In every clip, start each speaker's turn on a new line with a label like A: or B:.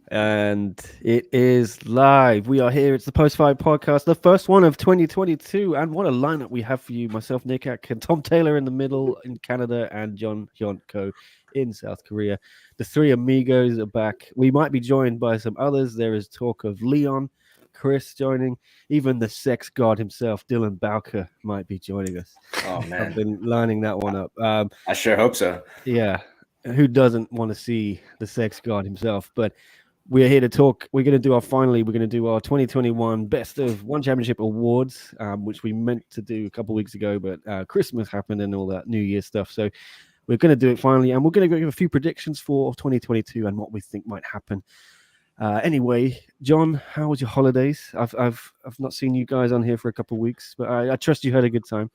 A: And it is live. We are here. It's the Post-Fight Podcast, the first one of 2022. And what a lineup we have for you. Myself, Nick Atkin, Tom Taylor in the middle in Canada, and John Hyonko in South Korea. The three amigos are back. We might be joined by some others. There is talk of Leon, Chris joining. Even the sex god himself, Dylan Bowker, might be joining us.
B: Oh,
A: I've
B: man.
A: been lining that one up.
B: I sure hope so.
A: Yeah. Who doesn't want to see the sex god himself? But we're here to talk. We're going to do our 2021 Best of One Championship Awards, which we meant to do a couple of weeks ago, but Christmas happened and all that New Year stuff. So we're going to do it finally, and we're going to give a few predictions for 2022 and what we think might happen. Anyway, John, how was your holidays? I've not seen you guys on here for a couple of weeks, but I trust you had a good time.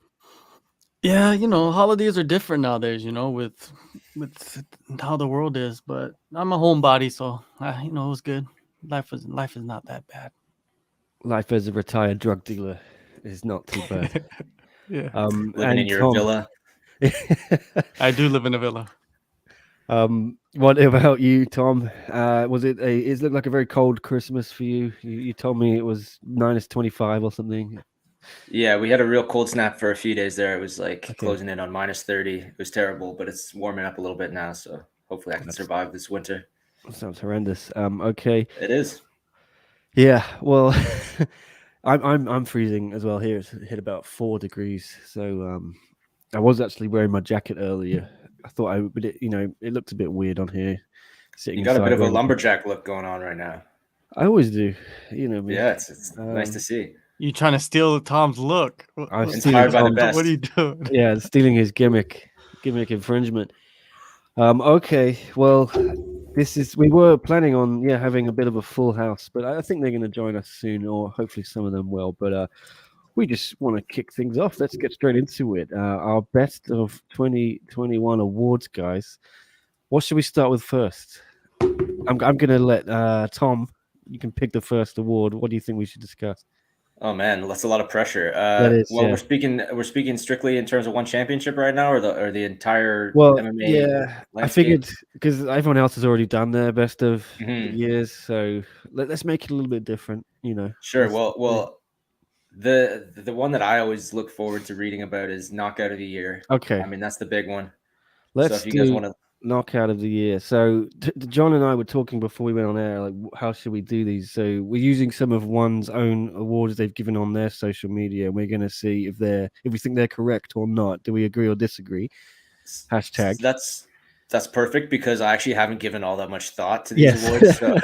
C: Yeah, holidays are different nowadays, with how the world is. But I'm a homebody, so it was good. Life is not that bad.
A: Life as a retired drug dealer is not too bad.
C: Yeah.
B: Living in your villa.
C: I do live in a villa.
A: What about you, Tom? Was it it looked like a very cold Christmas for you? You told me it was -25 or something.
B: Yeah, we had a real cold snap for a few days there. It was like closing in on -30. It was terrible, but it's warming up a little bit now, so hopefully I can survive this winter.
A: Sounds horrendous. Okay.
B: It is.
A: Yeah, well, I'm freezing as well here. It's hit about 4 degrees, so I was actually wearing my jacket earlier. I thought but it looked a bit weird on here.
B: You got a bit of a lumberjack look going on right now.
A: I always do, me.
B: Yeah, it's nice to see.
C: You trying to steal Tom's look?
A: I'm
B: inspired by the best.
C: What are you doing?
A: Yeah, stealing his gimmick infringement. Okay, well, we were planning on having a bit of a full house, but I think they're going to join us soon, or hopefully some of them will. But we just want to kick things off. Let's get straight into it. Our best of 2021 awards, guys. What should we start with first? I'm going to let Tom. You can pick the first award. What do you think we should discuss?
B: Oh man, that's a lot of pressure. We're speaking strictly in terms of one championship right now, or the entire MMA.
A: Yeah, I figured because everyone else has already done their best of years, so let's make it a little bit different.
B: Sure. Well, the one that I always look forward to reading about is knockout of the year.
A: Okay,
B: I mean that's the big one.
A: Let's do knockout of the year. So John and I were talking before we went on air, like how should we do these? So we're using some of one's own awards they've given on their social media, and we're going to see if we think they're correct or not. Do we agree or disagree? Hashtag.
B: That's perfect because I actually haven't given all that much thought to these awards. So,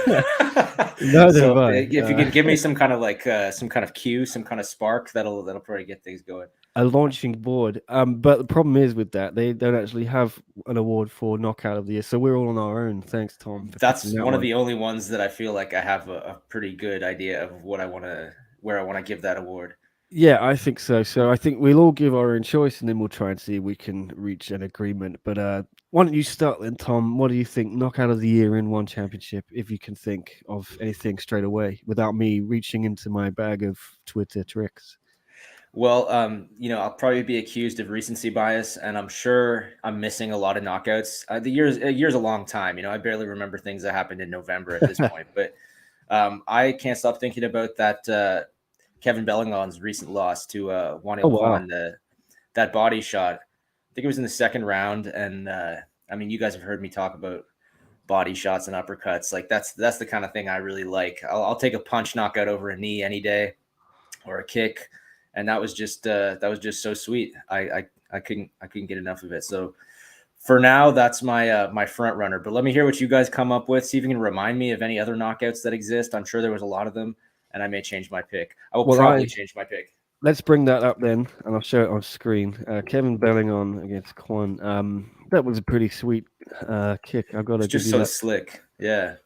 B: if you can give me some kind of some kind of cue, some kind of spark, that'll probably get things going.
A: A launching board. But the problem is with that, they don't actually have an award for knockout of the year. So we're all on our own. Thanks, Tom.
B: That's one of the only ones that I feel like I have a pretty good idea of where I want to give that award.
A: Yeah, I think so. So I think we'll all give our own choice, and then we'll try and see if we can reach an agreement. But why don't you start then, Tom? What do you think knockout of the year in one championship, if you can think of anything straight away without me reaching into my bag of Twitter tricks?
B: Well, I'll probably be accused of recency bias, and I'm sure I'm missing a lot of knockouts. A year's a long time. I barely remember things that happened in November at this point. But I can't stop thinking about that Kevin Bellingon's recent loss to Juan Iljuan, that body shot. I think it was in the second round, and I mean, you guys have heard me talk about body shots and uppercuts. Like that's the kind of thing I really like. I'll take a punch knockout over a knee any day, or a kick. And that was just so sweet. I couldn't get enough of it. So for now, that's my front runner. But let me hear what you guys come up with. See if you can remind me of any other knockouts that exist. I'm sure there was a lot of them, and I may change my pick. I will probably change my pick.
A: Let's bring that up then, and I'll show it on screen. Kevin Bellingon against Kwan. That was a pretty sweet kick. I've got to
B: just so slick. Yeah.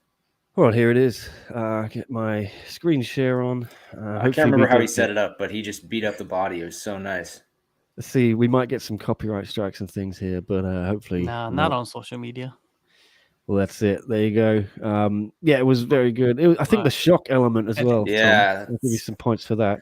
A: All right, here it is. Get my screen share on.
B: I can't remember how he set it up, but he just beat up the body. It was so nice.
A: Let's see. We might get some copyright strikes and things here, but hopefully...
C: not on social media.
A: Well, that's it. There you go. Yeah, it was very good. I think the shock element as well.
B: Yeah.
A: I'll give you some points for that.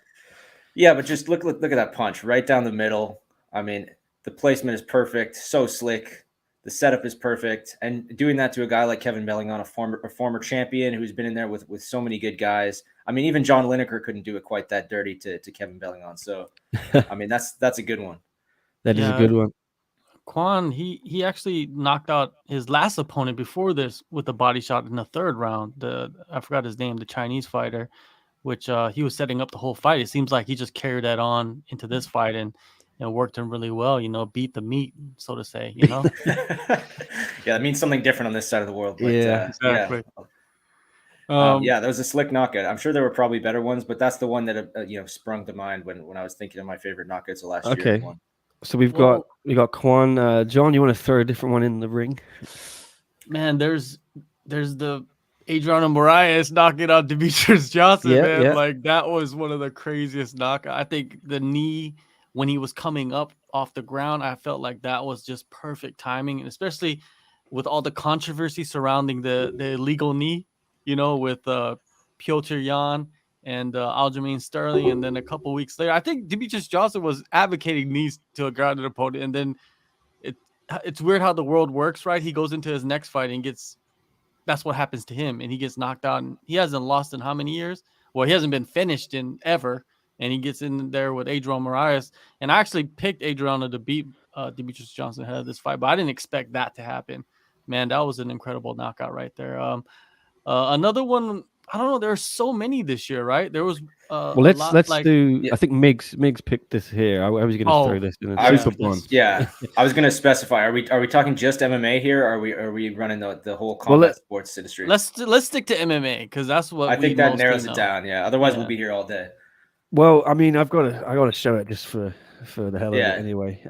B: Yeah, but just look at that punch right down the middle. I mean, the placement is perfect. So slick. The setup is perfect, and doing that to a guy like Kevin Bellingham, a former champion who's been in there with so many good guys. I mean, even John Lineker couldn't do it quite that dirty to Kevin Bellingham. So, I mean, that's a good one.
A: That is a good one.
C: Quan, he actually knocked out his last opponent before this with a body shot in the third round. I forgot his name, the Chinese fighter, which he was setting up the whole fight. It seems like he just carried that on into this fight and worked him really well. Beat the meat, so to say.
B: Yeah, that means something different on this side of the world. But,
C: yeah, exactly.
B: Yeah, that was a slick knockout. I'm sure there were probably better ones, but that's the one that sprung to mind when I was thinking of my favorite knockouts of last year.
A: Okay, so we got Quan. John, you want to throw a different one in the ring?
C: Man, there's the Adriano Moraes knocking out Demetrius Johnson. Man, like that was one of the craziest knockouts. I think the knee when he was coming up off the ground, I felt like that was just perfect timing, and especially with all the controversy surrounding the illegal knee. With Piotr Jan and Aljamain Sterling, and then a couple weeks later, I think Demetrius Johnson was advocating knees to a grounded opponent, and then it's weird how the world works, right? He goes into his next fight and that's what happens to him, and he gets knocked out. And he hasn't lost in how many years? Well, he hasn't been finished in ever, and he gets in there with Adriano Moraes. And I actually picked Adriano to beat Demetrius Johnson ahead of this fight, but I didn't expect that to happen. Man, that was an incredible knockout right there. Another one, I don't know. There are so many this year, right? There was
A: well, let's do. Yeah. I think Migs picked this here. I was going to throw this in a super one.
B: Yeah, I was going to specify. Are we talking just MMA here? Or are we running the whole combat sports industry?
C: Let's stick to MMA because that's what
B: I think that narrows it down. Yeah, otherwise we'll be here all day.
A: Well, I mean, I got to show it just for the hell of it anyway,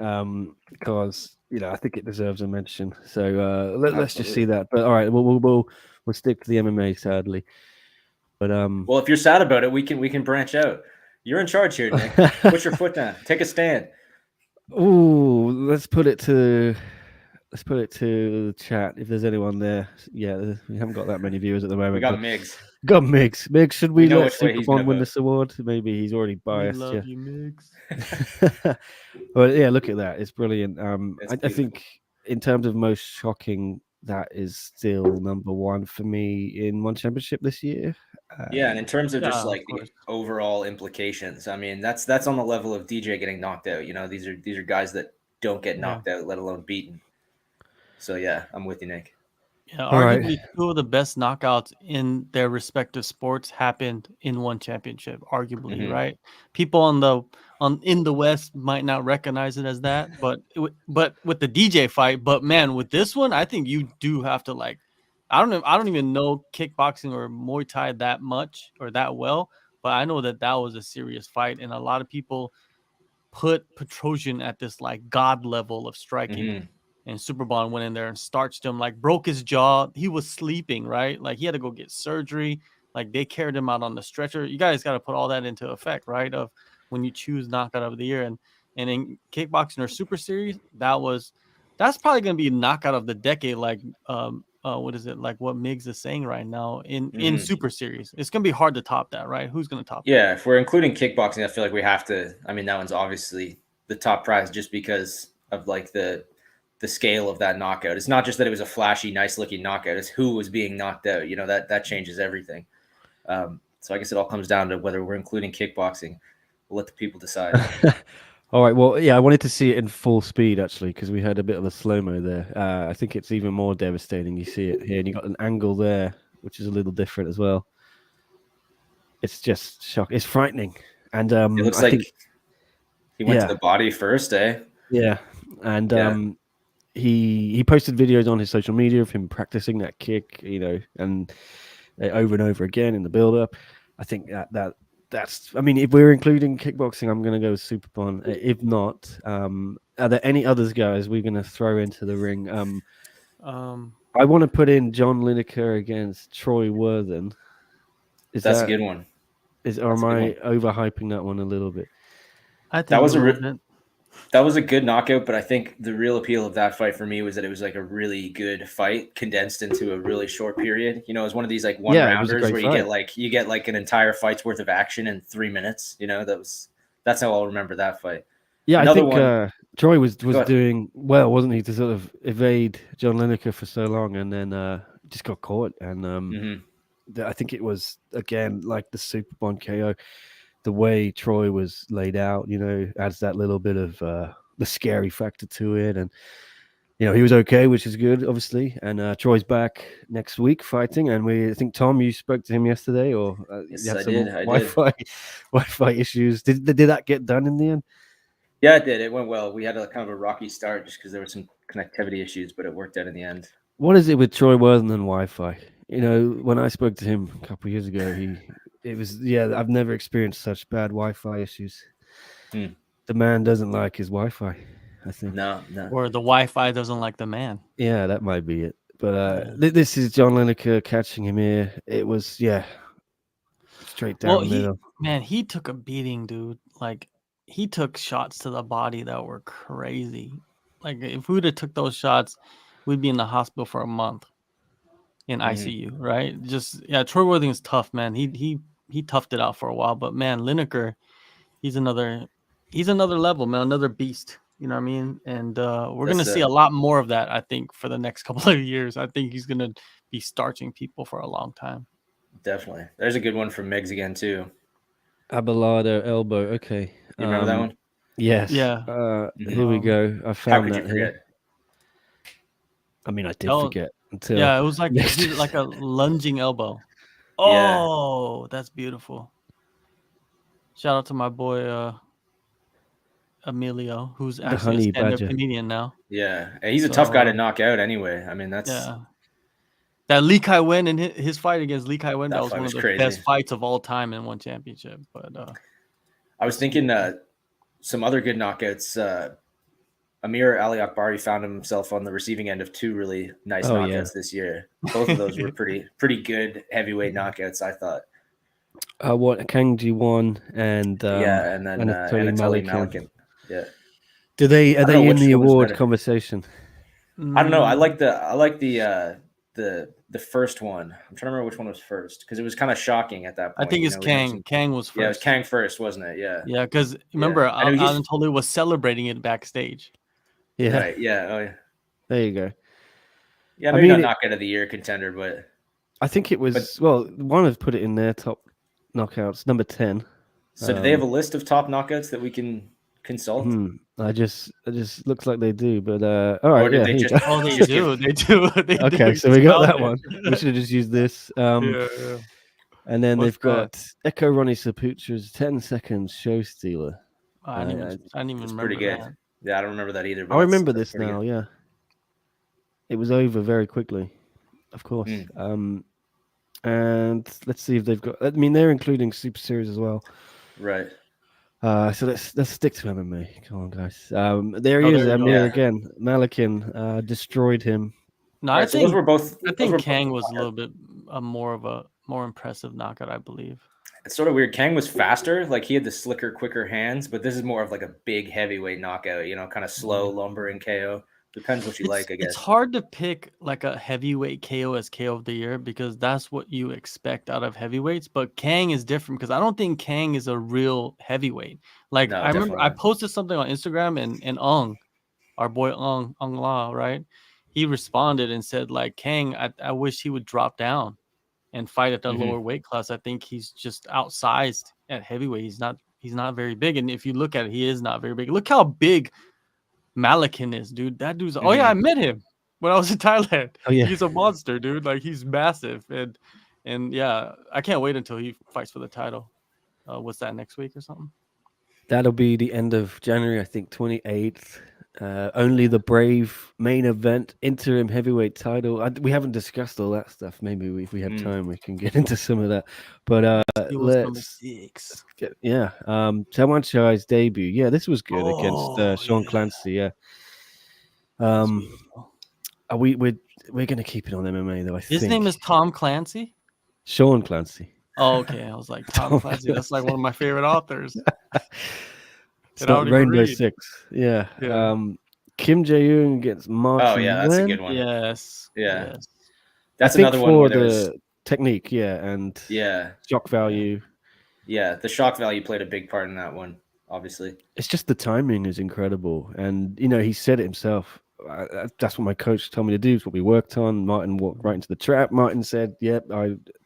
A: because I think it deserves a mention. So let's just see that. But all right, we'll stick to the MMA, sadly. But
B: well, if you're sad about it, we can branch out. You're in charge here, Nick. Put your foot down. Take a stand.
A: Ooh, let's put it to the chat if there's anyone there. Yeah, we haven't got that many viewers at the moment.
B: We got Migs.
A: Got Migs. Migs, should we let Superbond win this award? Maybe he's already biased.
C: We love you, Migs.
A: But yeah, look at that. It's brilliant. I think in terms of most shocking, that is still number one for me in one championship this year.
B: Yeah, and in terms of just like the overall implications, I mean that's on the level of DJ getting knocked out. These are guys that don't get knocked out, let alone beaten. So yeah, I'm with you, Nick.
C: Yeah, arguably two of the best knockouts in their respective sports happened in one championship. Arguably, right? People in the West might not recognize it as that, but with the DJ fight, but man, with this one, I think you do have to I don't even know kickboxing or Muay Thai that much or that well, but I know that was a serious fight, and a lot of people put Petrosian at this god level of striking. And Superbond went in there and starched him, broke his jaw. He was sleeping, right? He had to go get surgery. They carried him out on the stretcher. You guys got to put all that into effect, right? Of when you choose knockout of the year. And in kickboxing or super series, that's probably going to be knockout of the decade. What is it? What Migs is saying right now in super series. It's going to be hard to top that, right? Who's going to top that?
B: Yeah. If we're including kickboxing, I feel like we have to, I mean, that one's obviously the top prize just because of the scale of that knockout. It's not just that it was a flashy, nice looking knockout. It's who was being knocked out. That changes everything. So I guess it all comes down to whether we're including kickboxing. We'll let the people decide.
A: All right. Well, yeah, I wanted to see it in full speed actually because we had a bit of a slow-mo there. I think it's even more devastating. You see it here, and you got an angle there, which is a little different as well. It's just shocking. It's frightening, and
B: it looks like he went to the body first, eh?
A: Yeah, and he posted videos on his social media of him practicing that kick, and over and over again in the build-up. I think that's. I mean, if we're including kickboxing, I'm going to go with Superbond. If not, are there any others, guys, we're going to throw into the ring? I want to put in John Lineker against Troy Worthen.
B: That's a good one.
A: Or am I overhyping that one a little bit?
C: I think
B: that was a good knockout, but I think the real appeal of that fight for me was that it was a really good fight condensed into a really short period. It was one of these one rounders where you get an entire fight's worth of action in 3 minutes. That's how I'll remember that fight.
A: Yeah,
B: Another
A: I think
B: one.
A: Troy was
B: Go ahead.
A: doing well, wasn't he, to sort of evade John Lineker for so long, and then just got caught. And I think it was again like the Superbond KO. The way Troy was laid out, adds that little bit of the scary factor to it, and he was okay, which is good, obviously. And Troy's back next week fighting, and I think Tom, you spoke to him yesterday, or
B: Yes,
A: you had
B: I
A: some
B: did.
A: Wi-Fi issues. Did that get done in the end?
B: Yeah, it did. It went well. We had a kind of a rocky start just because there were some connectivity issues, but it worked out in the end.
A: What is it with Troy Worthen and Wi-Fi? When I spoke to him a couple of years ago, I've never experienced such bad Wi-Fi issues. The man doesn't like his Wi-Fi, I think.
B: No.
C: Or the Wi-Fi doesn't like the man.
A: Yeah, that might be it. But this is John Lineker catching him here. It was, straight down the middle.
C: He took a beating, dude. Like, he took shots to the body that were crazy. Like, if we would have took those shots, we'd be in the hospital for a month in ICU, right? Troy Worthing is tough, man. He toughed it out for a while, but man, Lineker, he's another level, man, another beast. You know what I mean? And we're gonna see a lot more of that, I think, for the next couple of years. I think he's gonna be starching people for a long time.
B: Definitely. There's a good one from Miggs again too.
A: Abelardo elbow. Okay.
B: You remember that one?
A: Yes.
C: Yeah.
A: Here we go. I found that here. I mean, I did forget until.
C: Yeah, it was like a lunging elbow. Oh, that's beautiful. Shout out to my boy Emilio, who's actually a stand-up comedian now.
B: Yeah, he's a tough guy to knock out anyway. I mean, that's
C: that Lee Kai Wen and his fight against Lee Kai Wen, that was one of the best fights of all time in one championship. But
B: I was thinking some other good knockouts. Amir Ali Akbari found himself on the receiving end of two really nice knockouts this year. Both of those were pretty good heavyweight knockouts, I thought.
A: What Kang Ji-won and
B: and then Anatoly Malikin. Yeah.
A: Are they in the award conversation?
B: I don't know. I like the first one. I'm trying to remember which one was first because it was kind of shocking at that point.
C: I think it's Kang. Kang was first.
B: Yeah, it was Kang first, wasn't it? Yeah.
C: Yeah, because remember, Anatoly was celebrating it backstage.
B: Yeah. Right. Yeah. Oh yeah.
A: There you go.
B: Yeah, maybe not knockout of the year contender, but
A: I think it was. One have put it in their top knockouts, number 10.
B: So do they have a list of top knockouts that we can consult?
A: I just looks like they do, but all right.
B: They do.
C: They do.
A: Okay, so we got that one. We should have just used this. And then they've got Echo Ronnie Saputra's 10 seconds show stealer.
C: I didn't even remember
B: pretty good.
C: that.
B: Yeah, I don't remember that either. But
A: I remember this now. Good. Yeah, it was over very quickly, of course. And let's see if they've got. I mean, they're including Super Series as well.
B: Right.
A: So let's stick to MMA. Come on, guys. There he is, Amir again. Malikin destroyed him.
C: No, I think those were both. I think Kang was a little bit more impressive knockout, I believe.
B: It's sort of weird. Kang was faster, like he had the slicker, quicker hands, but this is more of like a big heavyweight knockout. Kind of slow, lumbering KO. Depends what you like, I guess.
C: It's hard to pick like a heavyweight KO as KO of the year because that's what you expect out of heavyweights. But Kang is different because I don't think Kang is a real heavyweight. Like I remember I posted something on Instagram and Ung, our boy Ung La, right? He responded and said like Kang, I wish he would drop down and fight at the lower weight class. I think he's just outsized at heavyweight. He's not very big. And if you look at it, he is not very big. Look how big Malikin is, dude. That dude's I met him when I was in Thailand.
A: Oh yeah,
C: he's a monster, dude. Like he's massive, and yeah, I can't wait until he fights for the title. What's that, next week or something?
A: That'll be the end of January, I think, 28th. Only the Brave main event, interim heavyweight title. We haven't discussed all that stuff. Maybe if we have time, we can get into some of that. But let's get, Tawanchai's debut. Yeah, this was good against Sean Clancy. Yeah. We're gonna keep it on MMA though.
C: His name is Tom Clancy.
A: Sean Clancy.
C: Oh, okay. I was like Tom Clancy. That's like one of my favorite authors.
A: It's not Rainbow Six. Yeah. Kim Jae-yoon against Martin.
B: Oh yeah, that's a good one.
C: Yes.
B: Yeah.
C: Yes.
B: That's another one
A: for the technique. Yeah, and shock value.
B: Yeah, the shock value played a big part in that one. obviously.
A: It's just the timing is incredible, and he said it himself. That's what my coach told me to do. It's what we worked on. Martin walked right into the trap. Martin said, "Yep,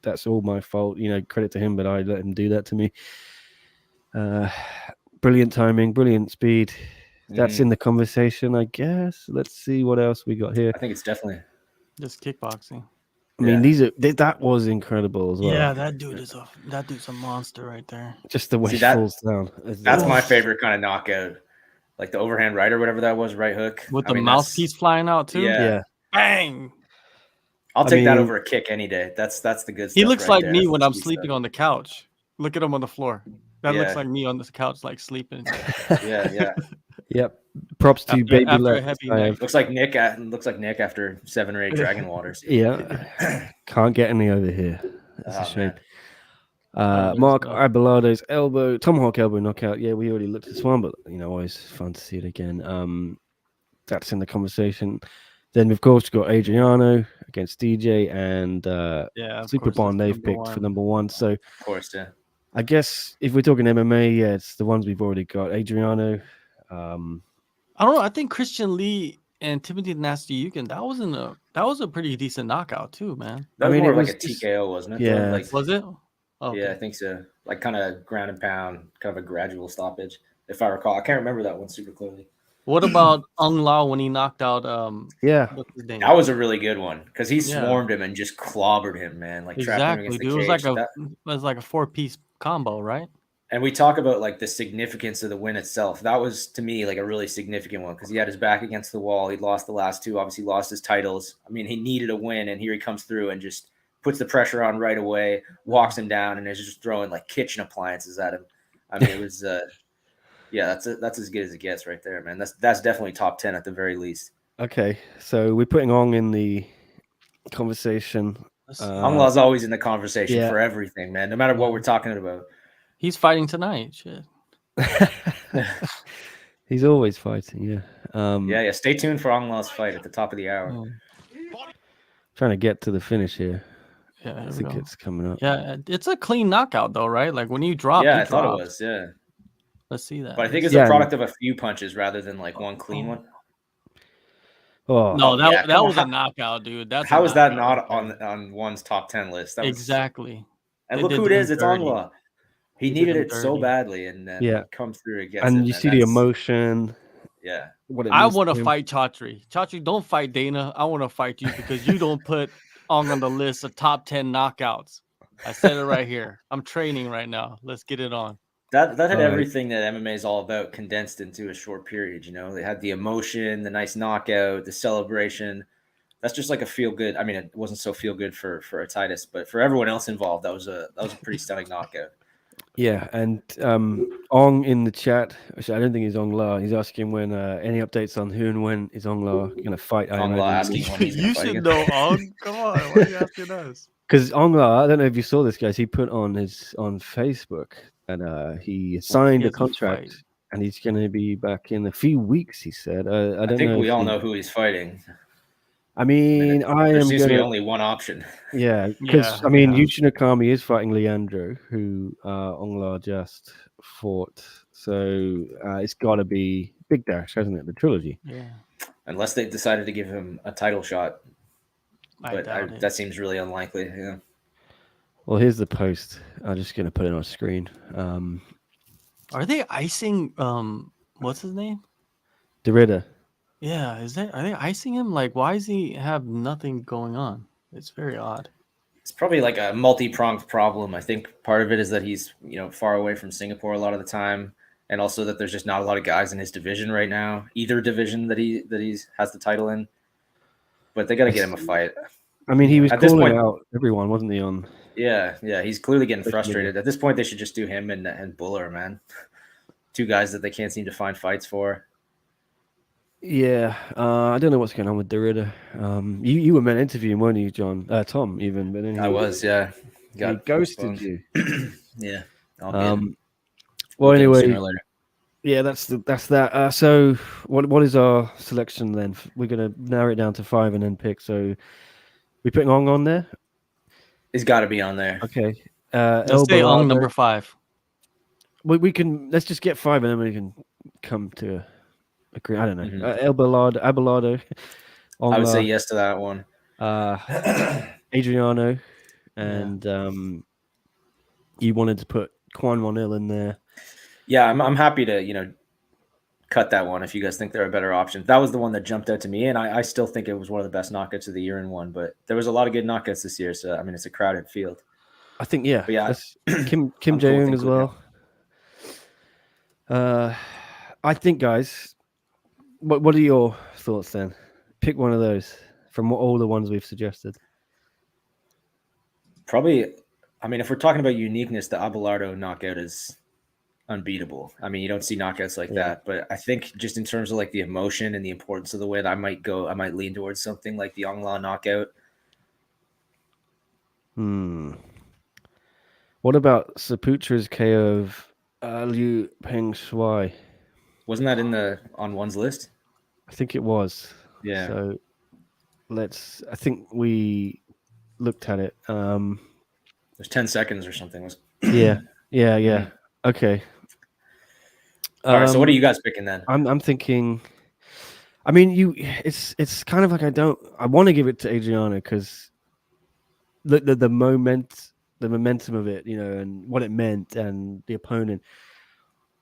A: that's all my fault." Credit to him, but I let him do that to me. Brilliant timing, brilliant speed. That's in the conversation, I guess. Let's see what else we got here.
B: I think it's definitely
C: just kickboxing.
A: I mean, that was incredible as well.
C: Yeah, that dude's a monster right there.
A: Just the way he falls down.
B: That's my favorite kind of knockout. Like the overhand right or whatever that was, right hook.
C: With the mouthpiece flying out too.
B: Yeah.
C: Bang.
B: I'll take that over a kick any day. That's the good stuff.
C: He looks
B: right
C: like
B: there.
C: me when I'm sleeping on the couch. Look at him on the floor. That looks like me on the couch, like sleeping.
B: Yeah.
A: Yep. Props to Baby Lex.
B: Looks like Nick after 7 or 8 Dragon Waters.
A: Yeah. Can't get any over here. That's a shame. Mark Abelado's elbow, tomahawk elbow knockout. Yeah, we already looked at this one, but always fun to see it again. That's in the conversation. Then of course we've got Adriano against DJ and Super Bond they've picked for number 1. So
B: of course, yeah.
A: I guess if we're talking MMA, it's the ones we've already got. Adriano.
C: I don't know. I think Christian Lee and Timothy Nasty Yukin, that was a pretty decent knockout too, man.
B: That was more like a TKO, wasn't it?
A: Yeah.
C: Was it?
B: Okay. Yeah, I think so. Like kind of ground and pound, kind of a gradual stoppage, if I recall. I can't remember that one super clearly.
C: What about Ung Lao when he knocked out?
B: That was a really good one because he swarmed him and just clobbered him, man. Like trapping him against the cage.
C: It was like a 4-piece combo, right?
B: And we talk about like the significance of the win itself. That was to me like a really significant one because he had his back against the wall. He'd lost the last 2, obviously lost his titles. I mean, he needed a win, and here he comes through and just puts the pressure on right away, walks him down, and is just throwing like kitchen appliances at him. I mean, it was, that's as good as it gets right there, man. That's definitely top 10 at the very least.
A: Okay, so we're putting Ong in the conversation.
B: Ong Lao's always in the conversation for everything, man. No matter what we're talking about.
C: He's fighting tonight. Shit.
A: He's always fighting,
B: yeah. Stay tuned for Ong Lao's fight at the top of the hour.
A: Trying to get to the finish here.
C: Yeah,
A: I think it's coming up.
C: Yeah, it's a clean knockout though, right? Like when you drop.
B: Yeah, I thought it was. Yeah.
C: Let's see that.
B: But I think it's a product of a few punches rather than like one clean one.
A: Oh
C: no, that was a knockout, dude.
B: How is that not on one's top 10 list?
C: Exactly.
B: And look who it is. It's Ong Lao. He needed it so badly, and then it comes through again.
A: And you see the emotion.
B: Yeah.
C: I want to fight Chatri. Chatri, don't fight Dana. I want to fight you because you don't put Ong on the list of top 10 knockouts. I said it right here. I'm training right now. Let's get it on.
B: That had everything that MMA is all about condensed into a short period. They had the emotion, the nice knockout, the celebration. That's just like a feel good. I mean, it wasn't so feel good for Titus, but for everyone else involved, that was a pretty stunning knockout.
A: Yeah, and Ong in the chat, actually, I don't think he's Ong La. He's asking when any updates on who and when is Ong La going to fight.
B: Ong La asking when he's
C: you should know Ong. Come on, why are you asking us?
A: Because Ong La, I don't know if you saw this, guys. He put on Facebook and he signed a contract, and he's going to be back in a few weeks. He said. I think
B: we all know who he's fighting.
A: I mean,
B: there seems to be only one option.
A: Yeah, because Yuji Nakami is fighting Leandro, who Ong La just fought. So it's got to be Big Dash, hasn't it? The trilogy.
C: Yeah.
B: Unless they decided to give him a title shot, but that seems really unlikely. Yeah.
A: Well, here's the post. I'm just going to put it on screen.
C: Are they icing? What's his name?
A: Derrida.
C: Yeah, are they icing him? Like, why does he have nothing going on? It's very odd.
B: It's probably like a multi-pronged problem. I think part of it is that he's, far away from Singapore a lot of the time, and also that there's just not a lot of guys in his division right now, either division that he has the title in. But they got to get him a fight.
A: I mean, he was calling out everyone, wasn't he? On
B: yeah, he's clearly getting frustrated. At this point, they should just do him and Buller, man. 2 guys that they can't seem to find fights for.
A: Yeah, I don't know what's going on with Derrida. You were meant to interview him, weren't you, John? Tom, even. But then
B: I was, yeah.
A: He ghosted you.
B: Yeah.
A: Well, anyway, yeah, that's that. So, what is our selection then? We're gonna narrow it down to 5 and then pick. So, we putting Ong on there.
B: He's got to be on there.
A: Okay.
C: Let's say Ong number 5.
A: we can let's just get 5 and then we can come to agree. I don't know.
B: Mhm.
A: Abelardo,
B: I would say
A: Ongla,
B: yes to that one.
A: Adriano, and you wanted to put Quan Monil in there.
B: Yeah, I'm happy to cut that one if you guys think there are better options. That was the one that jumped out to me, and I still think it was one of the best knockouts of the year in one. But there was a lot of good knockouts this year, so I mean it's a crowded field.
A: I think yeah.
B: But yeah,
A: Kim
B: I'm cool
A: Jae-young
B: with
A: as
B: including
A: well. I think, guys, what are your thoughts then? Pick one of those from all the ones we've suggested.
B: Probably, I mean, if we're talking about uniqueness, the Abelardo knockout is unbeatable. I mean, you don't see knockouts like that. But I think just in terms of like the emotion and the importance of the win, I might lean towards something like the Ongla knockout.
A: What about Saputra's KO of Liu Peng Shuai?
B: Wasn't that on one's list?
A: I think it was.
B: Yeah.
A: So I think we looked at it.
B: There's 10 seconds or something.
A: Yeah. Okay.
B: All right. So what are you guys picking then?
A: I'm thinking. I mean, it's kind of like I want to give it to Adriano because the momentum of it, and what it meant and the opponent.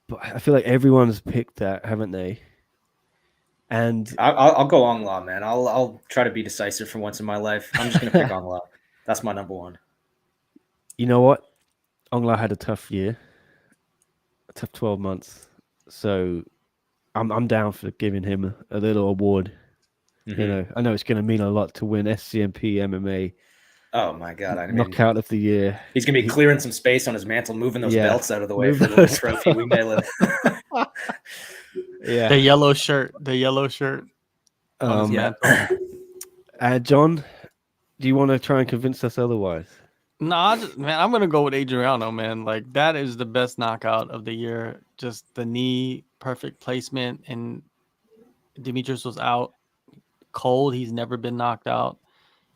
A: But I feel like everyone's picked that, haven't they? And
B: I'll go Ongla, man. I'll try to be decisive for once in my life. I'm just gonna pick Ongla. That's my number one.
A: You know what? Ongla had a tough year, a tough 12 months. So I'm down for giving him a little award.
B: Mm-hmm.
A: I know it's going to mean a lot to win SCMP MMA.
B: Oh my god! I mean,
A: knockout of the year.
B: He's gonna be clearing some space on his mantle, moving those belts out of the way for the trophy. We nail it.
C: The yellow shirt.
A: John, do you want to try and convince us otherwise?
C: No, I'm gonna go with Adriano, man. Like that is the best knockout of the year. Just the knee, perfect placement, and Demetrius was out cold. He's never been knocked out.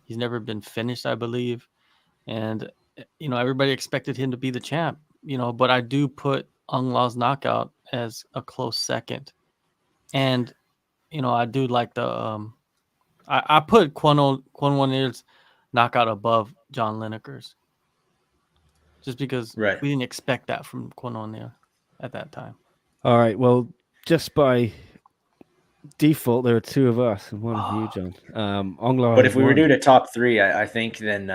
C: He's never been finished, I believe. And everybody expected him to be the champ. But I do put Ongla's knockout as a close second. And I do like the I put Quan Wanir's knockout above John Lineker's. Just because we didn't expect that from Quan Wanir at that time.
A: All right. Well, just by default, there are two of us and one of you, John. Ongla.
B: But if we were doing a top three, I think then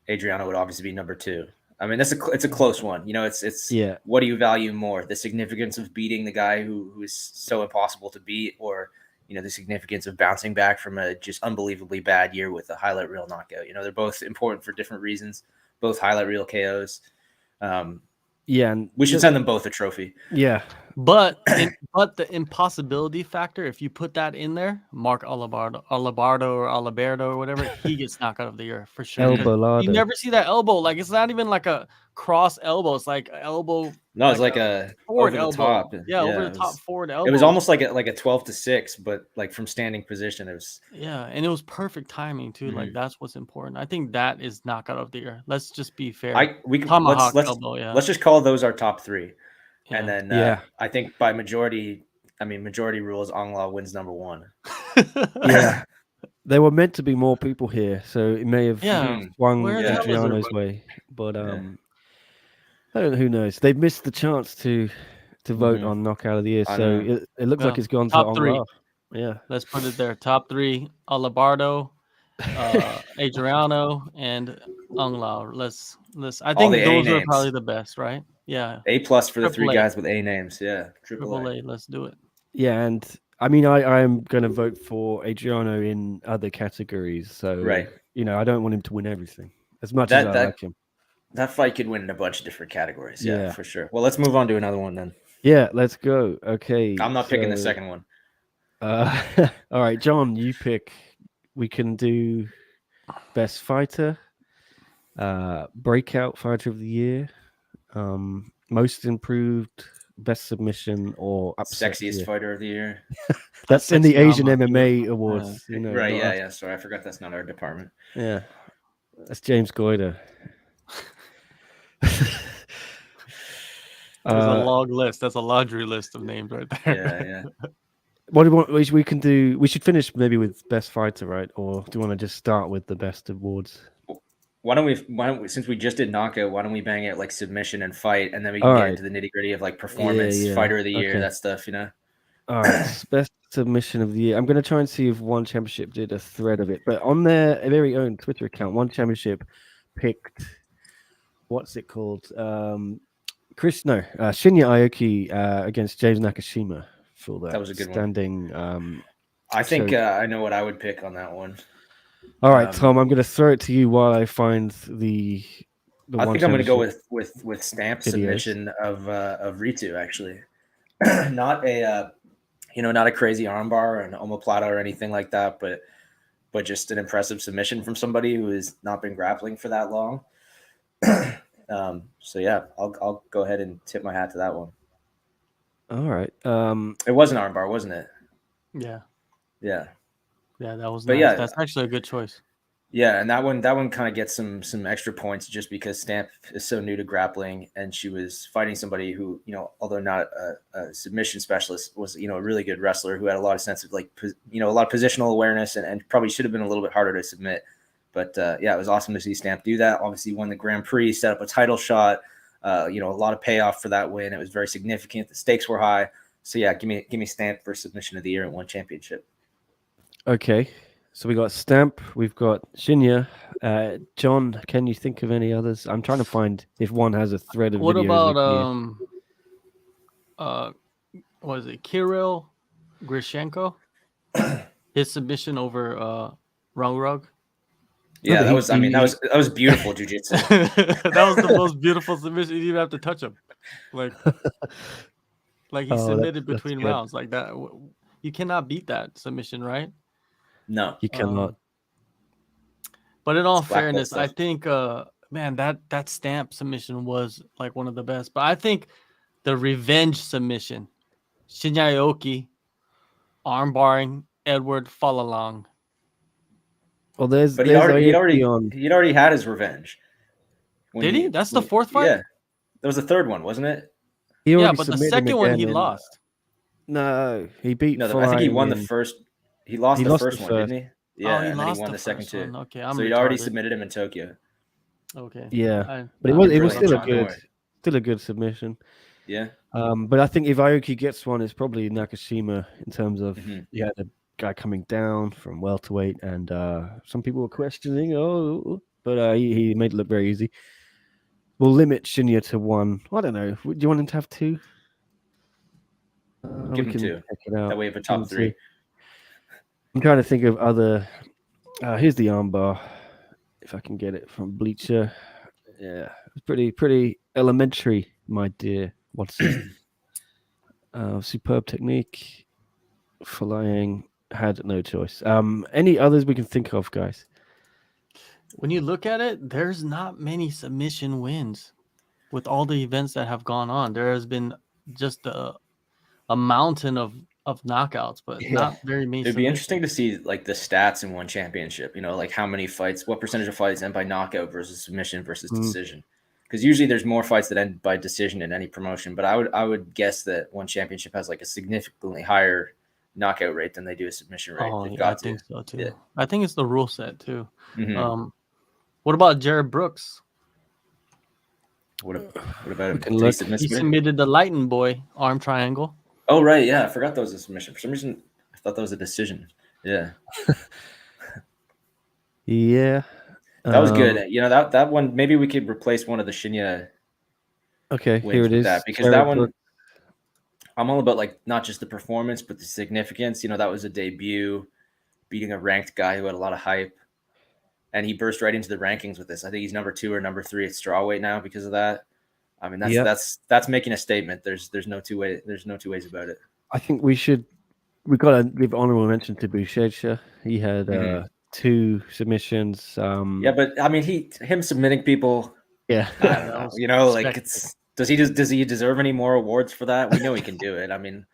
B: Adriano would obviously be number two. I mean, it's a close one. It's what do you value more? The significance of beating the guy who is so impossible to beat, or the significance of bouncing back from a just unbelievably bad year with a highlight reel knockout. They're both important for different reasons. Both highlight reel KOs. And we should send them both a trophy.
A: Yeah.
C: But the impossibility factor, if you put that in there, Mark Alabardo or whatever, he gets knockout of the year for sure. You never see that elbow. Like it's not even like a cross elbow. It's like elbow.
B: No, it's like a
C: forward
B: over
C: elbow.
B: The top.
C: Yeah, over the top forward elbow.
B: It was almost like a 12-6, but like from standing position, it was.
C: Yeah, and it was perfect timing too. Like that's what's important. I think that is knockout of the year. Let's just be fair.
B: Let's just call those our top three.
C: Yeah.
B: And then I think by majority rules, Ongla wins number one.
A: Yeah. There were meant to be more people here, so it may have swung Adriano's way. But I don't know, who knows? They've missed the chance to vote on knockout of the year, so it looks like it's gone
C: top
A: to
C: three.
A: Ongla. Yeah.
C: Let's put it there. Top three: Alabardo, Adriano, and Ongla. Let's. I think those are probably the best, right? Yeah.
B: A+ for the three guys with A names. Yeah.
C: Triple A. Let's do it.
A: Yeah, and I mean, I am going to vote for Adriano in other categories. So, I don't want him to win everything as much as I like him.
B: That fight could win in a bunch of different categories. Yeah, for sure. Well, let's move on to another one then.
A: Yeah, let's go. Okay.
B: I'm not picking the second one.
A: All right, John, you pick. We can do best fighter, breakout fighter of the year, most improved, best submission, or
B: sexiest fighter of the year.
A: That's in the Asian MMA awards.
B: Right? Yeah. Sorry, I forgot that's not our department.
A: Yeah, that's James Goyder.
C: There's a long list. That's a laundry list of names right there.
B: Yeah.
A: What do you want? We can do. We should finish maybe with best fighter, right? Or do you want to just start with the best awards?
B: Why don't we, since we just did knockout, why don't we bang it like submission and fight, and then we can get into the nitty gritty of like performance, fighter of the year, that stuff, you know?
A: All right, best submission of the year. I'm going to try and see if One Championship did a thread of it, but on their very own Twitter account, One Championship picked, what's it called? Shinya Aoki against James Nakashima for that
B: was a good
A: standing.
B: I think I know what I would pick on that one.
A: All right, Tom, I'm going to throw it to you while I find the
B: I think I'm going to go with stamp submission of Ritu, actually. Not a not a crazy armbar or an omoplata or anything like that, but just an impressive submission from somebody who has not been grappling for that long. So yeah, I'll go ahead and tip my hat to that one.
A: All right.
B: It was an armbar, wasn't it?
C: Yeah.
B: Yeah,
C: that was nice. Yeah, that's actually a good choice.
B: Yeah, and that one kind of gets some extra points just because Stamp is so new to grappling, and she was fighting somebody who, although not a submission specialist, was a really good wrestler who had a lot of sense of a lot of positional awareness and probably should have been a little bit harder to submit. But yeah, it was awesome to see Stamp do that. Obviously, won the Grand Prix, set up a title shot. A lot of payoff for that win. It was very significant. The stakes were high. So yeah, give me Stamp for submission of the year at One Championship.
A: Okay. So we got Stamp, we've got Shinya. John, can you think of any others? I'm trying to find if one has a thread of
C: videos. What
A: about
C: was it Kirill Grishenko? His submission over Rug.
B: Yeah, that was beautiful jiu-jitsu.
C: That was the most beautiful submission. You didn't even have to touch him. Like he submitted between rounds like that. You cannot beat that submission, right?
B: No,
A: you cannot.
C: But in all fairness, I think, that Stamp submission was like one of the best. But I think the revenge submission, Shinya Aoki, armbarring Edward Falalang.
A: Well,
B: he'd already had his revenge.
C: Did he? That's the fourth fight?
B: Yeah, there was the third one, wasn't it?
C: But the second one he lost.
A: No, he beat.
B: No, I think he won the first. He lost the first one, didn't he? Yeah,
C: and
B: then he won the second two.
C: Okay,
B: so he'd already submitted him in Tokyo.
C: Okay.
A: Yeah, but it was still a good submission.
B: Yeah.
A: But I think if Aoki gets one, it's probably Nakashima in terms of the guy coming down from welterweight, and some people were questioning, but he made it look very easy. We'll limit Shinya to one. I don't know. Do you want him to have two?
B: Give him two. That way, we have a top three.
A: I'm trying to think of other. Here's the armbar, if I can get it from Bleacher. Yeah, it's pretty elementary, my dear. What's it? Superb technique. Flying had no choice. Any others we can think of, guys?
C: When you look at it, there's not many submission wins with all the events that have gone on. There has been just a mountain of knockouts, but not very many.
B: It'd be interesting to see like the stats in One Championship, like how many fights, what percentage of fights end by knockout versus submission versus decision. Because usually there's more fights that end by decision in any promotion, but I would guess that One Championship has like a significantly higher knockout rate than they do a submission rate.
C: I think so too. Yeah. I think it's the rule set too.
B: Mm-hmm.
C: What about Jared Brooks?
B: What about him?
C: He submitted the Lighten Boy arm triangle.
B: Oh, right. Yeah. I forgot that was a submission. For some reason, I thought that was a decision. Yeah.
A: Yeah.
B: That was good. That one, maybe we could replace one of the Shinya.
A: Okay. Here it is.
B: That, because Jared that one, Brooks. I'm all about like not just the performance, but the significance. That was a debut, beating a ranked guy who had a lot of hype. And he burst right into the rankings with this. I think he's number 2 or number 3 at strawweight now because of that. I mean, that's making a statement. There's no two ways about it.
A: I think we've got to give honorable mention to Buchecha. He had 2 submissions.
B: Yeah, but I mean, him submitting people.
A: Yeah,
B: I don't know, like does he deserve any more awards for that? We know he can do it. I mean,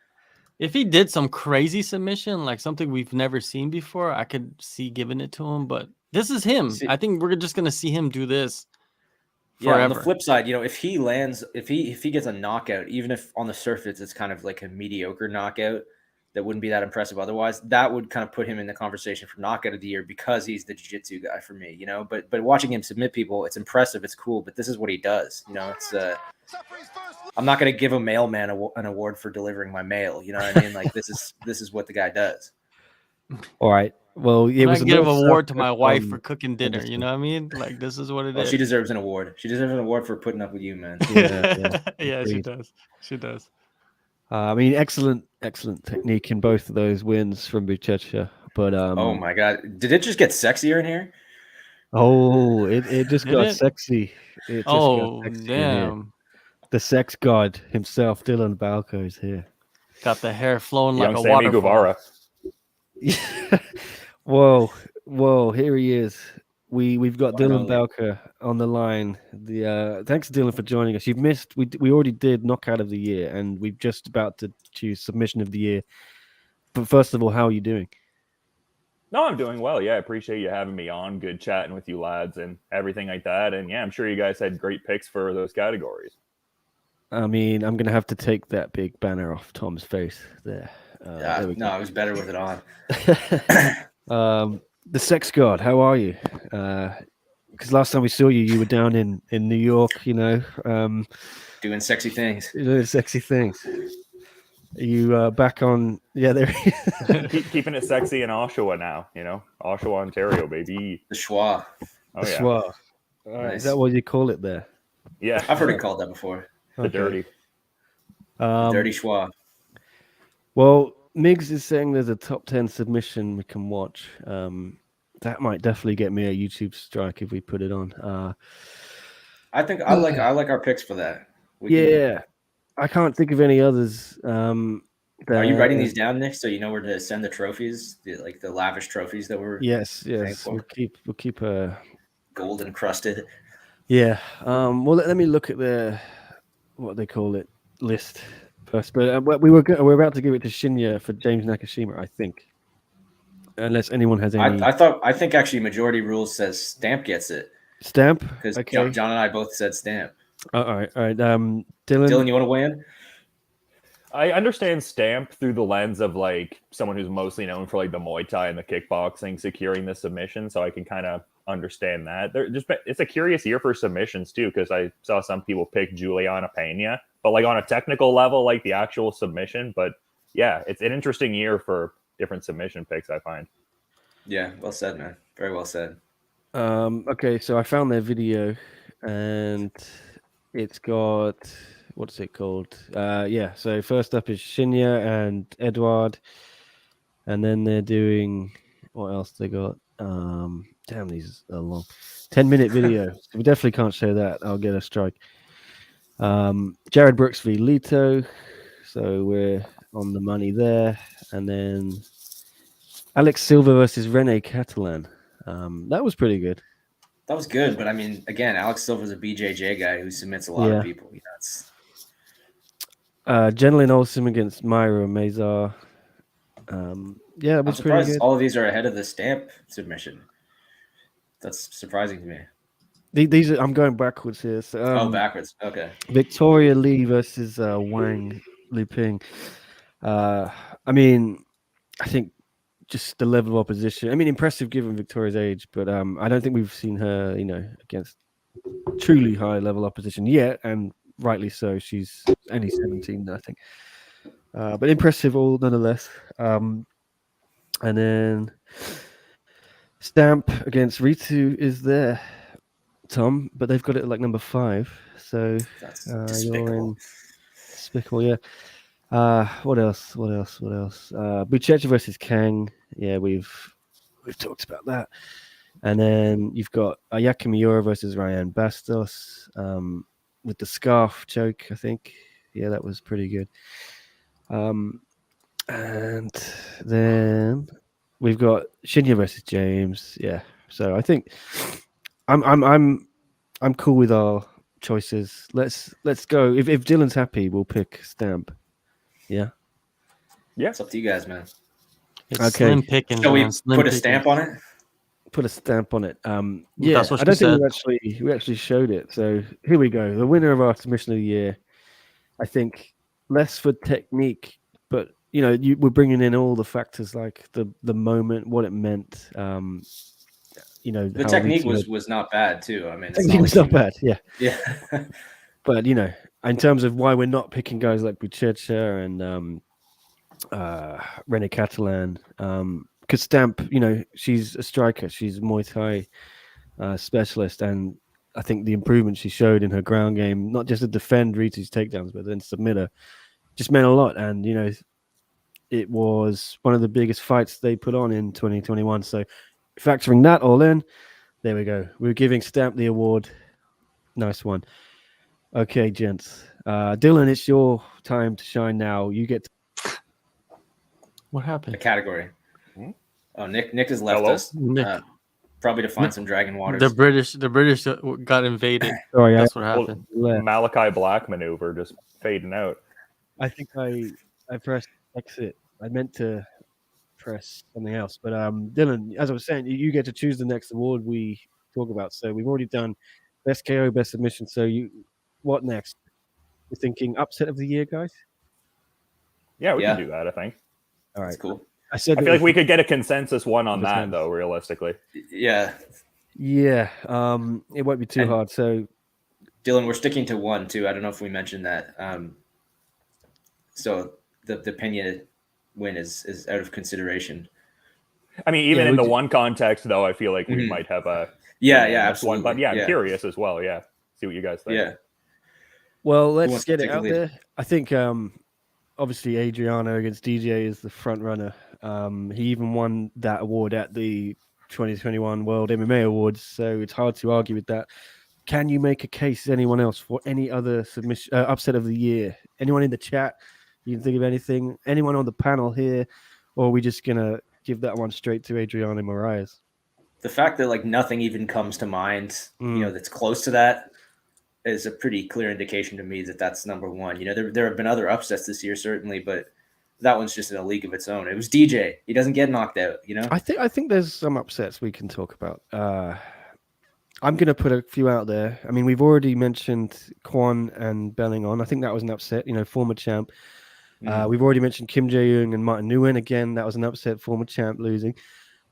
C: if he did some crazy submission, like something we've never seen before, I could see giving it to him. But this is him. I think we're just gonna see him do this
B: Yeah, on the flip side, if he lands, if he gets a knockout, even if on the surface it's kind of like a mediocre knockout that wouldn't be that impressive otherwise, that would kind of put him in the conversation for knockout of the year because he's the jiu-jitsu guy for me, But watching him submit people, it's impressive, it's cool, but this is what he does, It's I'm not going to give a mailman an award for delivering my mail, you know what I mean? Like this is what the guy does.
A: All right. Well, it was
C: I give an award to my wife for cooking dinner. You know what I mean? Like this is what it is.
B: She deserves an award. She deserves an award for putting up with you, man.
C: Yeah, she does. She does.
A: I mean, excellent technique in both of those wins from Buchecha. But
B: oh my god, did it just get sexier in here?
A: Oh, it just got sexy. It just got sexy
C: damn!
A: The sex god himself, Dylan Balco, is here.
C: Got the hair flowing like a waterfall.
A: Whoa! Here he is. We've got Dylan Balco on the line. Thanks, Dylan, for joining us. You've missed. We already did knockout of the year, and we're just about to choose submission of the year. But first of all, how are you doing?
D: No, I'm doing well. Yeah, I appreciate you having me on. Good chatting with you lads and everything like that. And yeah, I'm sure you guys had great picks for those categories.
A: I mean, I'm gonna have to take that big banner off Tom's face there.
B: I was better with it
A: on. The sex god, how are you? Because last time we saw you, you were down in New York,
B: doing sexy things.
A: Doing sexy things. Are you back on? Yeah, there.
D: Keeping it sexy in Oshawa now, Oshawa, Ontario, baby.
B: The schwa.
A: Oh, yeah. Schwa. Nice. Is that what you call it there?
D: Yeah,
B: I've heard it called that before.
D: The dirty.
B: Dirty schwa.
A: Well, Migs is saying there's a top 10 submission we can watch. That might definitely get me a YouTube strike if we put it on.
B: I think I like our picks for that.
A: I can't think of any others.
B: Are you writing these down, Nick? So you know where to send the trophies, the lavish trophies that we're
A: yes. We'll keep a
B: gold encrusted.
A: Yeah. Well, let me look at the what they call it list first. But we're about to give it to Shinya for James Nakashima, I think. Unless anyone has any.
B: I think actually majority rules says Stamp gets it.
A: Stamp?
B: Because
A: okay.
B: John and I both said Stamp.
A: All right. Dylan,
B: you want to weigh in?
D: I understand Stamp through the lens of like someone who's mostly known for like the Muay Thai and the kickboxing securing the submission, so I can kind of understand that. It's a curious year for submissions too, because I saw some people pick Juliana Pena, but like on a technical level, like the actual submission. But yeah, it's an interesting year for different submission picks, I find.
B: Yeah, well said, man. Very well said.
A: Okay, so I found their video, and it's got what's it called? So first up is Shinya and Edward, and then they're doing what else they got? Damn, these are long. 10-minute video. We definitely can't show that. I'll get a strike. Jared Brooks v. Lito. So we're on the money there. And then Alex Silva versus Rene Catalan. That was pretty good.
B: That was good, but I mean, again, Alex Silva's a BJJ guy who submits a lot of people.
A: Jenilyn Olsen against Myra Mazar. It was pretty good.
B: All of these are ahead of the Stamp submission. That's surprising to me.
A: These are, I'm going backwards here. So,
B: backwards. Okay.
A: Victoria Lee versus Wang Liping. I mean, I think just the level of opposition. I mean, impressive given Victoria's age, but I don't think we've seen her, against truly high level opposition yet, and rightly so. She's only 17, I think. But impressive all nonetheless. And then Stamp against Ritu is there, Tom, but they've got it at like number 5. So
B: that's despicable.
A: Despicable, yeah. What else? Buchecha versus Kang. Yeah, we've talked about that. And then you've got Ayaka Miura versus Ryan Bastos with the scarf choke, I think. Yeah, that was pretty good. And then we've got Shinya versus James. Yeah. So I think I'm cool with our choices. Let's go. If Dylan's happy, we'll pick Stamp. Yeah.
B: Yeah, it's up to you guys, man.
C: It's slim picking.
B: Shall we put a stamp on it?
A: put a stamp on it.
C: Yeah, that's what
A: I don't
C: she
A: think we actually showed it. So here we go. The winner of our submission of the year. I think less for technique, but we're bringing in all the factors like the moment, what it meant.
B: The technique was not bad too. I mean,
A: technique was not bad. Yeah.
B: Yeah.
A: But in terms of why we're not picking guys like Buchecha and Rene Catalan, because Stamp, she's a striker, she's a Muay Thai specialist, and I think the improvement she showed in her ground game, not just to defend Ritu's takedowns, but then submit her, just meant a lot. And it was one of the biggest fights they put on in 2021. So factoring that all in, there we go. We're giving Stamp the award. Nice one. Okay, gents. Dylan, it's your time to shine now. You get
C: What happened?
B: The category. Oh, Nick has left us. Probably to find some dragon waters.
C: The British got invaded.
A: Sorry,
C: that's what happened.
D: Malachi Black maneuver, just fading out.
A: I think I pressed exit. I meant to press something else, but Dylan, as I was saying, you get to choose the next award we talk about. So we've already done best KO, best submission. So what next? You're thinking upset of the year, guys?
D: Yeah, we can do that. I think.
A: All right,
B: that's cool.
A: I
D: feel like we could get a consensus one on that, though, realistically.
B: Yeah.
A: Yeah. It won't be too hard. So,
B: Dylan, we're sticking to one, too. I don't know if we mentioned that. So the Pena win is out of consideration.
D: I mean, even in the one context, though, I feel like we might have a
B: absolutely.
D: One. But I'm curious as well. Yeah. See what you guys think.
B: Yeah.
A: Well, let's get it out there. I think obviously Adriano against DJ is the front runner. He even won that award at the 2021 World MMA Awards, so it's hard to argue with that. Can you make a case, anyone else, for any other submission upset of the year? Anyone in the chat? You can think of anything? Anyone on the panel here? Or are we just going to give that one straight to Adriano Moraes?
B: The fact that nothing even comes to mind, that's close to that is a pretty clear indication to me that that's number one. There have been other upsets this year, certainly, but that one's just in a league of its own. It was DJ. He doesn't get knocked out,
A: I think there's some upsets we can talk about. I'm going to put a few out there. I mean, we've already mentioned Kwon and Bellingon. I think that was an upset, former champ. We've already mentioned Kim Jae-young and Martin Nguyen. Again, that was an upset, former champ losing.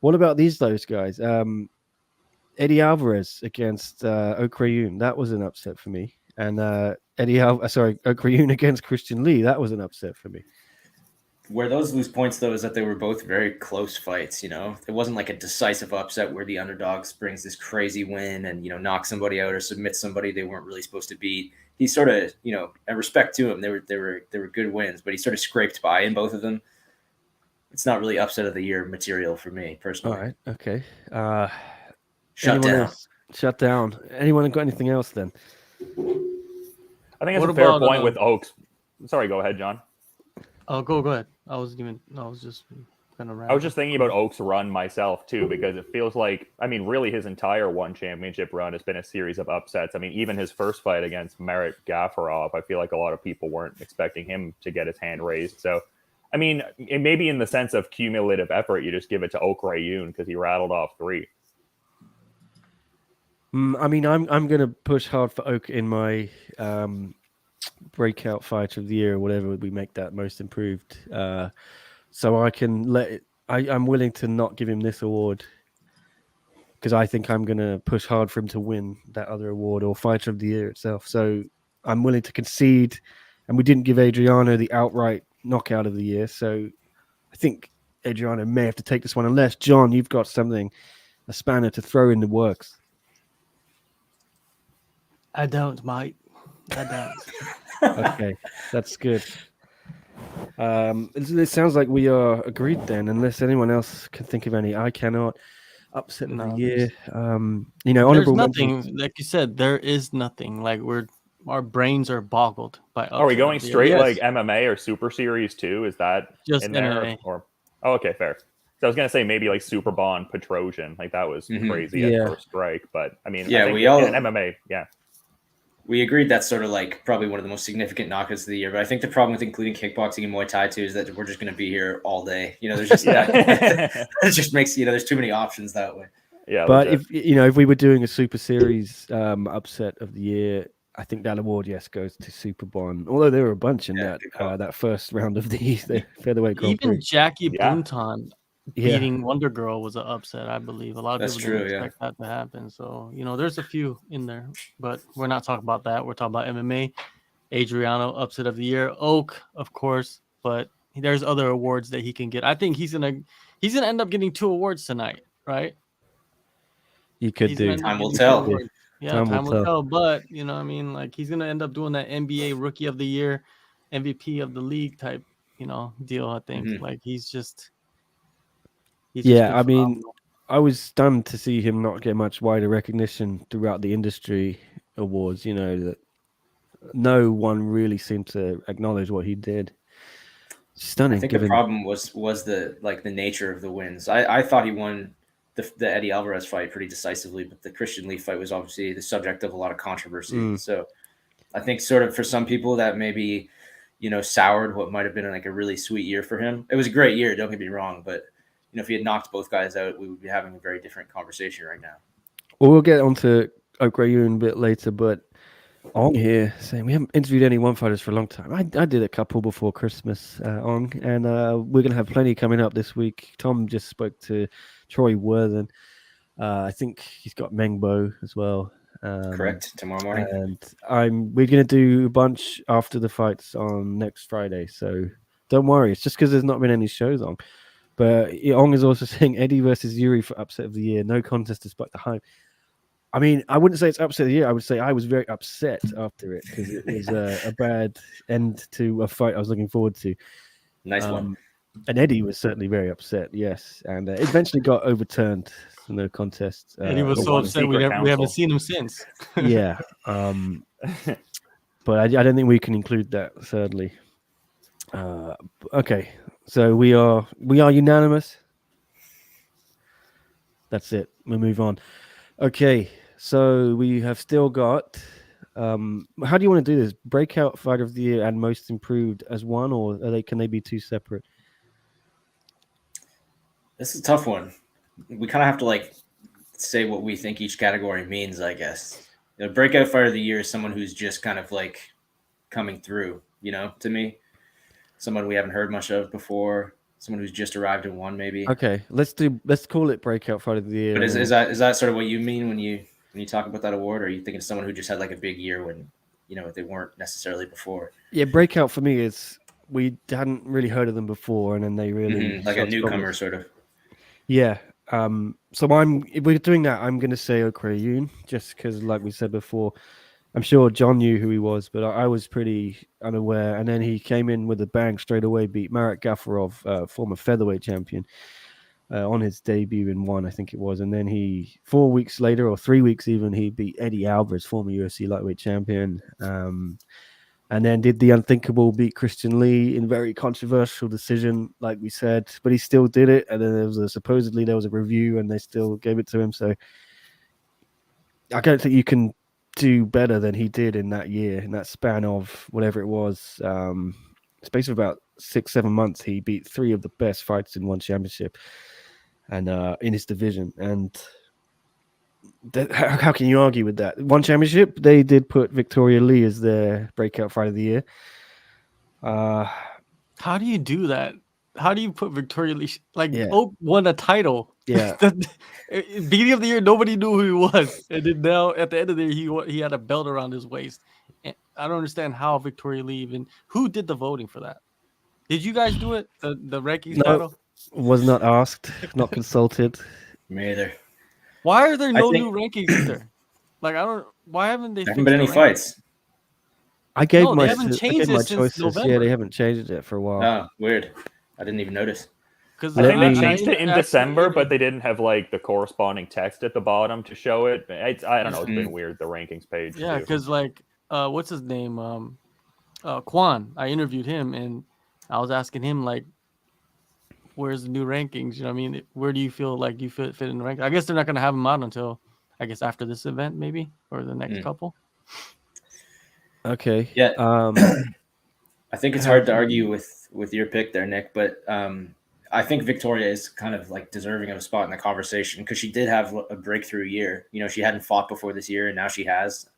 A: What about those guys? Eddie Alvarez against Okrayun. That was an upset for me. And Okrayun against Christian Lee. That was an upset for me.
B: Where those lose points, though, is that they were both very close fights. It wasn't like a decisive upset where the underdogs brings this crazy win and, knocks somebody out or submits somebody they weren't really supposed to beat. He sort of, and respect to him, they were good wins, but he sort of scraped by in both of them. It's not really upset of the year material for me, personally.
A: All right. Okay.
B: Shut down.
A: Anyone got anything else then?
D: I think it's a fair point with Oaks. Sorry, go ahead, John.
C: Oh, go ahead. I was just gonna wrap.
D: I was just thinking about Oaks' run myself too, because it feels like, really his entire one championship run has been a series of upsets. Even his first fight against Marat Gafarov, I feel like a lot of people weren't expecting him to get his hand raised. So, maybe in the sense of cumulative effort, you just give it to Okrayun because he rattled off 3.
A: I'm gonna push hard for Oak in my breakout fighter of the year or whatever we make that most improved. So I can let it. I'm willing to not give him this award because I think I'm gonna push hard for him to win that other award or fighter of the year itself. So I'm willing to concede, and we didn't give Adriano the outright knockout of the year. So I think Adriano may have to take this one, unless John, you've got a spanner to throw in the works.
C: I don't, mate. I don't.
A: Okay, that's good. It sounds like we are agreed then, unless anyone else can think of any. I cannot. Upset of the year. Honorable
C: nothing. Like you said, there is nothing. Like our brains are boggled by.
D: Are we going straight like MMA or Super Series too? Is that
C: just
D: in
C: MMA?
D: Or okay, fair. So I was gonna say maybe like Super Bond Petrosian. Like that was crazy at first strike, but I think
B: we all
D: MMA. Yeah.
B: We agreed that's sort of like probably one of the most significant knockouts of the year. But I think the problem with including kickboxing and Muay Thai too is that we're just going to be here all day. There's just it just makes there's too many options that way.
D: Yeah,
A: But
D: legit.
A: if we were doing a Super Series upset of the year, I think that award goes to Superbon. Although there were a bunch in that that first round of the featherweight Grand
C: Even
A: Prix.
C: Jackie
D: Yeah.
C: Bunton
A: Yeah.
C: beating Wonder Girl was an upset, I believe. A lot of
B: That's
C: people didn't
B: true,
C: expect that to happen. So, there's a few in there, but we're not talking about that. We're talking about MMA. Adriano, upset of the year. Oak, of course, but there's other awards that he can get. I think he's gonna end up getting 2 awards tonight, right?
A: You could
C: He's
A: do.
C: gonna end up
B: Time will
C: getting 2
B: tell.
C: awards. Yeah, time will tell. But like he's gonna end up doing that NBA Rookie of the Year, MVP of the league type, deal. I think like he's just
A: Yeah, I mean,
C: phenomenal.
A: I was stunned to see him not get much wider recognition throughout the industry awards. That no one really seemed to acknowledge what he did. Stunning.
B: I think the problem was the nature of the wins. I thought he won the Eddie Alvarez fight pretty decisively, but the Christian Lee fight was obviously the subject of a lot of controversy. So I think sort of for some people that maybe soured what might have been like a really sweet year for him. It was a great year, don't get me wrong, but if he had knocked both guys out, we would be having a very different conversation right now.
A: Well, we'll get onto O'Grayun a bit later, but Ong here saying we haven't interviewed any one fighters for a long time. I did a couple before Christmas, Ong, and we're going to have plenty coming up this week. Tom just spoke to Troy Worthen. I think he's got Mengbo as well.
B: Correct, tomorrow morning.
A: And we're going to do a bunch after the fights on next Friday, so don't worry. It's just because there's not been any shows on. But Ong is also saying Eddie versus Yuri for upset of the year. No contest despite the hype. I mean, I wouldn't say it's upset of the year. I would say I was very upset after it because it was a bad end to a fight I was looking forward to.
B: Nice one.
A: And Eddie was certainly very upset, yes. And it eventually got overturned. So no contest.
C: Eddie was so upset we haven't seen him since.
A: Yeah. But I don't think we can include that, sadly. Okay. So we are unanimous. That's it. We'll move on. Okay. So we have still got. How do you want to do this? Breakout fighter of the year and most improved as one, or can they be two separate?
B: This is a tough one. We kind of have to say what we think each category means, I guess. Breakout fighter of the year is someone who's just kind of coming through, to me. Someone we haven't heard much of before. Someone who's just arrived in one, maybe.
A: Okay, let's call it breakout fighter of the year.
B: But is that sort of what you mean when you talk about that award, or are you thinking of someone who just had a big year when they weren't necessarily before?
A: Yeah, breakout for me is we hadn't really heard of them before, and then they really
B: like a newcomer sort of.
A: Yeah. So if we're doing that, I'm going to say O'Grayun, just because, like we said before, I'm sure John knew who he was, but I was pretty unaware. And then he came in with a bang straight away, beat Marat Gafarov, former featherweight champion, on his debut in one, I think it was. And then 4 weeks later, or 3 weeks even, he beat Eddie Alvarez, former UFC lightweight champion. And then did the unthinkable, beat Christian Lee in very controversial decision, like we said, but he still did it. And then supposedly there was a review and they still gave it to him. So I don't think you can do better than he did in that year, in that span of whatever it was. Space of about 6-7 months, he beat 3 of the best fighters in one championship and in his division. And how can you argue with that? One championship, they did put Victoria Lee as their breakout fighter of the year.
C: How do you do that? How do you put Victoria Lee? Oak won a title.
A: Yeah.
C: Beginning of the year, nobody knew who he was, and then now at the end of the year, he had a belt around his waist. And I don't understand how Victoria Lee even. Who did the voting for that? Did you guys do it? The rankings battle?
A: Was not asked, not consulted.
B: Me either.
C: Why are there no new rankings either? Why haven't they?
B: There haven't been any fights.
A: I gave my
C: choices.
A: November. Yeah, they haven't changed it for a while.
B: Oh, weird. I didn't even notice.
D: Because they changed it in December, but they didn't have the corresponding text at the bottom to show it. I don't know. It's been weird, the rankings page.
C: Yeah, because what's his name? Quan. I interviewed him and I was asking him where's the new rankings? You know what I mean? Where do you feel like you fit in the rankings? I guess they're not going to have them out until after this event, maybe, or the next couple.
A: Okay.
B: Yeah. I think it's hard to argue with your pick there, Nick, but I think Victoria is kind of like deserving of a spot in the conversation because she did have a breakthrough year. You know, she hadn't fought before this year, and now she has.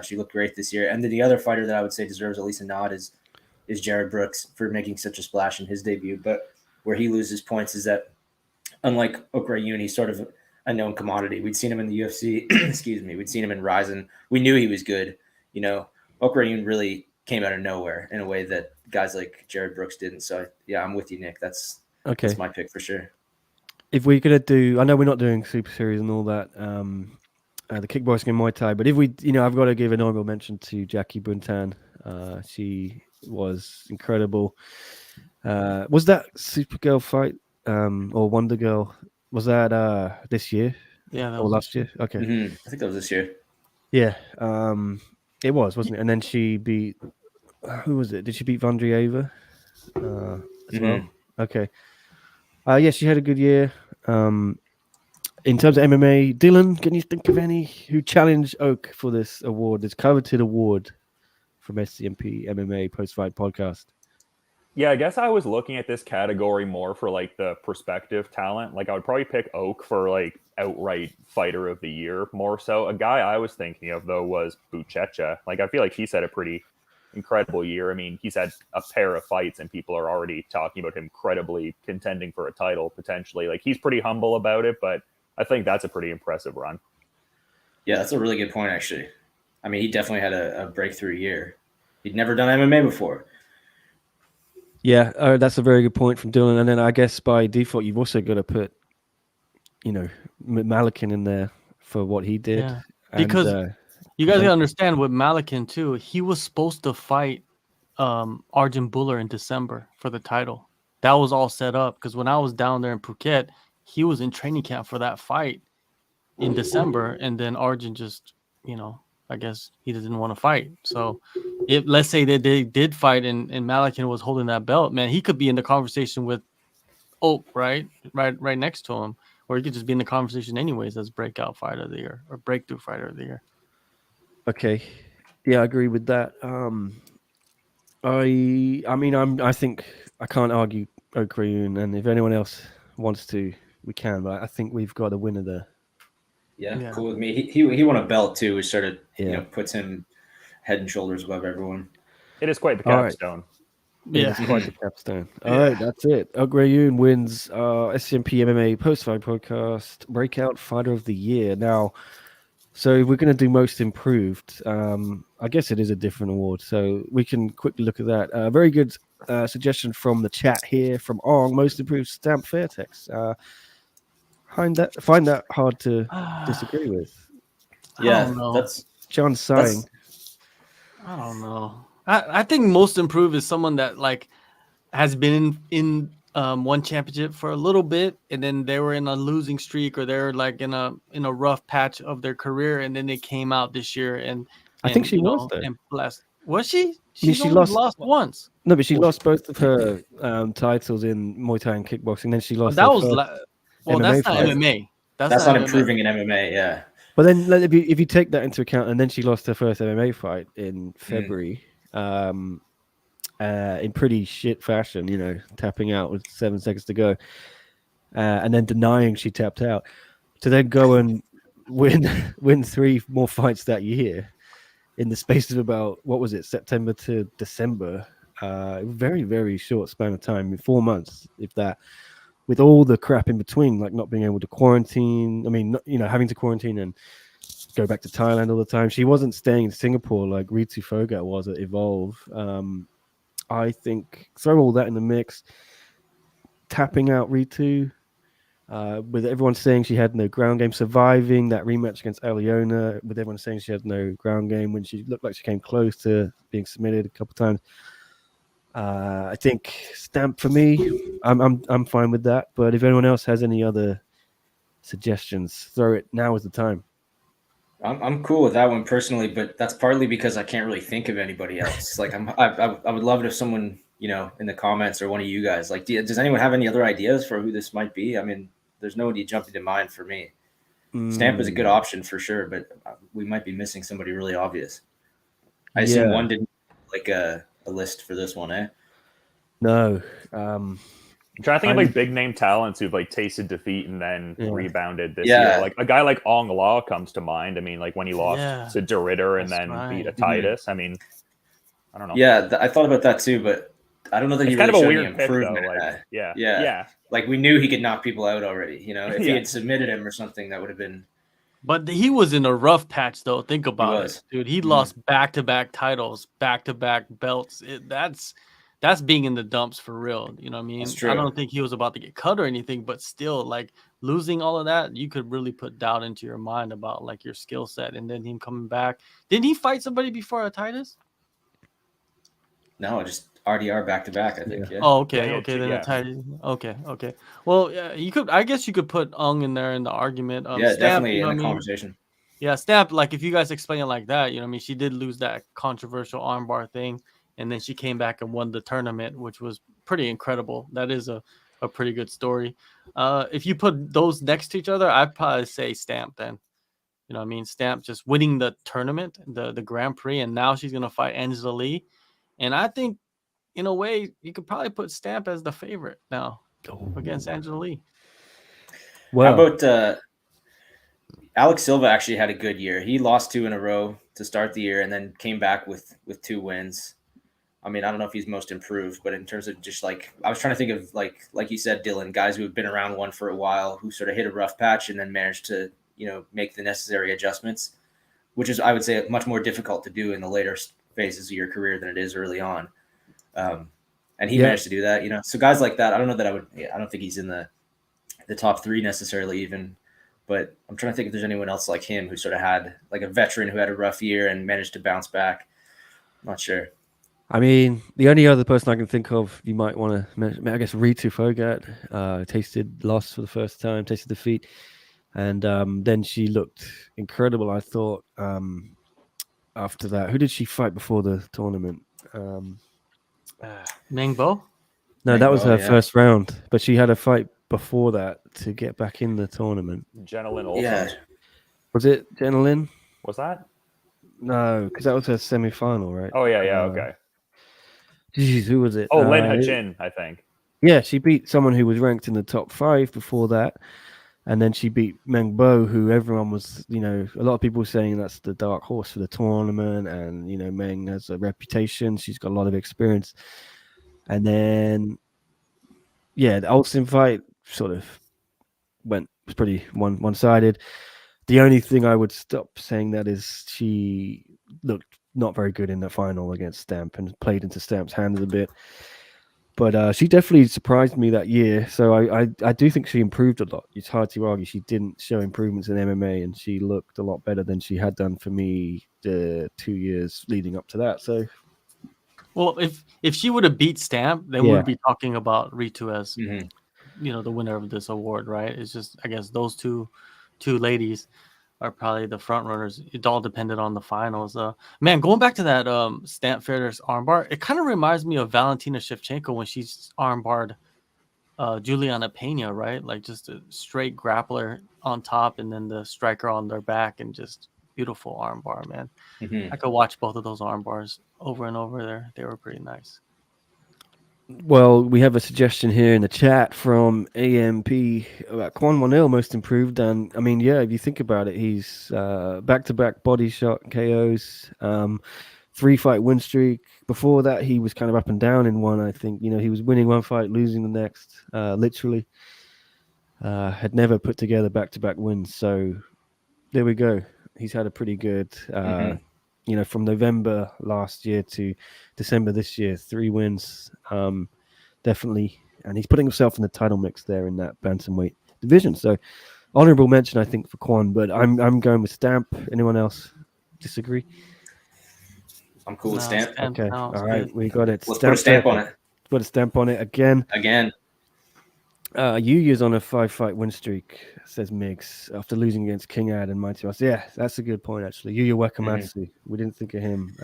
B: She looked great this year. And then the other fighter that I would say deserves at least a nod is Jared Brooks for making such a splash in his debut. But where he loses points is that, unlike Okrayun, he's sort of a known commodity. We'd seen him in the UFC. Excuse me. We'd seen him in Ryzen. We knew he was good. You know, Okrayun really came out of nowhere in a way that guys like Jared Brooks didn't. So yeah, I'm with you, Nick. That's my pick for sure.
A: If we're gonna do, I know we're not doing Super Series and all that, the kickboxing and Muay Thai, but if we, I've got to give an honorable mention to Jackie Buntan. She was incredible. Was that Supergirl fight or Wonder Girl? Was that this year?
C: Yeah, that
A: or
C: was
A: last year. Okay,
B: I think that was this year.
A: Yeah, it was, wasn't it? And then she beat, who was it? Did she beat Vandrieva as well? Okay. Yeah, she had a good year. In terms of MMA, Dylan, can you think of any who challenged Oak for this award, this coveted award from SCMP MMA post-fight podcast?
D: Yeah, I guess I was looking at this category more for like the prospective talent. Like I would probably pick Oak for like outright fighter of the year more so. A guy I was thinking of though was Buchecha. Like I feel like he's had a pretty incredible year. I mean, he's had a pair of fights and people are already talking about him credibly contending for a title potentially. Like he's pretty humble about it, but I think that's a pretty impressive run.
B: Yeah, that's a really good point, actually. I mean, he definitely had a breakthrough year. He'd never done MMA before.
A: Yeah, that's a very good point from Dylan. And then I guess by default, you've also got to put, Malakin in there for what he did.
C: Yeah. Because you guys gotta understand with Malakin too, he was supposed to fight Arjun Buller in December for the title. That was all set up because when I was down there in Phuket, he was in training camp for that fight in December, and then Arjun just, I guess he didn't want to fight. So if let's say that they did fight and Malakin was holding that belt, man, he could be in the conversation with Oak, right next to him, or he could just be in the conversation anyways as breakout fighter of the year or breakthrough fighter of the year.
A: Okay, yeah, I agree with that. I think I can't argue Okrayun, and if anyone else wants to, we can. But I think we've got a winner there.
B: Yeah, cool with me. He won a belt too, which sort of puts him head and shoulders above everyone.
D: It is quite the capstone.
A: Yeah, it's quite the capstone. All right, that's it. Okrayun wins SCMP MMA post-fight podcast breakout fighter of the year. Now, so we're going to do most improved. I guess it is a different award, so we can quickly look at that. Very good suggestion from the chat here from Ong. Most improved Stamp Fairtex. Find that hard to disagree with.
B: Yeah,
C: that's
A: John's saying.
C: I don't know. I think most improved is someone that like has been in one championship for a little bit, and then they were in a losing streak, or they're like in a rough patch of their career, and then they came out this year and
A: I think she was though.
C: And blessed. Was she?
A: She lost
C: once.
A: No, but she lost both of her titles in Muay Thai and kickboxing. Then she lost.
C: That was that's not MMA.
B: That's not improving in MMA. Yeah.
A: But then if you take that into account, and then she lost her first MMA fight in February, in pretty shit fashion, tapping out with 7 seconds to go, and then denying she tapped out, to then go and win 3 more fights that year in the space of about, what was it, September to December, very, very short span of time, 4 months, if that, with all the crap in between, like not being able to quarantine. I mean, having to quarantine and go back to Thailand all the time. She wasn't staying in Singapore like Ritu Phogat was at Evolve. I think throw all that in the mix, tapping out Ritu, with everyone saying she had no ground game, surviving that rematch against Aliona, with everyone saying she had no ground game when she looked like she came close to being submitted a couple of times. I think Stamp for me. I'm fine with that. But if anyone else has any other suggestions, throw it. Now is the time.
B: I'm cool with that one personally, but that's partly because I can't really think of anybody else. Like I would love it if someone in the comments or one of you guys like, does anyone have any other ideas for who this might be? I mean, there's nobody jumping to mind for me. Stamp is a good option for sure, but we might be missing somebody really obvious. I assume one didn't like a list for this one, eh?
A: No.
D: I'm trying to think of like big name talents who've like tasted defeat and then rebounded this
B: Yeah.
D: year. Like a guy like Ong Law comes to mind. I mean, like when he lost to De Ridder and then beat a Titus. I mean, I don't know.
B: Yeah, I thought about that too, but I don't know that
D: it's
B: he
D: kind
B: really
D: of a
B: showed
D: weird
B: any
D: pick,
B: improvement.
D: though. Like,
B: yeah.
D: yeah.
B: Like we knew he could knock people out already. You know, if he had submitted him or something, that would have been.
C: But he was in a rough patch, though. Think about it, dude. He lost back-to-back titles, back-to-back belts. That's being in the dumps for real. You know what I mean? I don't think he was about to get cut or anything, but still, like losing all of that, you could really put doubt into your mind about like your skill set. And then him coming back. Didn't he fight somebody before a Titus?
B: No, just RDR back-to-back, I think. Yeah.
C: Oh, okay. Then a Titus. Okay. Well, yeah, you could. I guess you could put Ung in there in the argument.
B: Stamp, definitely in the conversation.
C: Yeah, Stamp, like if you guys explain it like that, you know what I mean? She did lose that controversial armbar thing, and then she came back and won the tournament, which was pretty incredible. That is a pretty good story. If you put those next to each other, I'd probably say Stamp then. You know what I mean? Stamp just winning the tournament, the Grand Prix, and now she's going to fight Angela Lee. And I think, in a way, you could probably put Stamp as the favorite now against Angela Lee.
B: Well, how about Alex Silva actually had a good year. He lost 2 in a row to start the year and then came back with 2 wins. I mean, I don't know if he's most improved, but in terms of just like, I was trying to think of like you said, Dylan, guys who have been around one for a while, who sort of hit a rough patch and then managed to, make the necessary adjustments, which is, I would say, much more difficult to do in the later phases of your career than it is early on. And he managed to do that, So guys like that, I don't know that I don't think he's in the top 3 necessarily even. But I'm trying to think if there's anyone else like him who sort of had like a veteran who had a rough year and managed to bounce back. I'm not sure.
A: I mean, the only other person I can think of you might want to mention, I guess, Ritu Phogat tasted loss for the first time, tasted defeat. And then she looked incredible, I thought, after that. Who did she fight before the tournament?
C: Mengbo?
A: No, that was her first round. But she had a fight before that to get back in the tournament.
D: Jenna Lynn Olsen.
B: Yeah.
A: Was it Jenna Lynn?
D: Was that?
A: No, because that was her semi-final, right?
D: Oh, yeah, okay.
A: Geez, who was it?
D: Oh, Lin Hachin, I think.
A: Yeah, she beat someone who was ranked in the top 5 before that. And then she beat Meng Bo, who everyone was, a lot of people were saying that's the dark horse for the tournament. And, Meng has a reputation. She's got a lot of experience. And then, the Olsen fight sort of was pretty one-sided. The only thing I would stop saying that is she looked not very good in the final against Stamp and played into Stamp's hands a bit. But she definitely surprised me that year. So I do think she improved a lot. It's hard to argue she didn't show improvements in MMA, and she looked a lot better than she had done for me the 2 years leading up to that. So,
C: well, if she would have beat Stamp, then we would be talking about Ritu as the winner of this award, right? It's just, I guess, those two ladies are probably the front runners. It all depended on the finals. Man, going back to that Stamp Fair's armbar, it kind of reminds me of Valentina Shevchenko when she's armbarred Juliana Pena, right? Like just a straight grappler on top and then the striker on their back, and just beautiful armbar, man. I could watch both of those armbars over and over there. They were pretty nice.
A: Well, we have a suggestion here in the chat from AMP about Kwon Won-il most improved. And I mean, if you think about it, he's back-to-back body shot KOs, 3-fight win streak. Before that, he was kind of up and down in one, I think. He was winning one fight, losing the next, literally. Had never put together back-to-back wins. So there we go. He's had a pretty good, from November last year to December this year, 3 wins, definitely. And he's putting himself in the title mix there in that bantamweight division. So honorable mention, I think, for Kwon, but I'm going with Stamp. Anyone else disagree?
B: I'm cool with Stamp.
A: Okay. All right. We got it.
B: Let's put a stamp on it.
A: Put a stamp on it again. Yuya's on a 5-fight win streak, says Miggs, after losing against King Ad and Mighty Ross. Yeah, that's a good point, actually. Yuya Wakamatsu. We didn't think of him.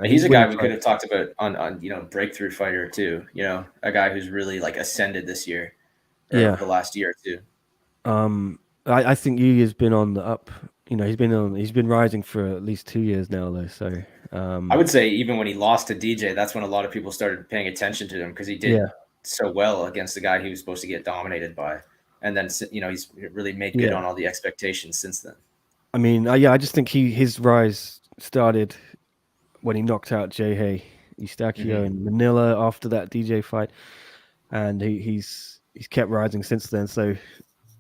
B: He's a guy we could have talked about on breakthrough fighter too. A guy who's really like ascended this year, or the last year or two.
A: I think Yuya's been on the up. He's been rising for at least 2 years now, though. So
B: I would say even when he lost to DJ, that's when a lot of people started paying attention to him, because he did so well against the guy he was supposed to get dominated by, and then he's really made good on all the expectations since then.
A: I mean, I just think his rise started when he knocked out Jay Eustaquio in Manila after that DJ fight, and he's kept rising since then. So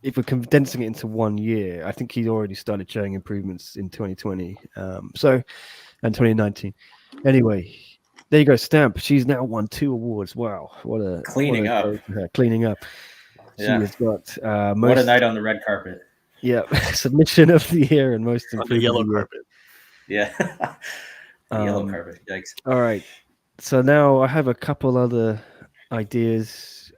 A: if we're condensing it into 1 year, I think he's already started showing improvements in 2020. And 2019. Anyway, there you go, Stamp. She's now won 2 awards. Wow, what a
B: cleaning up.
A: Cleaning up. She has got
B: what a night on the red carpet.
A: Yeah, submission of the year and most improved.
C: On the yellow carpet.
B: Yeah, the yellow carpet. Yikes.
A: All right, so now I have a couple other ideas.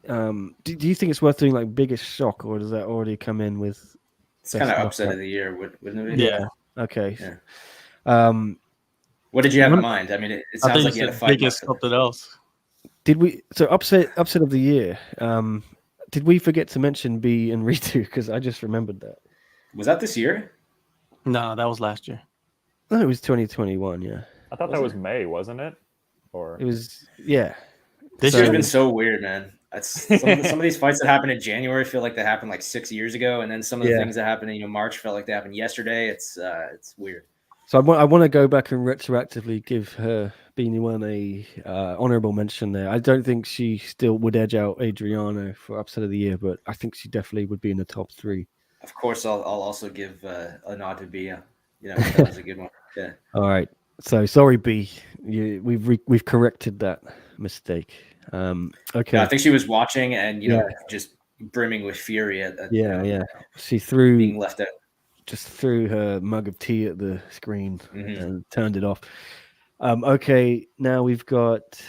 A: Do you think it's worth doing like biggest shock, or does that already come in with?
B: It's kind of upset of the year, wouldn't it be?
C: Yeah.
A: Okay.
B: Yeah. What did you have in mind? I mean, it sounds like you had a fight.
C: Biggest something else.
A: Did we? So upset of the year. Did we forget to mention B and Ritu? Because I just remembered that.
B: Was that this year?
C: No, that was last year.
A: No, it was 2021. Yeah.
D: I thought that was May, wasn't it? Or
A: it was. Yeah.
B: This year's been so weird, man. Some of these fights that happened in January feel like they happened like 6 years ago, and then some of the things that happened in March felt like they happened yesterday. It's weird. So
A: I want to go back and retroactively give her Beanie One a honorable mention there. I don't think she still would edge out Adriano for upset of the year, but I think she definitely would be in the top 3.
B: Of course, I'll also give a nod to B. That was a good one. Yeah.
A: All right. So sorry, B. We've corrected that mistake. Okay.
B: Yeah, I think she was watching and just brimming with fury at
A: She threw
B: being left out.
A: Just threw her mug of tea at the screen and turned it off. Okay, now we've got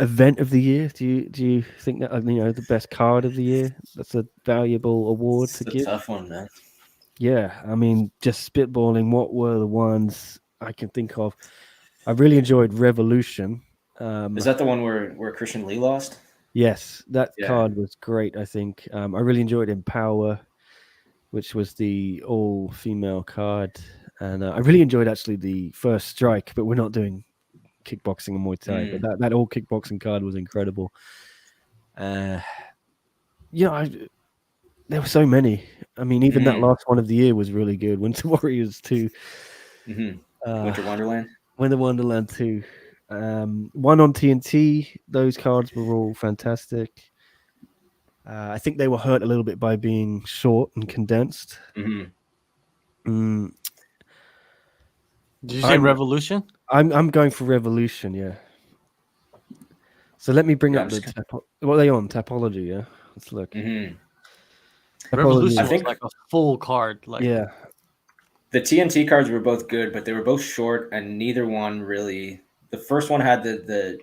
A: event of the year. Do you think that the best card of the year? That's a valuable award to give.
B: Tough one, man.
A: Yeah, I mean, just spitballing. What were the ones I can think of? I really enjoyed Revolution.
B: Is that the one where Christian Lee lost?
A: Yes, that card was great. I think I really enjoyed Empower, which was the all-female card. And I really enjoyed, actually, the First Strike, but we're not doing kickboxing and Muay Thai. But that all-kickboxing card was incredible. There were so many. I mean, even that last one of the year was really good. Winter Warriors 2.
B: Winter Wonderland?
A: Winter Wonderland 2. One on TNT. Those cards were all fantastic. I think they were hurt a little bit by being short and condensed.
C: Did you say Revolution?
A: I'm going for Revolution, yeah. So let me bring up what are they on? Tapology, yeah. Let's look.
C: Revolution was like a full card.
A: Yeah.
B: The TNT cards were both good, but they were both short, and neither one really. The first one had the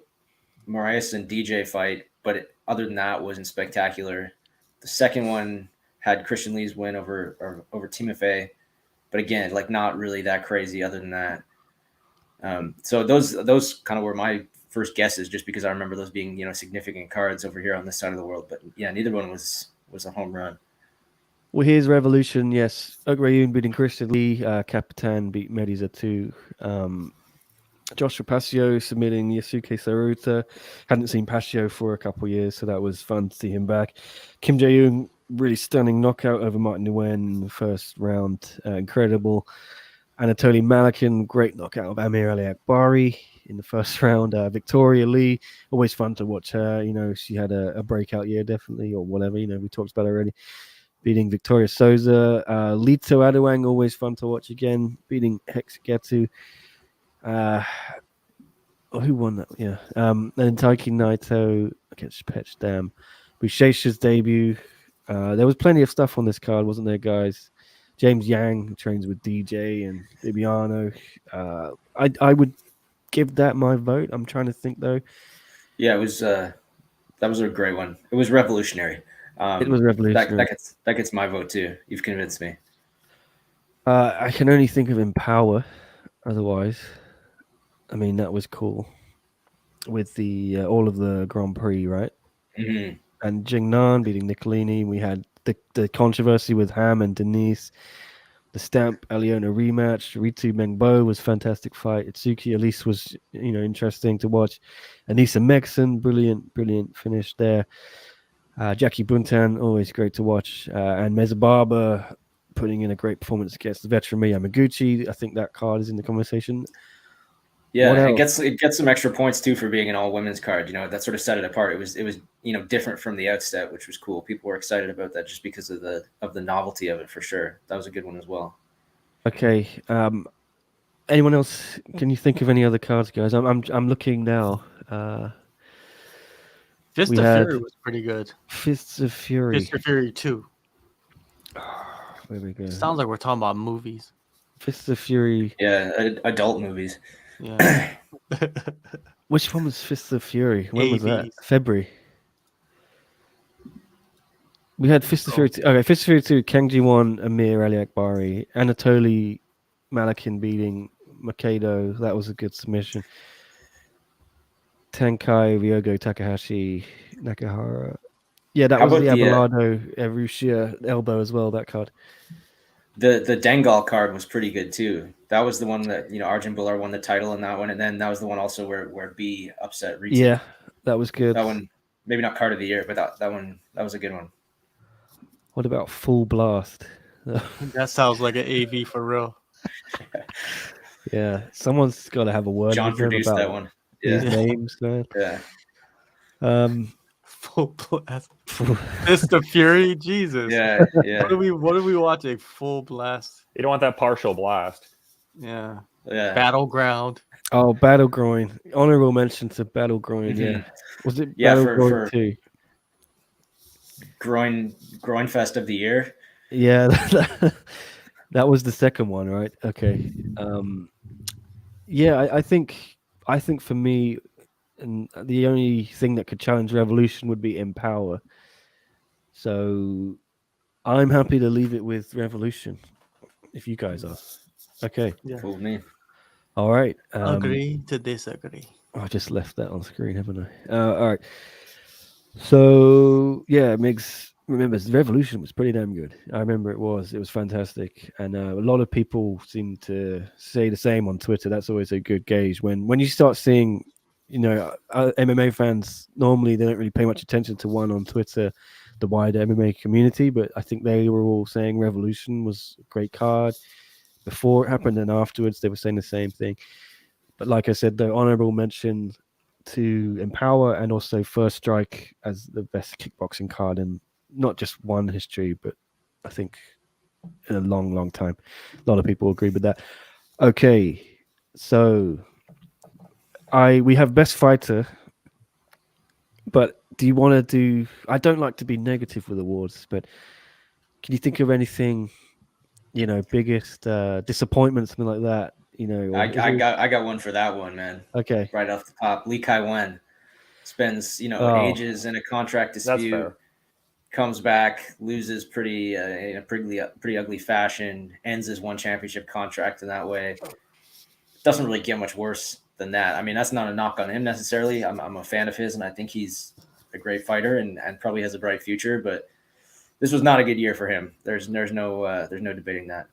B: Moraes and DJ fight, but other than that, wasn't spectacular. The second one had Christian Lee's win over Team FA, but again, like not really that crazy. Other than that, so those kind of were my first guesses, just because I remember those being significant cards over here on this side of the world. But yeah, neither one was a home run.
A: Well, here's Revolution. Yes, Ograyoun beating Christian Lee. Capitan beat Mediza 2. Joshua Pasio submitting Yasuke Saruta. Hadn't seen Pasio for a couple of years, so that was fun to see him back. Kim Jae-young, really stunning knockout over Martin Nguyen in the first round. Incredible. Anatoly Malakin, great knockout of Amir Ali Akbari in the first round. Victoria Lee, always fun to watch her. She had a breakout year, definitely, or whatever. We talked about it already. Beating Victoria Souza. Lito Adewang, always fun to watch again. Beating Hexagetu. Who won that? Yeah. And Taiki Naito against Petch Dam. Bushesha's debut. There was plenty of stuff on this card, wasn't there, guys? James Yang trains with DJ and Bibiano. I would give that my vote. I'm trying to think, though.
B: Yeah, it was. That was a great one. It was revolutionary.
A: It was revolutionary.
B: That gets my vote too. You've convinced me.
A: I can only think of Empower. Otherwise, I mean, that was cool with the all of the Grand Prix, right? And Jingnan beating Nicolini. We had the controversy with Ham and Denise. The Stamp Aliona rematch. Ritu Mengbo was a fantastic fight. Itsuki Elise was, interesting to watch. Anissa Mexon, brilliant finish there. Jackie Buntan, always great to watch. And Mezababa putting in a great performance against the veteran Miya Yamaguchi. I think that card is in the conversation.
B: Yeah, it gets some extra points too for being an all women's card. That sort of set it apart. It was different from the outset, which was cool. People were excited about that just because of the novelty of it, for sure. That was a good one as well.
A: Okay. Anyone else? Can you think of any other cards, guys? I'm looking now.
C: Fist of Fury was pretty good.
A: Fists of Fury.
C: Fist of Fury 2.
A: There we go.
C: Sounds like we're talking about movies.
A: Fists of Fury.
B: Yeah, adult movies.
C: Yeah.
A: Which one was Fists of Fury? When was that? February. We had Fist of Fury 2. Okay, Fist of Fury 2, Kang Ji-won, Amir Ali Akbari, Anatoly Malakin beating Makedo. That was a good submission. Tenkai, Ryogo Takahashi, Nakahara. Yeah, that was the Abelardo, Erushia elbow as well, that card.
B: The Dengal card was pretty good too. That was the one that, Arjun Bhullar won the title in that one. And then that was the one also where B upset Ritu.
A: Yeah, that was good.
B: That one, maybe not card of the year, but that was a good one.
A: What about Full Blast?
C: That sounds like an AV for real.
A: Yeah, someone's got to have a word.
B: John produced that one.
A: Yeah. These names, man.
B: Yeah.
C: Full Blast. Fist of Fury, Jesus.
B: Yeah.
C: What are we watching? Full Blast.
D: You don't want that partial blast.
C: Yeah.
A: Battleground. Oh, Battleground. Honorable mention to Battleground. Mm-hmm. Yeah. Was it Battleground 2?
B: Groin Fest of the year.
A: Yeah, that was the second one, right? Okay. Yeah, I think for me, and the only thing that could challenge Revolution would be Empower. So I'm happy to leave it with Revolution, if you guys are. Okay.
B: Yeah. Cool with me.
A: All right.
C: Agree to disagree.
A: I just left that on screen, haven't I? All right. So yeah, Migs remembers Revolution was pretty damn good. I remember it was fantastic, and a lot of people seem to say the same on Twitter. That's always a good gauge when you start seeing, MMA fans normally they don't really pay much attention to one on Twitter, the wider MMA community, but I think they were all saying Revolution was a great card before it happened, and afterwards they were saying the same thing. But like I said, the honorable mention to Empower and also First Strike as the best kickboxing card in not just one history, but I think in a long time. A lot of people agree with that. Okay, so we have best fighter, but do you want to do? I don't like to be negative with awards, but can you think of anything? Biggest disappointment, something like that.
B: I got one for that one, man.
A: Okay.
B: Right off the top, Lee Kai-wen spends, ages in a contract dispute, comes back, loses in a pretty ugly fashion, ends his one championship contract in that way. Doesn't really get much worse than that. I mean, that's not a knock on him necessarily. I'm a fan of his, and I think he's a great fighter and probably has a bright future. But this was not a good year for him. There's no debating that.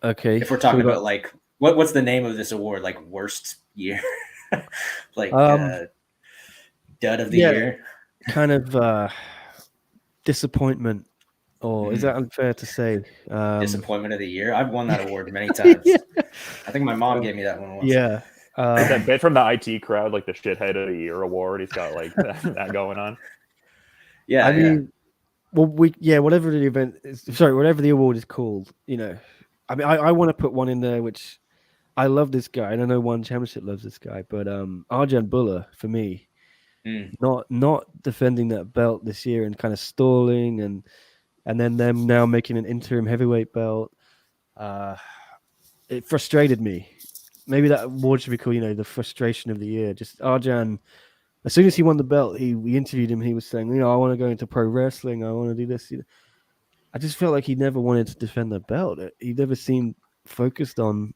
A: Okay.
B: If we're talking about like what's the name of this award? Like worst year, like dud of the year,
A: kind of disappointment, or is that unfair to say?
B: Disappointment of the year. I've won that award many times. Yeah. I think my mom gave me that one once.
A: Yeah.
D: That bit from the IT crowd, like the shithead of the year award. He's got like that going on.
B: Yeah.
A: I mean, well, whatever the event is, whatever the award is called, I mean, I want to put one in there, which I love this guy, and I know One Championship loves this guy, but Arjan Bhullar, for me, not defending that belt this year and kind of stalling, and then them now making an interim heavyweight belt, it frustrated me. Maybe that award should be called, the frustration of the year. Just Arjan, as soon as he won the belt, we interviewed him. He was saying, I want to go into pro wrestling. I want to do this. I just felt like he never wanted to defend the belt. He never seemed focused on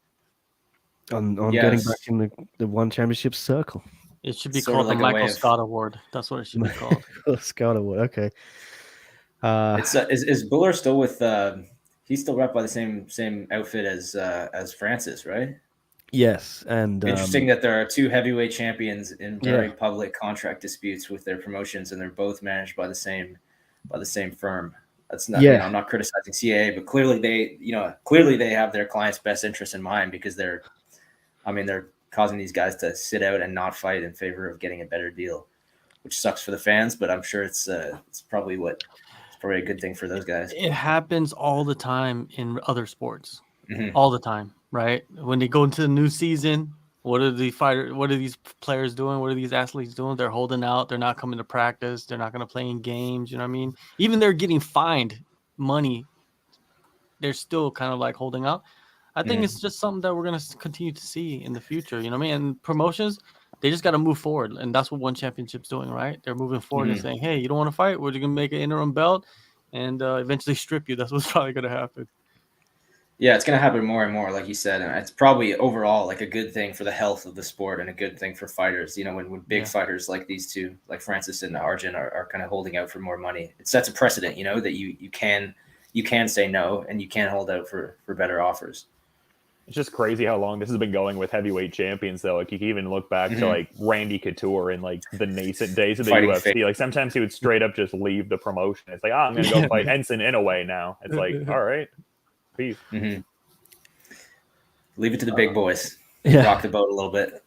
A: getting back in the One Championship circle.
C: It should be called the Michael Scott Award. That's what it should be called.
A: Scott Award. Okay.
B: Is Bhullar still with He's still rep by the same outfit as Francis, right?
A: Yes, and
B: interesting that there are two heavyweight champions in very public contract disputes with their promotions, and they're both managed by the same firm. That's not, I'm not criticizing CAA, but clearly they have their clients' best interests in mind, because they're causing these guys to sit out and not fight in favor of getting a better deal, which sucks for the fans, but I'm sure it's probably a good thing for those guys.
C: It happens all the time in other sports, all the time, right? When they go into the new season, what are these players doing? What are these athletes doing? They're holding out. They're not coming to practice. They're not going to play in games. You know what I mean? Even they're getting fined money, they're still kind of like holding out. I think it's just something that we're going to continue to see in the future. You know what I mean? And promotions, they just got to move forward. And that's what One Championship's doing, right? They're moving forward and saying, hey, you don't want to fight? We're going to make an interim belt and eventually strip you. That's what's probably going to happen.
B: Yeah, it's going to happen more and more, like you said. And it's probably overall like a good thing for the health of the sport and a good thing for fighters. You know, when big fighters like these two, like Francis and Arjun, are kind of holding out for more money, it sets a precedent, you know, that you can say no, and you can hold out for better offers.
D: It's just crazy how long this has been going with heavyweight champions, though. Like, you can even look back to like Randy Couture in like the nascent days of the UFC. Like, sometimes he would straight up just leave the promotion. It's like, I'm gonna go fight Ensign Inoue now. It's like, all right, peace.
B: Leave it to the big boys. Rock the boat a little bit.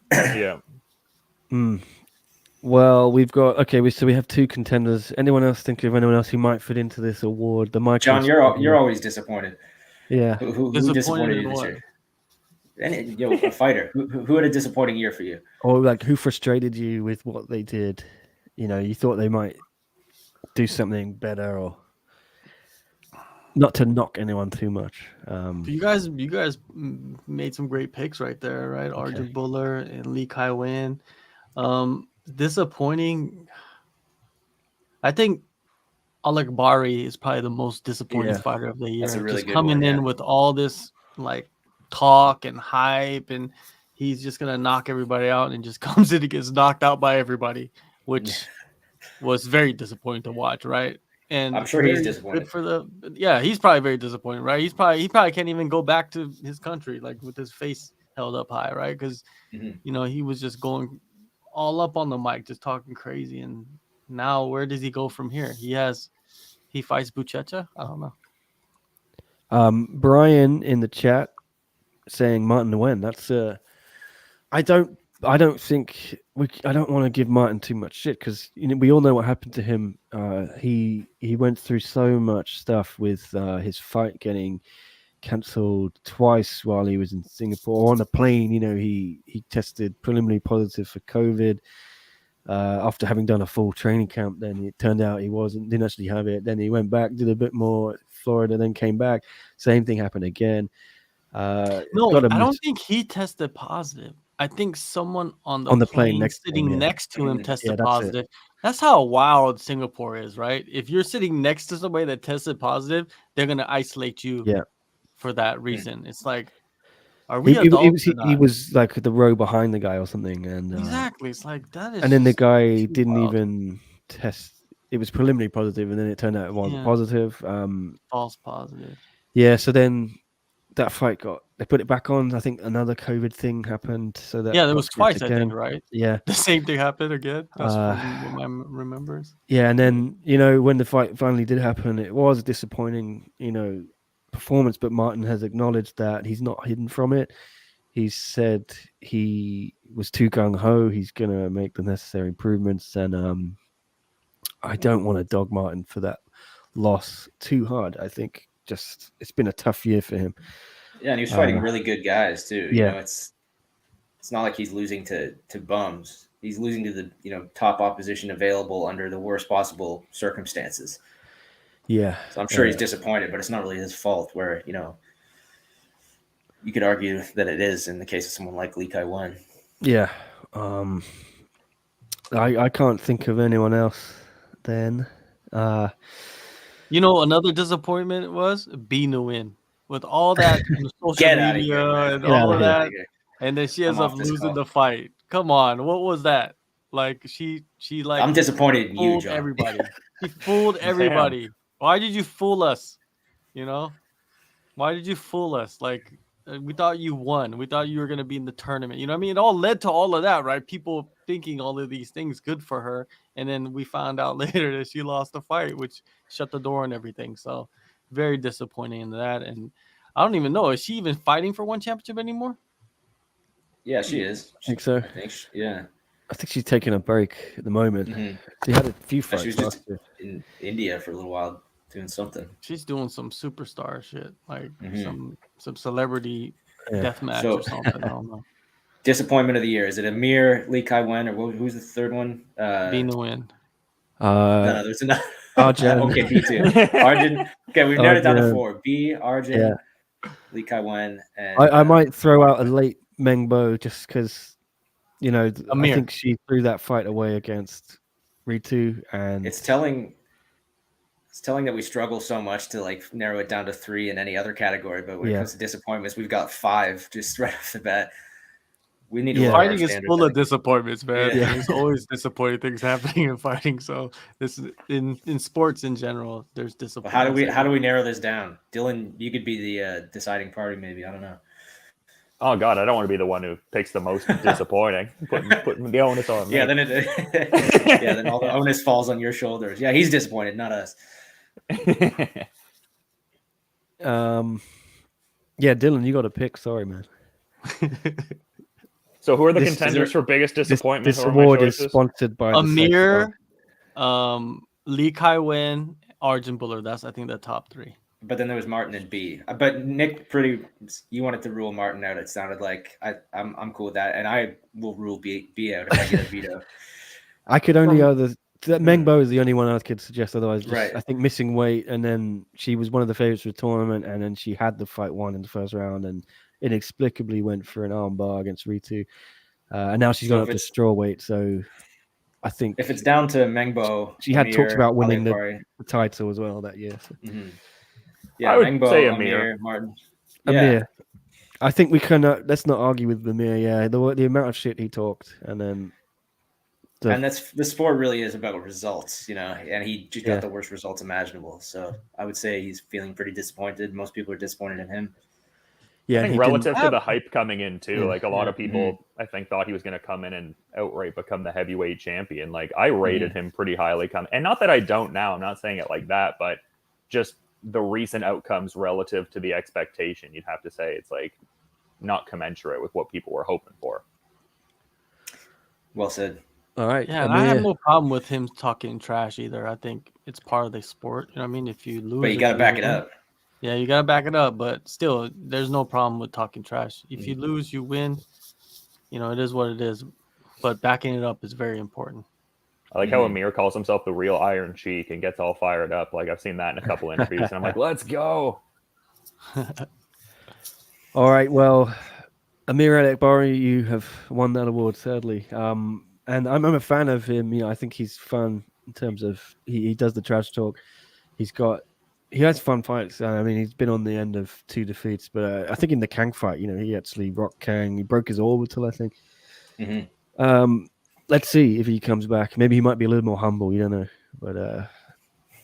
A: Well, we've got we have two contenders. Anyone else think of anyone else who might fit into this award?
B: John, you're always disappointed.
A: Yeah.
B: Who disappointed you this year? A fighter. Who had a disappointing year for you?
A: Or like, who frustrated you with what they did? You know, you thought they might do something better, or not to knock anyone too much.
C: You guys made some great picks right there, right? Arjun Buller and Lee Kai Win. Disappointing. I think Alec Bari is probably the most disappointing fighter of the year.
B: That's a really
C: just
B: good
C: coming
B: one,
C: in with all this like talk and hype, and he's just gonna knock everybody out, and just comes in and gets knocked out by everybody, which was very disappointing to watch, right? And
B: I'm sure he's disappointed.
C: He's probably very disappointed, right? He probably can't even go back to his country like with his face held up high, right? Because you know, he was just going all up on the mic, just talking crazy. And now where does he go from here? He fights Buchecha. I don't know.
A: Brian in the chat saying Martin Nguyen. That's I don't think I don't want to give Martin too much shit, because we all know what happened to him. He went through so much stuff with his fight getting cancelled twice while he was in Singapore on a plane. You know, he tested preliminary positive for COVID after having done a full training camp. Then it turned out he didn't actually have it. Then he went back, did a bit more Florida, then came back. Same thing happened again.
C: I don't think he tested positive. I think someone on the plane next to him tested positive. That's how wild Singapore is, right? If you're sitting next to somebody that tested positive, they're gonna isolate you for that reason. It's like, are we adults?
A: He was like the row behind the guy or something, and
C: exactly. It's like that is.
A: And then the guy didn't even test. It was preliminary positive, and then it turned out it wasn't positive.
C: False positive.
A: Yeah. So then that fight they put it back on. I think another COVID thing happened. So that
C: there was twice, I think, right?
A: Yeah.
C: The same thing happened again. That's what my remembers.
A: Yeah, and then when the fight finally did happen, it was a disappointing, performance. But Martin has acknowledged that he's not hidden from it. He said he was too gung ho. He's gonna make the necessary improvements, and I don't want to dog Martin for that loss too hard. I think it's been a tough year for him.
B: Yeah, and he was fighting really good guys too. You know, it's not like he's losing to bums. He's losing to the top opposition available under the worst possible circumstances.
A: Yeah.
B: So I'm sure he's disappointed, but it's not really his fault. Where you could argue that it is in the case of someone like Lee Kai Wen. Yeah.
A: I can't think of anyone else then.
C: Another disappointment was B Nguyen. With all that social media and all of that, and then she ends up losing the fight. Come on, what was that? Like she like.
B: I'm disappointed in you, John.
C: Everybody. She fooled everybody. Why did you fool us? Why did you fool us? Like, we thought you won. We thought you were going to be in the tournament. You know what I mean? It all led to all of that, right? People thinking all of these things good for her. And then we found out later that she lost the fight, which shut the door and everything. So very disappointing in that. And I don't even know. Is she even fighting for one championship anymore?
B: Yeah, she is.
A: I think so.
B: I think yeah.
A: I think she's taking a break at the moment.
B: Mm-hmm.
A: She had a few
B: She
A: fights
B: was
A: last
B: just
A: year.
B: in India for a little while doing something.
C: She's doing some superstar shit, like
B: Mm-hmm.
C: some celebrity death match
B: So-
C: or something. I don't know.
B: Disappointment of the year. Is it Amir, Lee Kai-Wen, or who's the third one?
C: Being the win.
B: No, there's another.
A: Arjun.
B: Okay, B2. Arjun. Okay, we've narrowed it down to
A: Arjun.
B: 4. B, Arjun, Lee Kai-Wen, and
A: I might throw out a late Mengbo just because, you know, I
C: Amir.
A: think she threw that fight away against Ritu, and
B: it's telling that we struggle so much to like narrow it down to 3 in any other category, but when it comes to disappointments, we've got 5 just right off the bat. We need to lower our
C: Fighting is
B: standards,
C: full
B: I
C: of
B: think.
C: disappointments, man.
B: Yeah.
C: There's always disappointing things happening in fighting. So this is in sports in general, there's
B: But
C: disappointments.
B: how do we narrow this down? Dylan, you could be the deciding party, maybe. I don't know.
D: Oh God, I don't want to be the one who picks the most disappointing. Putting the onus on me.
B: Yeah, then all the onus falls on your shoulders. Yeah, he's disappointed, not us.
A: yeah, Dylan, you got to pick. Sorry, man.
D: So who are the
A: This-
D: contenders for biggest disappointment?
A: This
D: Who are my
A: award is
D: choices?
A: sponsored by the
C: Amir, Lee Kai-Wen, Arjun Buller. That's I think the top 3.
B: But then there was Martin and B. But Nick, you wanted to rule Martin out. It sounded like I'm cool with that, and I will rule B out if I get a veto.
A: I could only Mengbo is the only one I could suggest. Otherwise,
B: Right.
A: I think missing weight, and then she was one of the favorites for the tournament, and then she had the fight won in the first round, and inexplicably went for an armbar against Ritu, and now she's gone up to straw weight. So I think
B: if it's down to Mengbo,
A: she had talked about winning
B: Aliakari.
A: the title as well that year. So.
B: Mm-hmm. Yeah,
D: I would
B: Mengbo,
D: say
B: Amir, Martin.
A: Amir. I think we can. Let's not argue with Amir. Yeah, the amount of shit he talked, and then.
B: And the sport really is about results, you know, and he just got the worst results imaginable. So I would say he's feeling pretty disappointed. Most people are disappointed in him.
A: Yeah,
D: I think relative to the hype coming in too, like a lot of people, I think thought he was going to come in and outright become the heavyweight champion. Like I rated him pretty highly, and not that I don't now. I'm not saying it like that, but just the recent outcomes relative to the expectation, you'd have to say it's like not commensurate with what people were hoping for.
B: Well said.
A: All right.
C: Yeah, and I have no problem with him talking trash either. I think it's part of the sport. You know what I mean? If you lose,
B: but you got to back it up.
C: Yeah, you got to back it up. But still, there's no problem with talking trash. If you lose, you win. You know, it is what it is. But backing it up is very important.
D: I like how Amir calls himself the real Iron Sheik and gets all fired up. Like I've seen that in a couple interviews, and I'm like, let's go.
A: All right. Well, Amir Alekbari, you have won that award, sadly. And I'm a fan of him. You know, I think he's fun in terms of he does the trash talk. He has fun fights. I mean, he's been on the end of 2 defeats, but I think in the Kang fight, you know, he actually rocked Kang. He broke his orbital, I think. Let's see if he comes back. Maybe he might be a little more humble. You don't know, but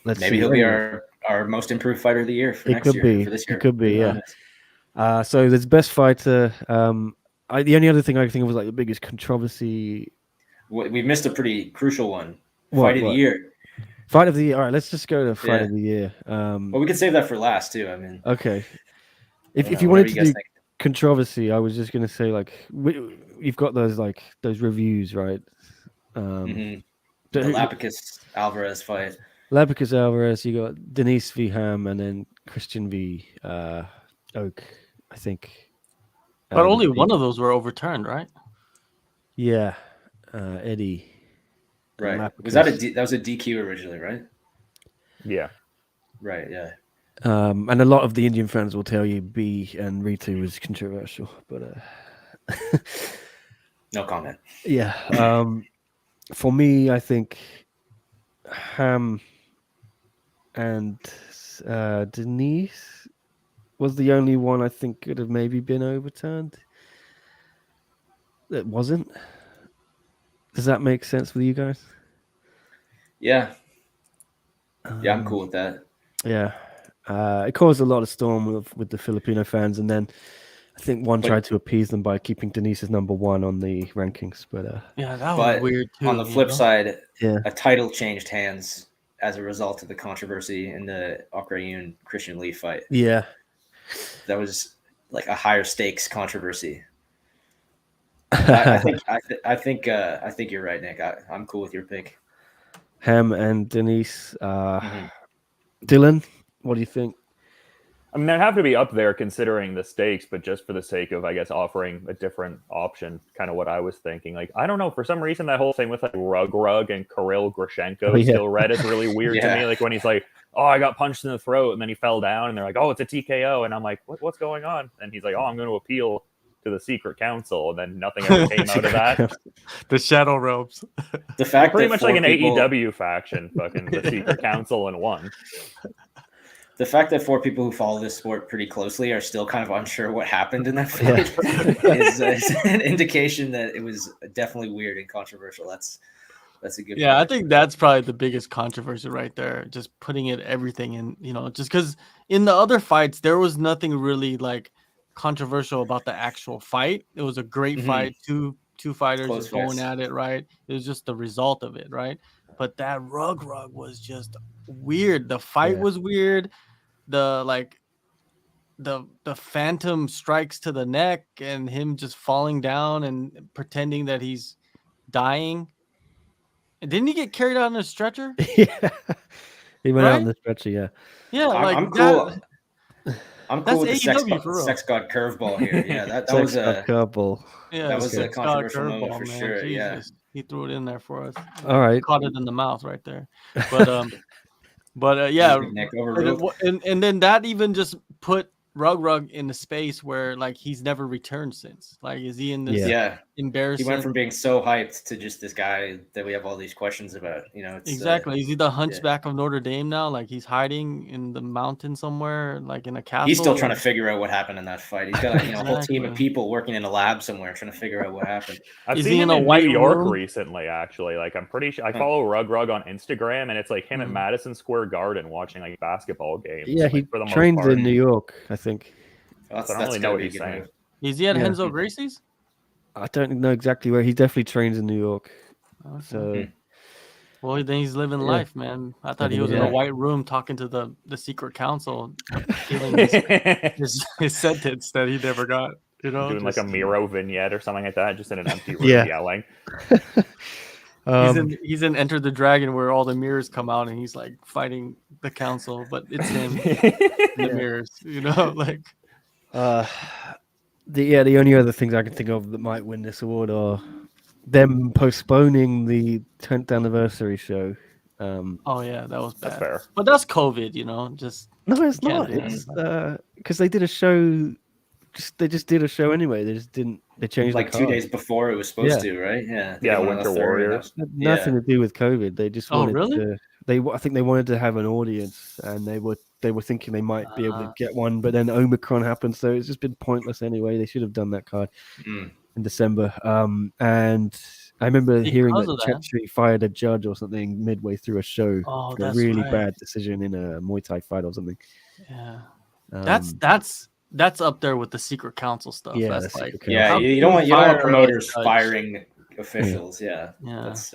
A: let's see.
B: Maybe he'll be our most improved fighter of the year for next year. For this year.
A: It could be, yeah. So there's best fighter. The only other thing I think of was like the biggest controversy.
B: We missed a pretty crucial one.
A: Fight
B: of the year.
A: Fight of the year. All right, let's just go to fight of the year.
B: Well, we could save that for last too. I mean,
A: okay. If you wanted to do controversy, I was just gonna say like you've got those reviews, right?
B: The Lapicus Alvarez fight.
A: Lapicus Alvarez. You got Denise v Ham, and then Christian v Oak. I think.
C: But only one of those were overturned, right?
A: Yeah, Eddie.
B: Right. Was that that was a DQ originally, right?
D: Yeah.
B: Right. Yeah.
A: And a lot of the Indian fans will tell you B and Ritu was controversial, but
B: no comment.
A: Yeah. For me, I think Ham and Denise was the only one I think could have maybe been overturned. It wasn't. Does that make sense with you guys?
B: Yeah. Yeah, I'm cool with that.
A: Yeah. It caused a lot of storm with the Filipino fans, and then I think one tried to appease them by keeping Denise as number 1 on the rankings. But
C: yeah, that was weird too.
B: On the flip side,
A: yeah,
B: a title changed hands as a result of the controversy in the Akrayun Christian Lee fight.
A: Yeah,
B: that was like a higher stakes controversy. I think you're right, Nick. I'm cool with your pick.
A: Ham and Denise. Dylan, what do you think?
D: I mean, they'd have to be up there considering the stakes, but just for the sake of, I guess, offering a different option, kind of what I was thinking. Like, I don't know, for some reason, that whole thing with like Rug and Kirill Grushenko still read as really weird to me. Like when he's like, oh, I got punched in the throat, and then he fell down, and they're like, oh, it's a TKO. And I'm like, what's going on? And he's like, oh, I'm going to appeal to the secret council, and then nothing ever came out of that.
C: The shadow ropes.
B: The fact
D: pretty
B: that
D: much like an AEW faction, fucking the secret council and one.
B: The fact that 4 people who follow this sport pretty closely are still kind of unsure what happened in that fight is an indication that it was definitely weird and controversial. That's a good point.
C: I think that's probably the biggest controversy right there. Just putting everything in, just because in the other fights there was nothing really like controversial about the actual fight. It was a great fight. Two fighters just going at it, right? It was just the result of it, right? But that rug was just weird. The fight was weird. The phantom strikes to the neck and him just falling down and pretending that he's dying. And didn't he get carried out on a stretcher?
A: Yeah, he went out on the stretcher.
C: Yeah.
B: I'm cool. I'm cool with the sex god curveball here. Yeah, that was a
A: curveball.
B: Yeah, that was a controversial moment for sure.
C: Jesus.
B: Yeah,
C: he threw it in there for us.
A: All right,
C: caught it in the mouth right there. But yeah, and then that even just put Rug in the space where like he's never returned since. Like, is he in this embarrassing?
B: He went from being so hyped to just this guy that we have all these questions about. It's,
C: exactly. Is he the Hunchback of Notre Dame now? Like he's hiding in the mountain somewhere, like in a castle.
B: He's still trying to figure out what happened in that fight. He's got a whole team of people working in a lab somewhere trying to figure out what happened.
D: I've seen him in New York recently, actually. Like I'm pretty sure I follow Rug on Instagram, and it's like him at Madison Square Garden watching like basketball games.
A: Yeah, he
D: for the
A: trains in New York, I think.
B: I don't really know what he's saying.
C: Is he at Henzo Gracie's?
A: I don't know exactly where. He definitely trains in New York.
C: Okay.
A: So,
C: well, then he's living life, man. I thought he was in a white room talking to the secret council, feeling his sentence that he never got.
D: Doing like a Miro vignette or something like that, just in an empty room yelling.
C: He's in Enter the Dragon where all the mirrors come out and he's like fighting the council, but it's him in the mirrors, like.
A: The only other things I can think of that might win this award are them postponing the 10th anniversary show.
C: Oh yeah, that was bad.
D: That's fair.
C: But that's COVID, just
A: no, it's not. It's because they did a show. They just did a show anyway. They changed
B: like
A: the
B: 2 days before it was supposed to, right?
D: Yeah, Winter Warriors.
A: Nothing to do with COVID. They just wanted
C: really?
A: I think they wanted to have an audience, and they were thinking they might be able to get one, but then Omicron happened, so it's just been pointless anyway. They should have done that card in December. And I remember hearing that Chetri fired a judge or something midway through a show for a really bad decision in a Muay Thai fight or something.
C: Yeah, that's up there with the secret council stuff.
A: Yeah,
C: that's like
B: you don't want promoters firing officials. That's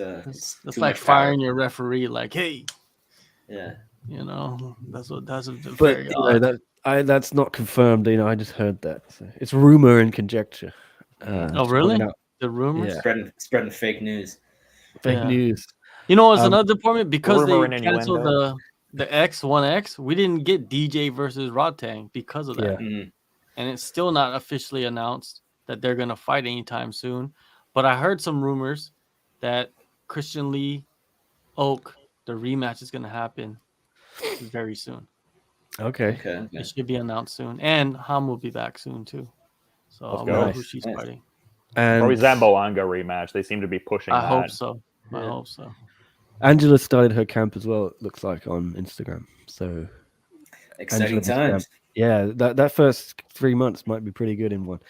C: like firing your referee. Like, hey, that's what.
A: But that's not confirmed. I just heard that. So it's rumor and conjecture.
C: Oh, really? The rumors
B: spreading fake news.
A: Fake news.
C: It's another department because they canceled the X1X. We didn't get DJ versus Rodtang because of that, and it's still not officially announced that they're gonna fight anytime soon. But I heard some rumors that Christian Lee Oak, the rematch is gonna happen very soon.
A: Okay.
C: It should be announced soon, and Ham will be back soon too. So I don't know who she's fighting.
A: And
D: probably Zamboanga rematch. They seem to be pushing.
C: I hope so.
A: Angela started her camp as well. It looks like on Instagram. So
B: exciting times.
A: Yeah, that first 3 months might be pretty good in one.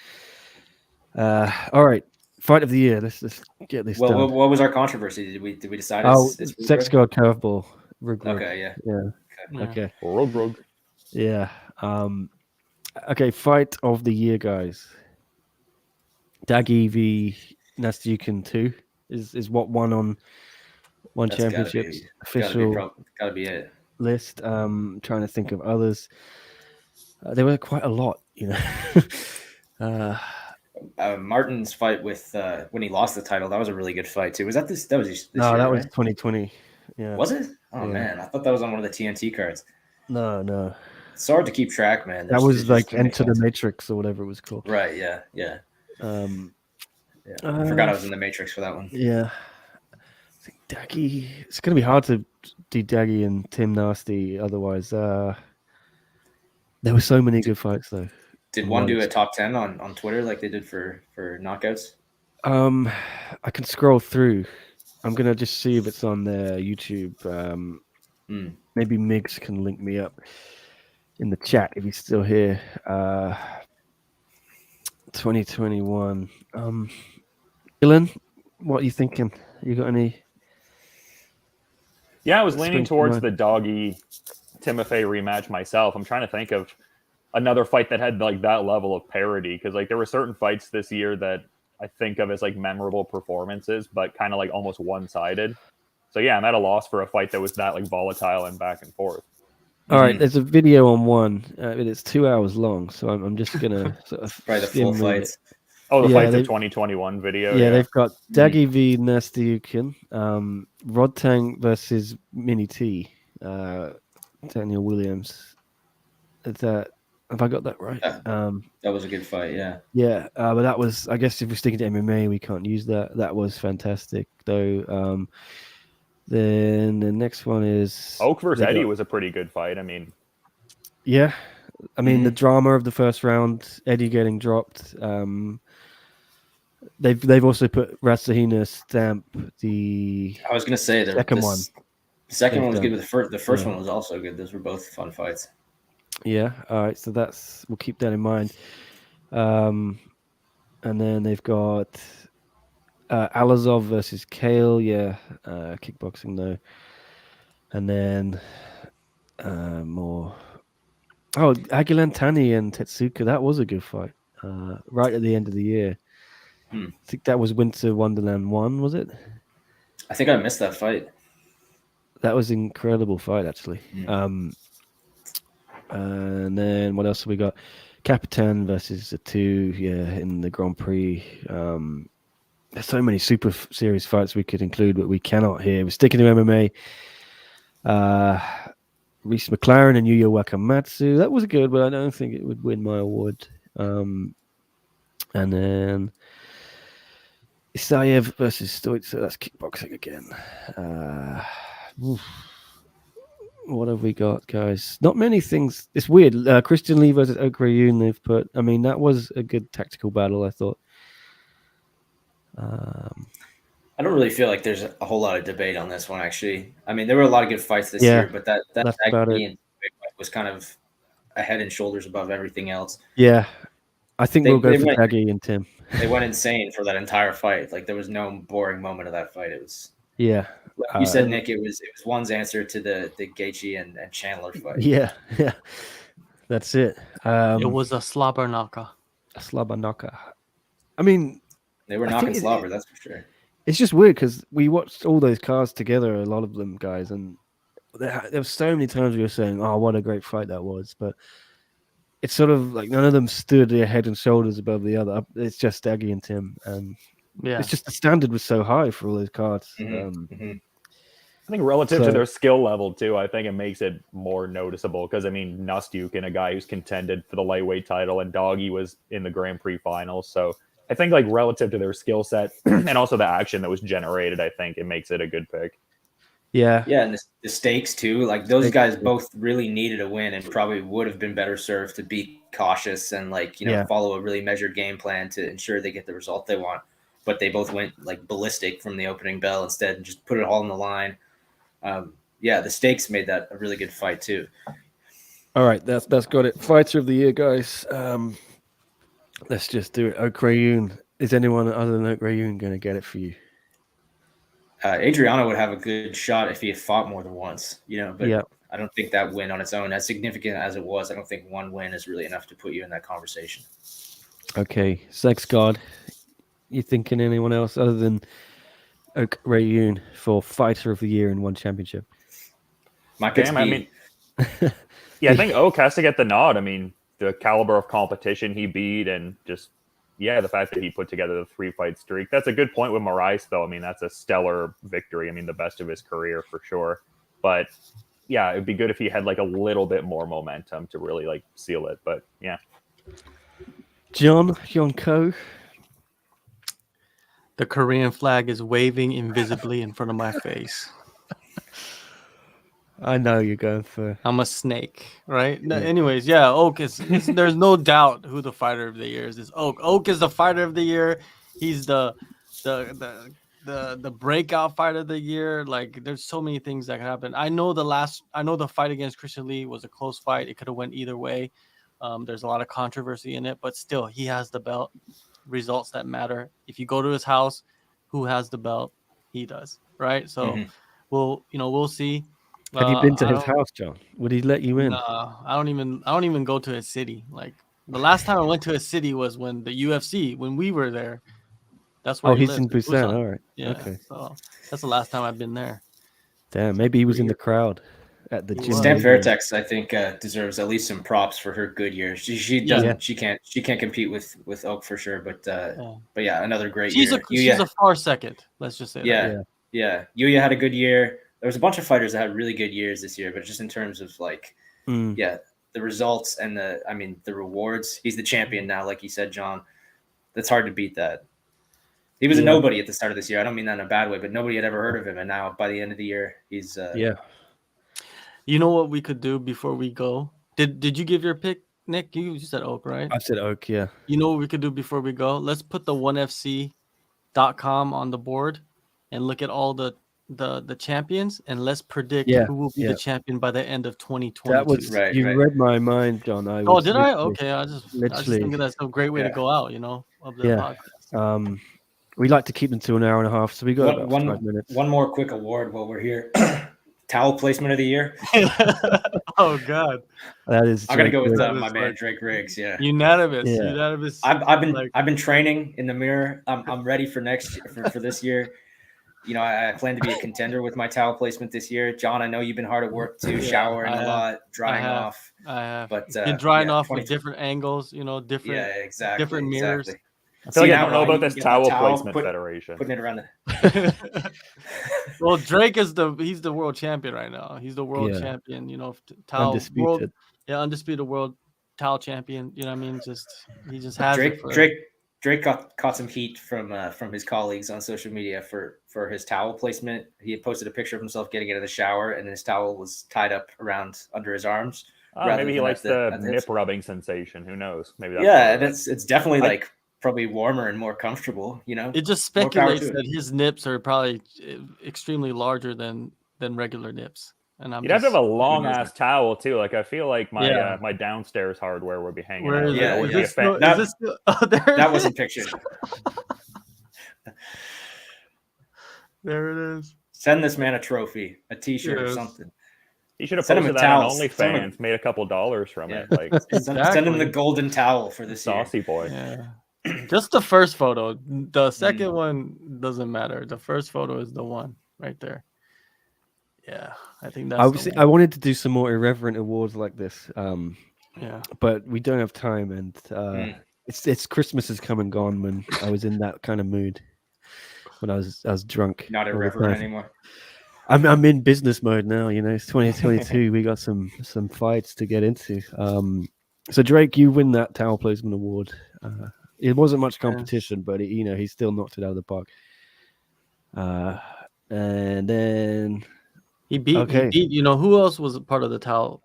A: All right, fight of the year. Let's get this done.
B: What was our controversy? Did we decide?
A: Sex God curveball.
B: Okay, yeah.
A: Okay.
D: Rug.
A: Yeah. Okay, fight of the year, guys. Daggy v Nastyukin 2 is what won on One
B: That's
A: Championship's
B: gotta be
A: official
B: it.
A: list. Trying to think of others. There were quite a lot,
B: Martin's fight with when he lost the title, that was a really good fight too. Was that this? That was this
A: no,
B: year,
A: that
B: right?
A: was 2020. Yeah.
B: Was it? Oh
A: Yeah.
B: man, I thought that was on one of the TNT cards.
A: No.
B: It's hard to keep track, man.
A: That was like
B: too many
A: Enter the
B: fights.
A: Matrix or whatever it was called.
B: Right? Yeah. I forgot I was in the Matrix for that one.
A: Yeah. I think Daggy. It's going to be hard to do Daggy and Tim Nasty. Otherwise, there were so many good fights though.
B: Did one do a top 10 on Twitter like they did for knockouts?
A: I can scroll through. I'm gonna just see if it's on their YouTube. Maybe Migs can link me up in the chat if he's still here. 2021. Dylan, what are you thinking? You got any?
D: Yeah, I was leaning towards the Doggy Timofey rematch myself. I'm trying to think of another fight that had like that level of parity, because like there were certain fights this year that I think of as like memorable performances, but kind of like almost one-sided. So yeah, I'm at a loss for a fight that was that like volatile and back and forth.
A: All right, there's a video on one. It's 2 hours long, so I'm just gonna sort of
B: probably the full fights.
D: Oh, the fights of 2021 video.
A: Yeah, they've got Daggy v Nastyukin, Rodtang versus Mini T, Daniel Williams. Have I got that right?
B: That was a good fight, yeah.
A: Yeah, but that was, I guess if we're sticking to MMA, we can't use that. That was fantastic, though. Then the next one is
D: Oak versus Eddie was a pretty good fight. I mean,
A: yeah. I mean, the drama of the first round, Eddie getting dropped. They've also put Rasahina Stamp.
B: I was gonna say the
A: second one.
B: The second one was good, but the first one was also good. Those were both fun fights.
A: Yeah. All right. So we'll keep that in mind. And then they've got Alazov versus Kale. Yeah. Kickboxing though. And then more. Oh, Aguilantani and Tetsuka. That was a good fight. Right at the end of the year. I think that was Winter Wonderland 1, was it?
B: I think I missed that fight.
A: That was an incredible fight, actually. And then what else have we got? Capitan versus the 2, in the Grand Prix. There's so many super series fights we could include, but we cannot here. We're sticking to MMA. Reese McLaren and Yuya Wakamatsu. That was good, but I don't think it would win my award. And then Isaev versus Stoitzer. That's kickboxing again. What have we got, guys? Not many things. It's weird. Christian Lee versus Okrayun. They've put. I mean, that was a good tactical battle, I thought.
B: I don't really feel like there's a whole lot of debate on this one, actually. I mean, there were a lot of good fights this year, but that was kind of a head and shoulders above everything else.
A: Yeah, I think we'll go for Daggy and Tim.
B: They went insane for that entire fight. Like there was no boring moment of that fight. It was like you said, Nick. It was one's answer to the Gaethje and Chandler fight.
A: Yeah, that's it.
C: It was a slobber knocker.
A: I mean,
B: they were knocking slobber. That's for sure.
A: It's just weird because we watched all those cards together, a lot of them, guys, and there were so many times we were saying, "Oh, what a great fight that was," but it's sort of like none of them stood their head and shoulders above the other. It's just Daggy and Tim, and it's just the standard was so high for all those cards.
D: I think relative to their skill level too, I think it makes it more noticeable because I mean, Nastyukin, a guy who's contended for the lightweight title, and Doggy was in the Grand Prix finals, so. I think like relative to their skill set and also the action that was generated, I think it makes it a good pick.
A: Yeah,
B: and the stakes too. Like those guys both really needed a win and probably would have been better served to be cautious and follow a really measured game plan to ensure they get the result they want. But they both went like ballistic from the opening bell instead and just put it all on the line. The stakes made that a really good fight too.
A: All right, that's got it. Fighter of the year, guys. Let's just do it. Okrayun. Is anyone other than Okrayun going to get it for you?
B: Adriano would have a good shot if he had fought more than once, but I don't think that win on its own, as significant as it was, I don't think one win is really enough to put you in that conversation.
A: Okay, sex god. You thinking anyone else other than Oak Rayun for fighter of the year in one championship?
B: Damn,
D: I mean, yeah, I think Oak has to get the nod. I mean, the caliber of competition he beat, and just the fact that he put together the 3-fight streak. That's a good point with Moraes, though. I mean, that's a stellar victory. I mean, the best of his career for sure. But yeah, it'd be good if he had like a little bit more momentum to really like seal it. But yeah,
A: John Coe.
C: The Korean flag is waving invisibly in front of my face.
A: I know you're going for.
C: I'm a snake, right? Yeah. Anyways, Oak is there's no doubt who the fighter of the year is. Oak. Oak is the fighter of the year. He's the breakout fighter of the year. Like, there's so many things that can happen. I know the fight against Christian Lee was a close fight. It could have went either way. There's a lot of controversy in it, but still, he has the belt. Results that matter. If you go to his house, who has the belt? He does, right? So we'll see.
A: Have you been to his house, John? Would he let you in?
C: No, I don't even go to his city. Like, the last time I went to his city was when the UFC, when we were there. That's where
A: he's in Busan. All right.
C: Yeah.
A: Okay.
C: So that's the last time I've been there.
A: Damn, maybe he was in the crowd at the gym.
B: Stamp Vertex, I think, deserves at least some props for her good year. She doesn't. Yeah. She can't compete with Oak for sure. But yeah, another great year.
C: She's a far second. Let's just say
B: that. Yeah. Yuya had a good year. There was a bunch of fighters that had really good years this year, but just in terms of like, the results and the rewards. He's the champion now, like you said, John. That's hard to beat that. He was a nobody at the start of this year. I don't mean that in a bad way, but nobody had ever heard of him. And now by the end of the year, he's
C: You know what we could do before we go? Did you give your pick, Nick? You said Oak, right?
A: I said Oak, yeah.
C: You know what we could do before we go? Let's put the 1FC.com on the board and look at all the champions, and let's predict who will be the champion by the end of 2022.
A: That was read my mind, John.
C: Did I? Okay, I just think that's a great way to go out, of the podcast.
A: We like to keep them to an hour and a half, so we got about 5 minutes.
B: One more quick award while we're here. Towel placement of the year.
C: Oh God,
A: that is.
B: I'm gonna go with my man Drake Riggs. Yeah,
C: unanimous. Unanimous.
B: I've been training in the mirror. I'm ready for next year, for this year. I plan to be a contender with my towel placement this year. John, I know you've been hard at work too, showering a lot, drying off.
C: I have. But been drying off with different angles. Different.
B: Yeah, exactly.
C: Different mirrors.
B: Exactly.
D: I feel like I don't know about this towel placement federation.
B: Putting it around
C: Well, Drake is he's the world champion right now. He's the world champion, towel undisputed. Undisputed world towel champion. You know what I mean? He just has
B: Drake caught some heat from his colleagues on social media for his towel placement. He had posted a picture of himself getting into the shower, and his towel was tied up around under his arms.
D: Maybe he likes the nip rubbing sensation. Who knows? Maybe that's
B: and it's definitely probably warmer and more comfortable.
C: It just speculates that his nips are probably extremely larger than regular nips. And
D: you'd have to have a long ass towel too. Like, I feel like my downstairs hardware would be hanging out.
B: That wasn't pictured.
C: There it is.
B: Send this man a trophy, a T-shirt, or something.
D: He should have posted that on OnlyFans, made a couple dollars from it. Like,
B: send him the golden towel for this
D: saucy
B: year.
D: Boy.
C: Yeah. Just the first photo. The second one doesn't matter. The first photo is the one right there. Yeah, I think that's.
A: I wanted to do some more irreverent awards like this.
C: But
A: we don't have time, and it's Christmas has come and gone when I was in that kind of mood. When I was drunk.
B: Not irreverent anymore.
A: I'm in business mode now. It's 2022. We got some fights to get into. So Drake, you win that towel placement award. It wasn't much competition, but he still knocked it out of the park. And then
C: he beat. Who else was a part of the towel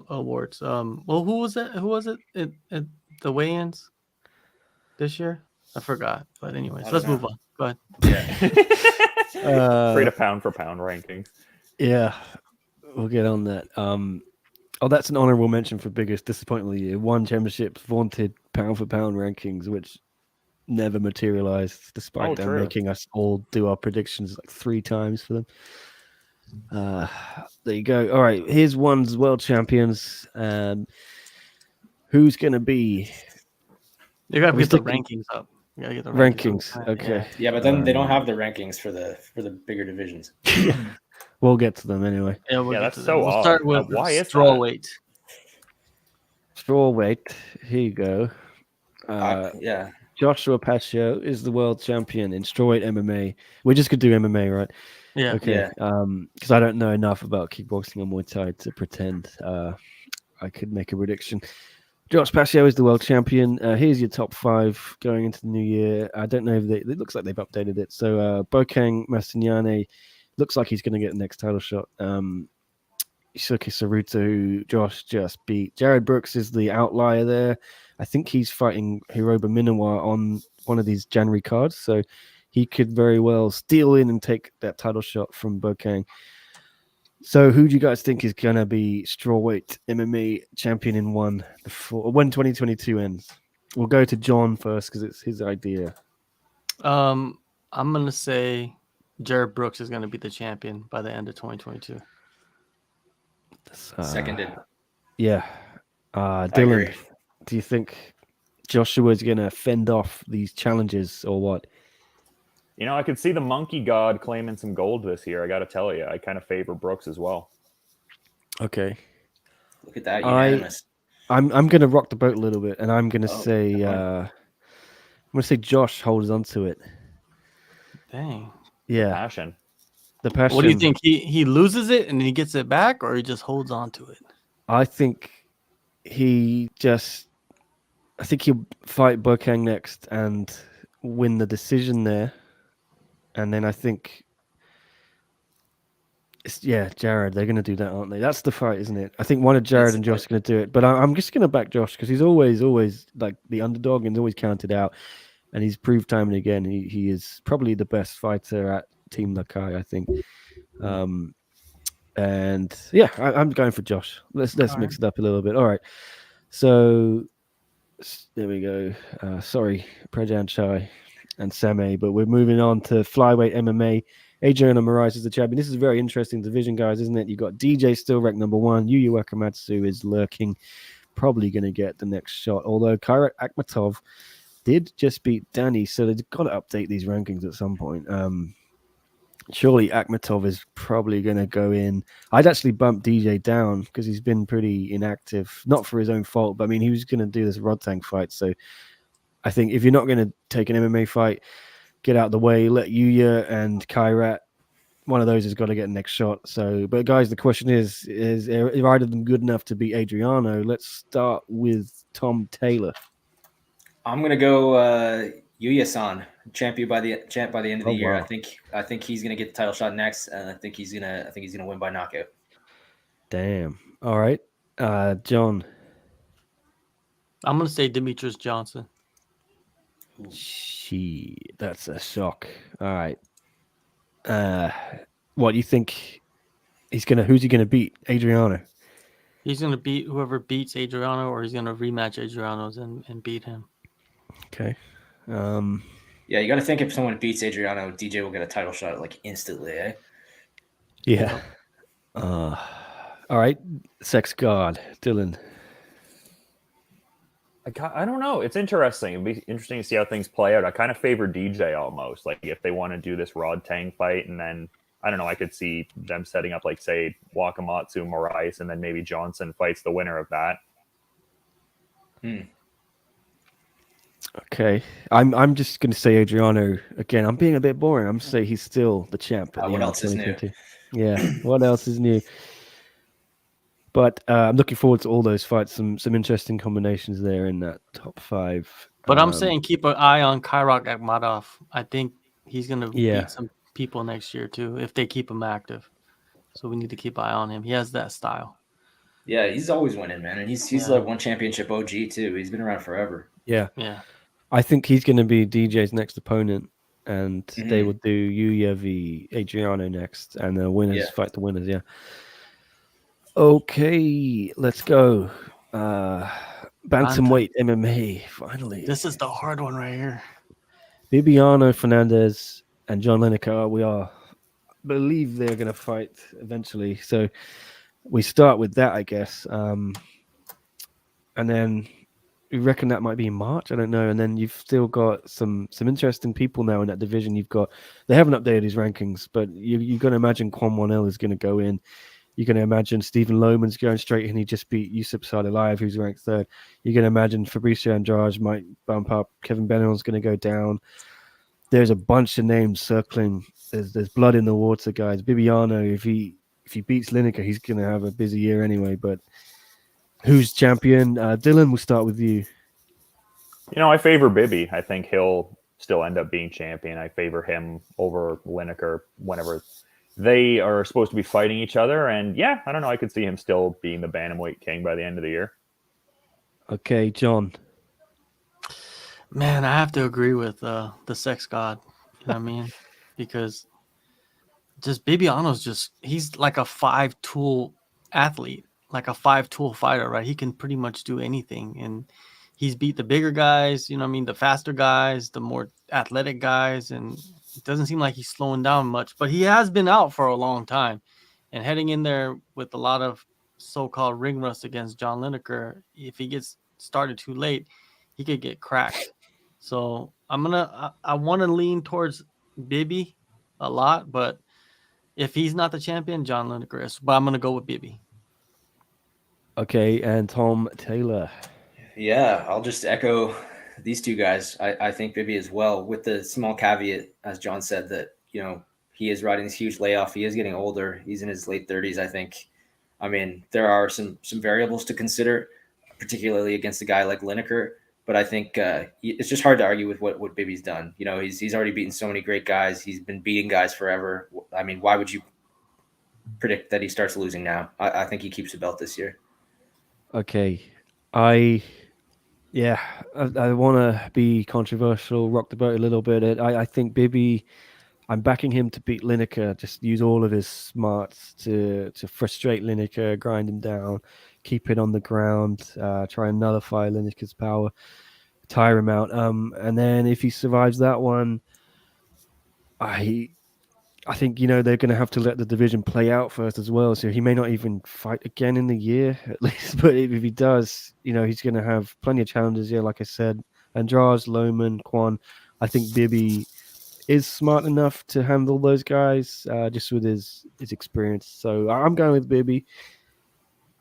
C: awards? Who was that? Who was it at the weigh-ins this year? I forgot. But anyways, let's move on. Go ahead.
D: Free to pound for pound rankings.
A: Yeah, we'll get on that. That's an honorable mention for biggest disappointment of the year. One championship's vaunted pound for pound rankings, which never materialized, despite them making us all do our predictions like 3 times for them. There you go. All right, here's one's world champions. Who's going to be?
C: You gotta
A: Are we
C: get the
A: sticking-
C: rankings up. You gotta get the
A: Rankings.
C: up.
A: Okay.
B: Yeah, but then they don't have the rankings for the bigger divisions.
A: We'll get to them anyway.
C: Yeah, we'll
D: Yeah,
C: get
D: that's
C: to that.
D: so
C: We'll
D: odd.
C: start with
D: Why is
C: straw
D: that?
C: weight.
A: Strawweight. Here you go.
B: Yeah.
A: Joshua Pacio is the world champion in strawweight MMA. We're just gonna do MMA, right?
C: Yeah.
A: Okay. Because I don't know enough about kickboxing or Muay Thai to pretend I could make a prediction. Josh Pacio is the world champion. Here's your top 5 going into the new year. I don't know if it looks like they've updated it. So Bokang Mastignane looks like he's going to get the next title shot. Isuke Saruta, who Josh just beat. Jared Brooks is the outlier there. I think he's fighting Hiroba Minowa on one of these January cards. So he could very well steal in and take that title shot from Bokang. So, who do you guys think is going to be strawweight MMA champion in when 2022 ends? We'll go to John first because it's his idea.
C: I'm gonna say Jared Brooks is gonna be the champion by the end of 2022.
B: Seconded.
A: Yeah.
B: I
A: Dylan,
B: agree.
A: do you think Joshua's going to fend off these challenges or what?
D: You know, I could see the Monkey God claiming some gold this year. I got to tell you, I kind of favor Brooks as well.
A: Okay.
B: Look at that, unanimous.
A: I'm going to rock the boat a little bit, and I'm going to say
B: never
A: I'm going to say Josh holds on to it.
C: Dang.
A: Yeah,
D: Passion.
A: the passion.
C: What do you think? He loses it and then he gets it back, or he just holds on to it?
A: I think he'll fight Bokang next and win the decision there. And then I think, Jared, they're going to do that, aren't they? That's the fight, isn't it? I think one of Jared and Josh is going to do it. But I'm just going to back Josh because he's always like the underdog and he's always counted out. And he's proved time and again he is probably the best fighter at Team Lakai, I think. And yeah, I'm going for Josh. Let's mix it up a little bit. All right. So there we go. Sorry, Prajan Chai and Same, but we're moving on to flyweight MMA. Adriano Moraes is the champion. This is a very interesting division, guys, isn't it? You got DJ still ranked number 1. Yuya Wakamatsu is lurking, probably going to get the next shot. Although Kairat Akhmatov did just beat Danny, so they've got to update these rankings at some point. Surely Akhmatov is probably going to go in. I'd actually bump DJ down because he's been pretty inactive, not for his own fault, but I mean, he was going to do this Rodtang fight. So I think if you're not going to take an MMA fight, get out of the way, let Yuya and Kairat, one of those has got to get the next shot. So, but guys, the question is either of them good enough to beat Adriano? Let's start with Tom Taylor.
B: I'm going to go Yuya-san, champ by the end of the year.
A: Wow.
B: I think he's gonna get the title shot next, and I think he's gonna win by knockout.
A: Damn. All right, John.
C: I'm gonna say Demetrius Johnson.
A: That's a shock. All right. What do you think? Who's he gonna beat? Adriano.
C: He's gonna beat whoever beats Adriano, or he's gonna rematch Adriano's and beat him.
A: Okay.
B: Yeah, you got to think if someone beats Adriano, DJ will get a title shot like instantly, eh?
A: Yeah. All right. Sex God, Dylan.
D: I don't know. It's interesting. It'd be interesting to see how things play out. I kind of favor DJ almost. Like if they want to do this Rod Tang fight, and then I don't know, I could see them setting up like say Wakamatsu, Moraes, and then maybe Johnson fights the winner of that.
A: Okay, I'm just going to say Adriano again. I'm being a bit boring. I'm saying he's still the champ.
B: What else is new?
A: Yeah, what else is new? But I'm looking forward to all those fights. Some interesting combinations there in that top 5.
C: But I'm saying keep an eye on Kairat Akhmatov. I think he's going to
A: Yeah.
C: beat some people next year too if they keep him active. So we need to keep an eye on him. He has that style.
B: Yeah, he's always winning, man, and he's like one championship OG too. He's been around forever.
A: Yeah.
C: Yeah.
A: I think he's going to be DJ's next opponent, and they will do Yuya v Adriano next, and the winners fight the winners. Yeah. Okay, let's go. Bantamweight MMA. Finally,
C: this is the hard one right here.
A: Bibiano Fernandez and John Lineker. We are believe they're going to fight eventually. So we start with that, I guess. And then we reckon that might be in March. I don't know. And then you've still got some interesting people now in that division. They haven't updated his rankings, but you're going to imagine Kwon Won-il is going to go in. You're going to imagine Stephen Lohman's going straight in. He just beat Yusuf Sadulayev, who's ranked third. You're going to imagine Fabricio Andrade might bump up. Kevin Benelon's going to go down. There's a bunch of names circling. There's blood in the water, guys. Bibiano, if he beats Lineker, he's going to have a busy year anyway. But who's champion? Dylan, we'll start with you.
D: I favor Bibby. I think he'll still end up being champion. I favor him over Lineker whenever they are supposed to be fighting each other. And yeah, I don't know. I could see him still being the bantamweight king by the end of the year.
A: Okay, John.
C: Man, I have to agree with the sex god. You know what I mean? Because just Bibiano's he's like a 5-tool athlete, like a 5-tool fighter, right? He can pretty much do anything. And he's beat the bigger guys, you know what I mean? The faster guys, the more athletic guys. And it doesn't seem like he's slowing down much, but he has been out for a long time. And heading in there with a lot of so-called ring rust against John Lineker, if he gets started too late, he could get cracked. So I want to lean towards Bibby a lot, but if he's not the champion, John Lineker is. But I'm going to go with Bibby.
A: Okay, and Tom Taylor.
B: Yeah, I'll just echo these two guys. I think Bibby as well, with the small caveat, as John said, that, he is riding this huge layoff. He is getting older. He's in his late 30s, I think. I mean, there are some variables to consider, particularly against a guy like Lineker. But I think it's just hard to argue with what Bibby's done. He's already beaten so many great guys. He's been beating guys forever. I mean, why would you predict that he starts losing now? I think he keeps the belt this year.
A: Okay. I want to be controversial, rock the boat a little bit. I think Bibby, I'm backing him to beat Lineker. Just use all of his smarts to frustrate Lineker, grind him down, keep it on the ground, try and nullify Lineker's power, tire him out. And then if he survives that one, I think, they're going to have to let the division play out first as well. So he may not even fight again in the year, at least. But if he does, he's going to have plenty of challenges here. Like I said, Andrade, Lohman, Kwon. I think Bibby is smart enough to handle those guys, just with his experience. So I'm going with Bibby.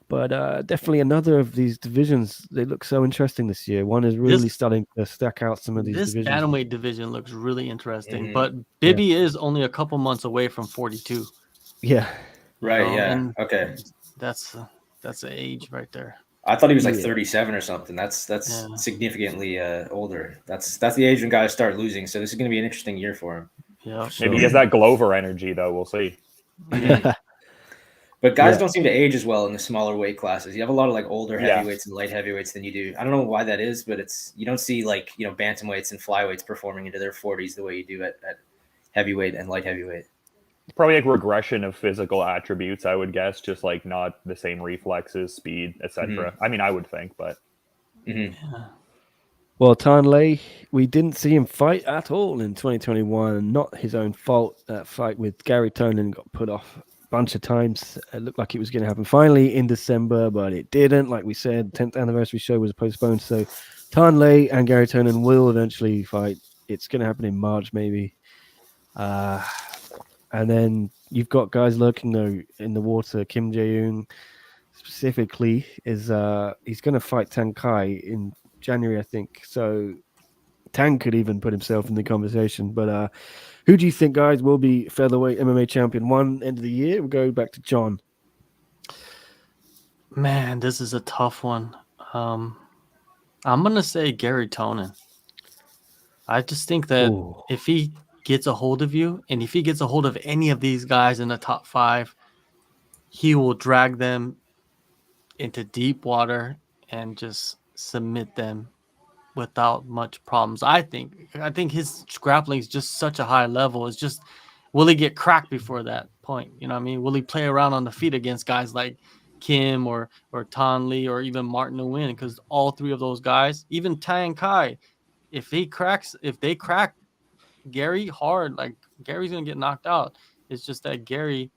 A: But definitely another of these divisions, they look so interesting this year. One is really starting to stack out some of these divisions.
C: This bantamweight division looks really interesting. Mm-hmm. But Bibby is only a couple months away from 42.
A: Yeah.
B: Right, yeah. Okay.
C: That's the age right there.
B: I thought he was like 37 or something. That's significantly older. That's the age when guys start losing. So this is going to be an interesting year for him.
C: Yeah.
D: Maybe he has that Glover energy, though. We'll see.
B: But guys don't seem to age as well in the smaller weight classes. You have a lot of like older heavyweights and light heavyweights than you do. I don't know why that is, but you don't see like, bantamweights and flyweights performing into their 40s the way you do at heavyweight and light heavyweight.
D: Probably like regression of physical attributes, I would guess, just like not the same reflexes, speed, etc. Mm-hmm. I mean, I would think, but.
B: Mm-hmm.
C: Yeah.
A: Well, Tanley, we didn't see him fight at all in 2021. Not his own fault. That fight with Gary Tonin got put off bunch of times. It looked like it was going to happen finally in December, but it didn't. Like we said, 10th anniversary show was postponed. So Tanley and Gary Tonin will eventually fight. It's going to happen in March, maybe. And then you've got guys lurking though in the water. Kim Jae-young specifically is he's going to fight Tang Kai in January, I think. So Tang could even put himself in the conversation. But who do you think, guys, will be featherweight MMA champion one end of the year? We'll go back to John.
C: Man, this is a tough one. I'm going to say Gary Tonin. I just think that if he gets a hold of you, and if he gets a hold of any of these guys in the top 5, he will drag them into deep water and just submit them without much problems. I think his grappling is just such a high level. It's just, will he get cracked before that point? You know what I mean? Will he play around on the feet against guys like Kim or Tan Lee or even Martin Nguyen? Because all 3 of those guys, even Tang Kai, if they crack Gary hard, like Gary's gonna get knocked out. It's just that Gary,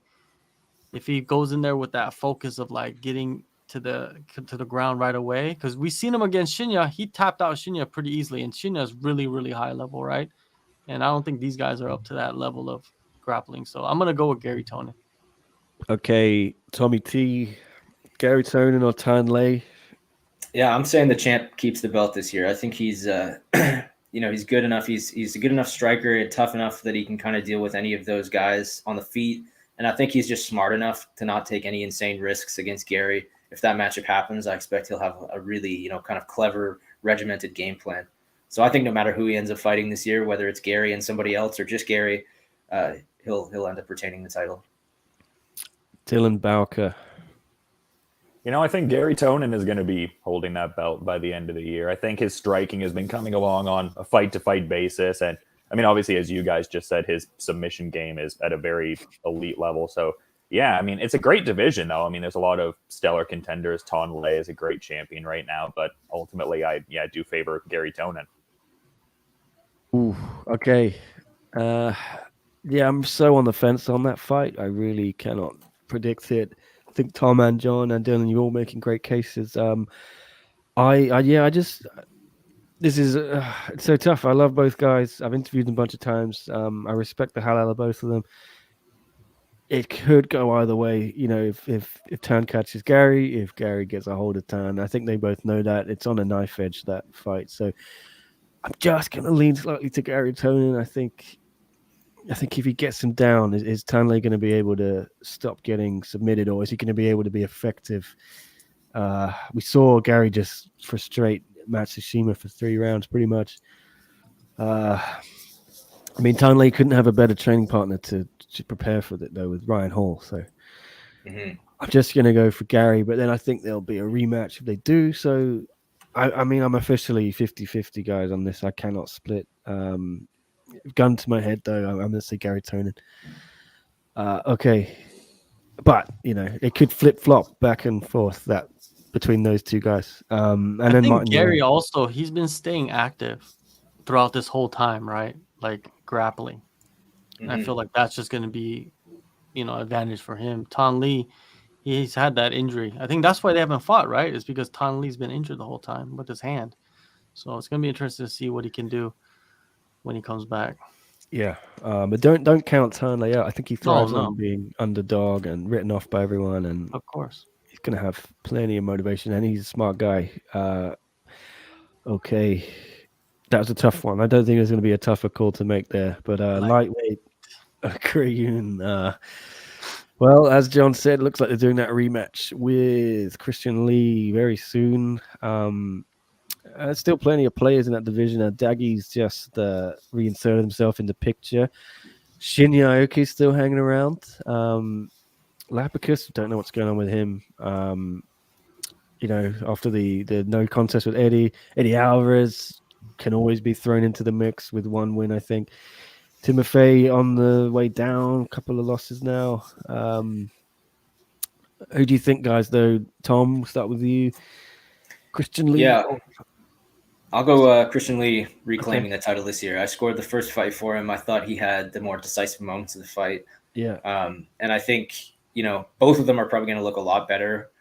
C: if he goes in there with that focus of like getting to the ground right away, because we seen him against Shinya, he tapped out Shinya pretty easily, and Shinya's really, really high level, right? And I don't think these guys are up to that level of grappling. So I'm gonna go with Gary Tonin.
A: Okay, Tommy T, Gary Tonin or Tan Lei?
B: Yeah, I'm saying the champ keeps the belt this year. I think he's he's good enough. He's a good enough striker and tough enough that he can kind of deal with any of those guys on the feet. And I think he's just smart enough to not take any insane risks against Gary. If that matchup happens, I expect he'll have a really, kind of clever, regimented game plan. So I think no matter who he ends up fighting this year, whether it's Gary and somebody else or just Gary, he'll end up retaining the title.
A: Dylan Bowker.
D: I think Gary Tonin is going to be holding that belt by the end of the year. I think his striking has been coming along on a fight-to-fight basis. And, I mean, obviously, as you guys just said, his submission game is at a very elite level. So, yeah, I mean, it's a great division, though. I mean, there's a lot of stellar contenders. Tan Lei is a great champion right now. But ultimately, I do favor Gary Tonin.
A: Ooh, okay. Yeah, I'm so on the fence on that fight. I really cannot predict it. I think Tom and John and Dylan, you're all making great cases. This is it's so tough. I love both guys. I've interviewed them a bunch of times. I respect the hell out of both of them. It could go either way, if Tan catches Gary, if Gary gets a hold of Tan. I think they both know that. It's on a knife edge, that fight. So I'm just going to lean slightly to Gary Tonin. I think if he gets him down, is Tan Lei going to be able to stop getting submitted, or is he going to be able to be effective? We saw Gary just frustrate Matsushima for 3 rounds, pretty much. I mean, Tan Lei couldn't have a better training partner to prepare for it, though, with Ryan Hall. So I'm just going to go for Gary, but then I think there'll be a rematch if they do. So, I mean, I'm officially 50-50, guys, on this. I cannot split. Gun to my head, though, I'm going to say Gary Tonin. Okay. But, it could flip-flop back and forth that between those two guys. And
C: I
A: then
C: think
A: Martin
C: Gary
A: Yang.
C: also, he's been staying active throughout this whole time, right? Like grappling. And I feel like that's just going to be, advantage for him. Tan Lei, he's had that injury. I think that's why they haven't fought, right? It's because Tan Lei's been injured the whole time with his hand. So it's going to be interesting to see what he can do when he comes back.
A: Yeah, but don't count Tan Lei out. I think he thrives
C: No.
A: on being underdog and written off by everyone, and
C: Of course
A: he's going to have plenty of motivation, and he's a smart guy. Okay, that was a tough one. I don't think there's going to be a tougher call to make there, but lightweight, Korean. Well, as John said, it looks like they're doing that rematch with Christian Lee very soon. There's still plenty of players in that division. Dagi's just reinserted himself in the picture. Shinya Aoki's still hanging around. Lapicus, don't know what's going on with him. After the no contest with Eddie Alvarez can always be thrown into the mix with one win, I think. Timofey on the way down, a couple of losses now. Who do you think, guys, though? Tom, we'll start with you. Christian Lee?
B: Yeah. I'll go Christian Lee reclaiming the title this year. I scored the first fight for him. I thought he had the more decisive moments of the fight.
A: Yeah.
B: And I think, both of them are probably going to look a lot better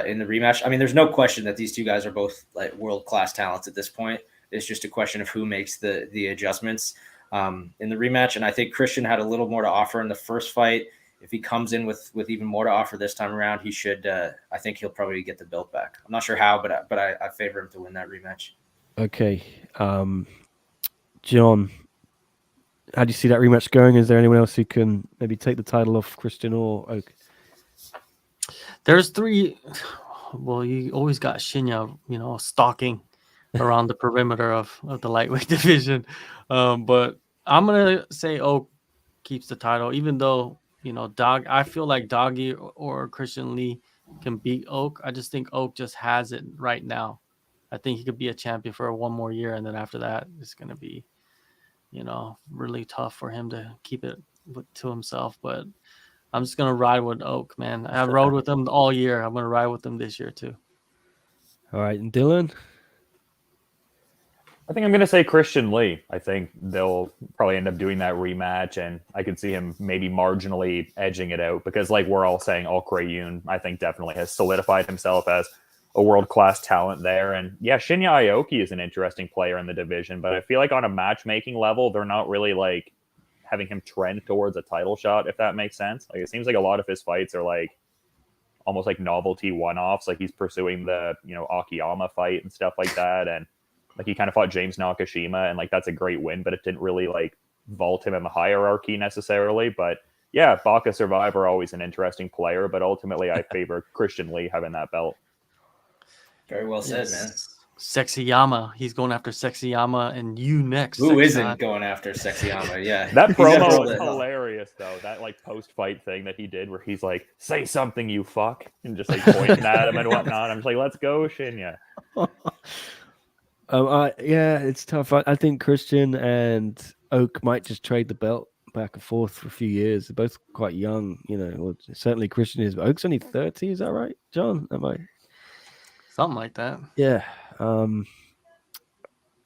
B: in the rematch. I mean, there's no question that these two guys are both like world-class talents at this point. It's just a question of who makes the adjustments in the rematch. And I think Christian had a little more to offer in the first fight. If he comes in with even more to offer this time around, he should. I think he'll probably get the belt back. I'm not sure how, but I favor him to win that rematch.
A: Okay. John, how do you see that rematch going? Is there anyone else who can maybe take the title off Christian or Oak?
C: There's 3. Well, you always got Shinya, stalking around the perimeter of the lightweight division. But I'm going to say Oak keeps the title, even though, I feel like Doggy or Christian Lee can beat Oak. I just think Oak just has it right now. I think he could be a champion for 1 more year, and then after that, it's going to be, really tough for him to keep it to himself. But I'm just going to ride with Oak, man. I rode with him all year. I'm going to ride with him this year, too.
A: All right. And Dylan?
D: I think I'm going to say Christian Lee. I think they'll probably end up doing that rematch, and I could see him maybe marginally edging it out because, like we're all saying, Okra Yoon, I think definitely has solidified himself as a world-class talent there. And yeah, Shinya Aoki is an interesting player in the division, but I feel like on a matchmaking level, they're not really like having him trend towards a title shot, if that makes sense. Like it seems like a lot of his fights are like almost like novelty one-offs. Like he's pursuing the, Akiyama fight and stuff like that. And like he kind of fought James Nakashima, and like that's a great win, but it didn't really like vault him in the hierarchy necessarily. But yeah, Baka Survivor, always an interesting player, but ultimately I favor Christian Lee having that belt.
B: Very well said, man.
C: Sexyama. He's going after Sexyama, and you next.
B: Who isn't going after Sexyama? Yeah.
D: That promo was hilarious, though. That like post-fight thing that he did where he's like, say something, you fuck, and just like pointing at him and whatnot. I'm just like, let's go, Shinya.
A: Yeah, it's tough. I think Christian and Oak might just trade the belt back and forth for a few years. They're both quite young, Well, certainly Christian is. But Oak's only 30, is that right, John? Am I?
C: Something like that.
A: Yeah.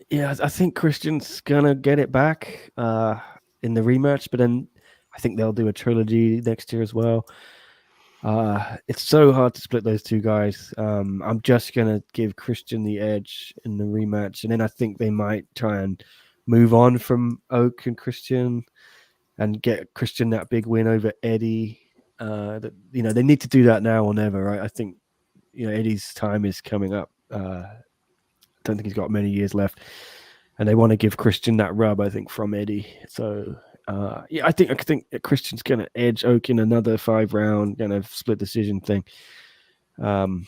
A: Yeah, I think Christian's gonna get it back in the rematch, but then I think they'll do a trilogy next year as well. It's so hard to split those two guys. I'm just gonna give Christian the edge in the rematch, and then I think they might try and move on from Oak and Christian and get Christian that big win over Eddie. They need to do that now or never, right? I think Eddie's time is coming up. I don't think he's got many years left, and they want to give Christian that rub, I think, from Eddie. So I think Christian's gonna edge Oak in another 5-round kind of split decision thing, and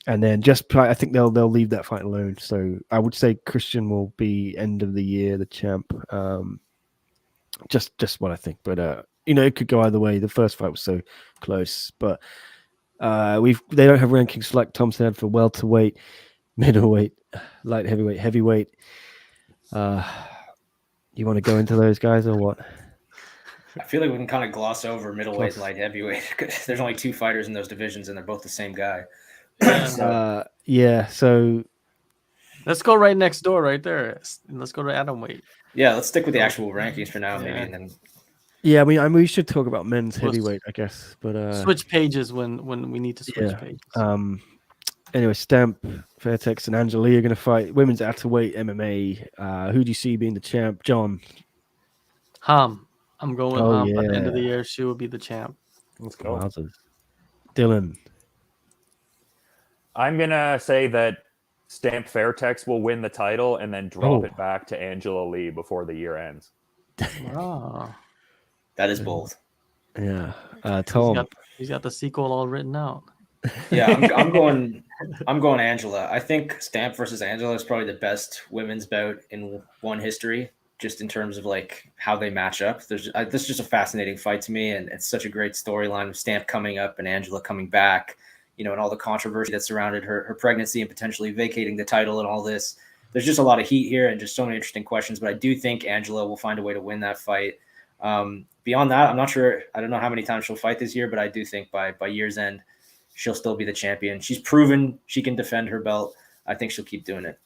A: then I think they'll leave that fight alone. So I would say Christian will be end of the year the champ. Just what I think, but it could go either way. The first fight was so close, but they don't have rankings like Tom said for welterweight, middleweight, light heavyweight. You want to go into those guys or what?
B: I feel like we can kind of gloss over middleweight and light heavyweight because there's only 2 fighters in those divisions and they're both the same guy.
A: So
C: let's go right next door, right there. Let's go to atomweight.
B: Yeah, let's stick with the actual rankings for now, maybe, and then.
A: Yeah, we should talk about men's heavyweight, I guess, but
C: switch pages when we need to switch pages.
A: Anyway, Stamp, Fairtex, and Angela Lee are going to fight women's welterweight MMA. Who do you see being the champ, John?
C: I'm going with Ham.
A: Yeah.
C: By the end of the year, she will be the champ.
D: Let's go.
A: Wowzers. Dylan.
D: I'm gonna say that Stamp Fairtex will win the title and then drop it back to Angela Lee before the year ends.
C: Wow.
B: That is bold.
A: Yeah. Tom.
C: He's got the sequel all written out.
B: Yeah, I'm going Angela. I think Stamp versus Angela is probably the best women's bout in one history, just in terms of like how they match up. This is just a fascinating fight to me, and it's such a great storyline of Stamp coming up and Angela coming back, and all the controversy that surrounded her pregnancy and potentially vacating the title and all this. There's just a lot of heat here and just so many interesting questions, but I do think Angela will find a way to win that fight. Beyond that, I'm not sure. I don't know how many times she'll fight this year, but I do think by year's end, she'll still be the champion. She's proven she can defend her belt. I think she'll keep doing it.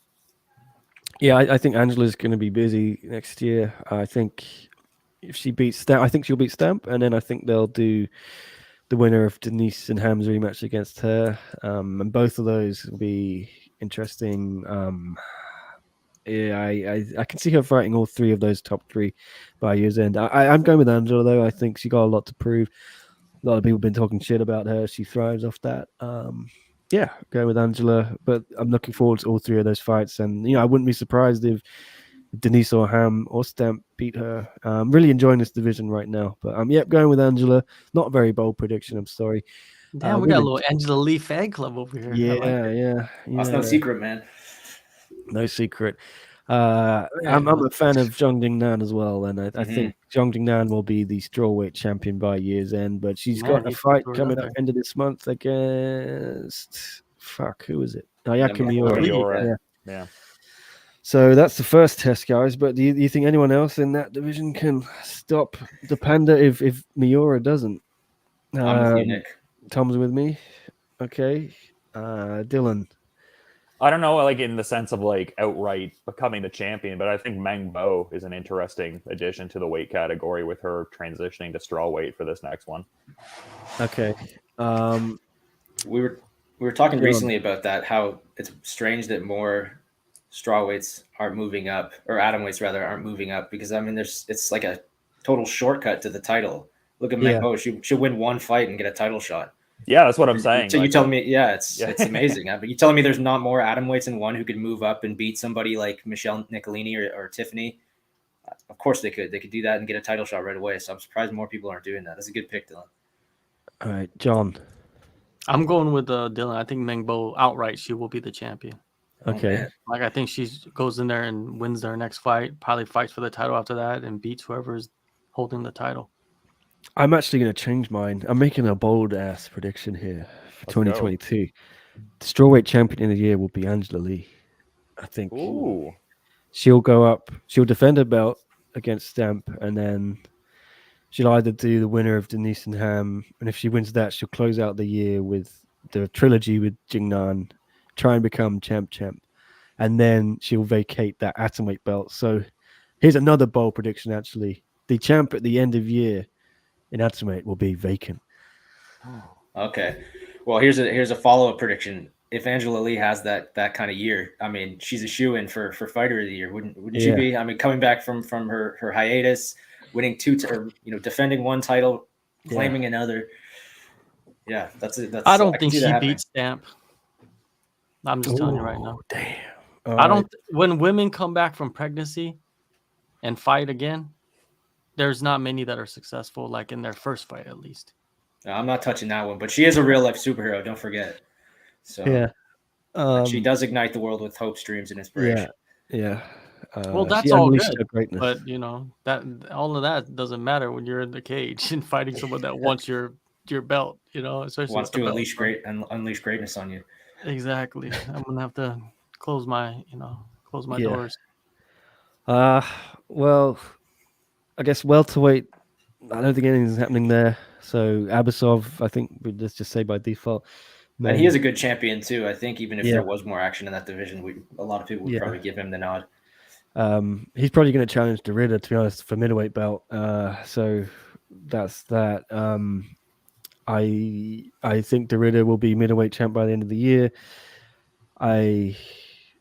A: Yeah, I think Angela's going to be busy next year. I think if she beats Stamp, I think she'll beat Stamp, and then I think they'll do the winner of Denise and Ham's rematch against her. And both of those will be interesting. I can see her fighting all 3 of those top 3 by year's end. I'm going with Angela, though. I think she got a lot to prove. A lot of people have been talking shit about her. She thrives off that. Yeah, going with Angela. But I'm looking forward to all 3 of those fights. And, I wouldn't be surprised if Denise or Ham or Stamp beat her. I'm really enjoying this division right now. But, going with Angela. Not a very bold prediction, I'm sorry.
C: Damn, we got a little Angela Lee fan club over here.
A: Yeah.
B: That's no secret, man.
A: No secret. I'm a fan of Zhang Jingnan as well, and I think Zhang Jingnan will be the strawweight champion by year's end. But she's got a fight coming up end of this month against who is it? Ayaka Miura.
D: Yeah.
A: So that's the first test, guys. But do you think anyone else in that division can stop the Panda if Miura doesn't?
B: I'm with you, Nick.
A: Tom's with me. Okay. Dylan.
D: I don't know, like in the sense of like outright becoming the champion, but I think Meng Bo is an interesting addition to the weight category with her transitioning to straw weight for this next one.
A: Okay.
B: We were talking
A: John.
B: recently about that, how it's strange that more straw weights aren't moving up, or atom weights rather aren't moving up, because I mean it's like a total shortcut to the title. Look at Meng Bo; she should win one fight and get a title shot.
D: Yeah, that's what I'm saying.
B: So you telling me, it's amazing. But you telling me there's not more atom weights than one who could move up and beat somebody like Michelle Nicolini or Tiffany? Of course they could. They could do that and get a title shot right away. So I'm surprised more people aren't doing that. That's a good pick, Dylan.
A: All right, John.
C: I'm going with Dylan. I think Meng Bo outright, she will be the champion.
A: Okay.
C: Like I think she goes in there and wins their next fight, probably fights for the title after that, and beats whoever is holding the title.
A: I'm actually going to change mine. I'm making a bold ass prediction here for 2022. The strawweight champion of the year will be Angela Lee. I think she'll go up. She'll defend her belt against Stamp, and then she'll either do the winner of Denise and Ham, and if she wins that, she'll close out the year with the trilogy with Jingnan, try and become champ, and then she'll vacate that atomweight belt. So here's another bold prediction, actually. The champ at the end of year in atomweight will be vacant.
B: Okay. Well, here's a follow-up prediction. If Angela Lee has that kind of year, I mean, she's a shoo-in for fighter of the year, wouldn't she be? I mean, coming back from her hiatus, winning defending one title, claiming another. Yeah, that's it.
C: I don't think she beats Stamp. I'm just telling you right now.
A: Damn.
C: When women come back from pregnancy and fight again, there's not many that are successful, like in their first fight at least.
B: No, I'm not touching that one, but she is a real life superhero. Don't forget. So she does ignite the world with hopes, dreams, and inspiration.
A: Yeah.
C: Well, that's all good, but that all of that doesn't matter when you're in the cage and fighting someone that wants your belt. Especially
B: wants to unleash greatness on you.
C: Exactly. I'm gonna have to close my doors.
A: Well, I guess welterweight. I don't think anything's happening there. So Abasov, I think let's just say by default.
B: And he is a good champion too. I think even if there was more action in that division, a lot of people would probably give him the nod.
A: He's probably going to challenge Derrida, to be honest, for middleweight belt. So that's that. I think Derrida will be middleweight champ by the end of the year.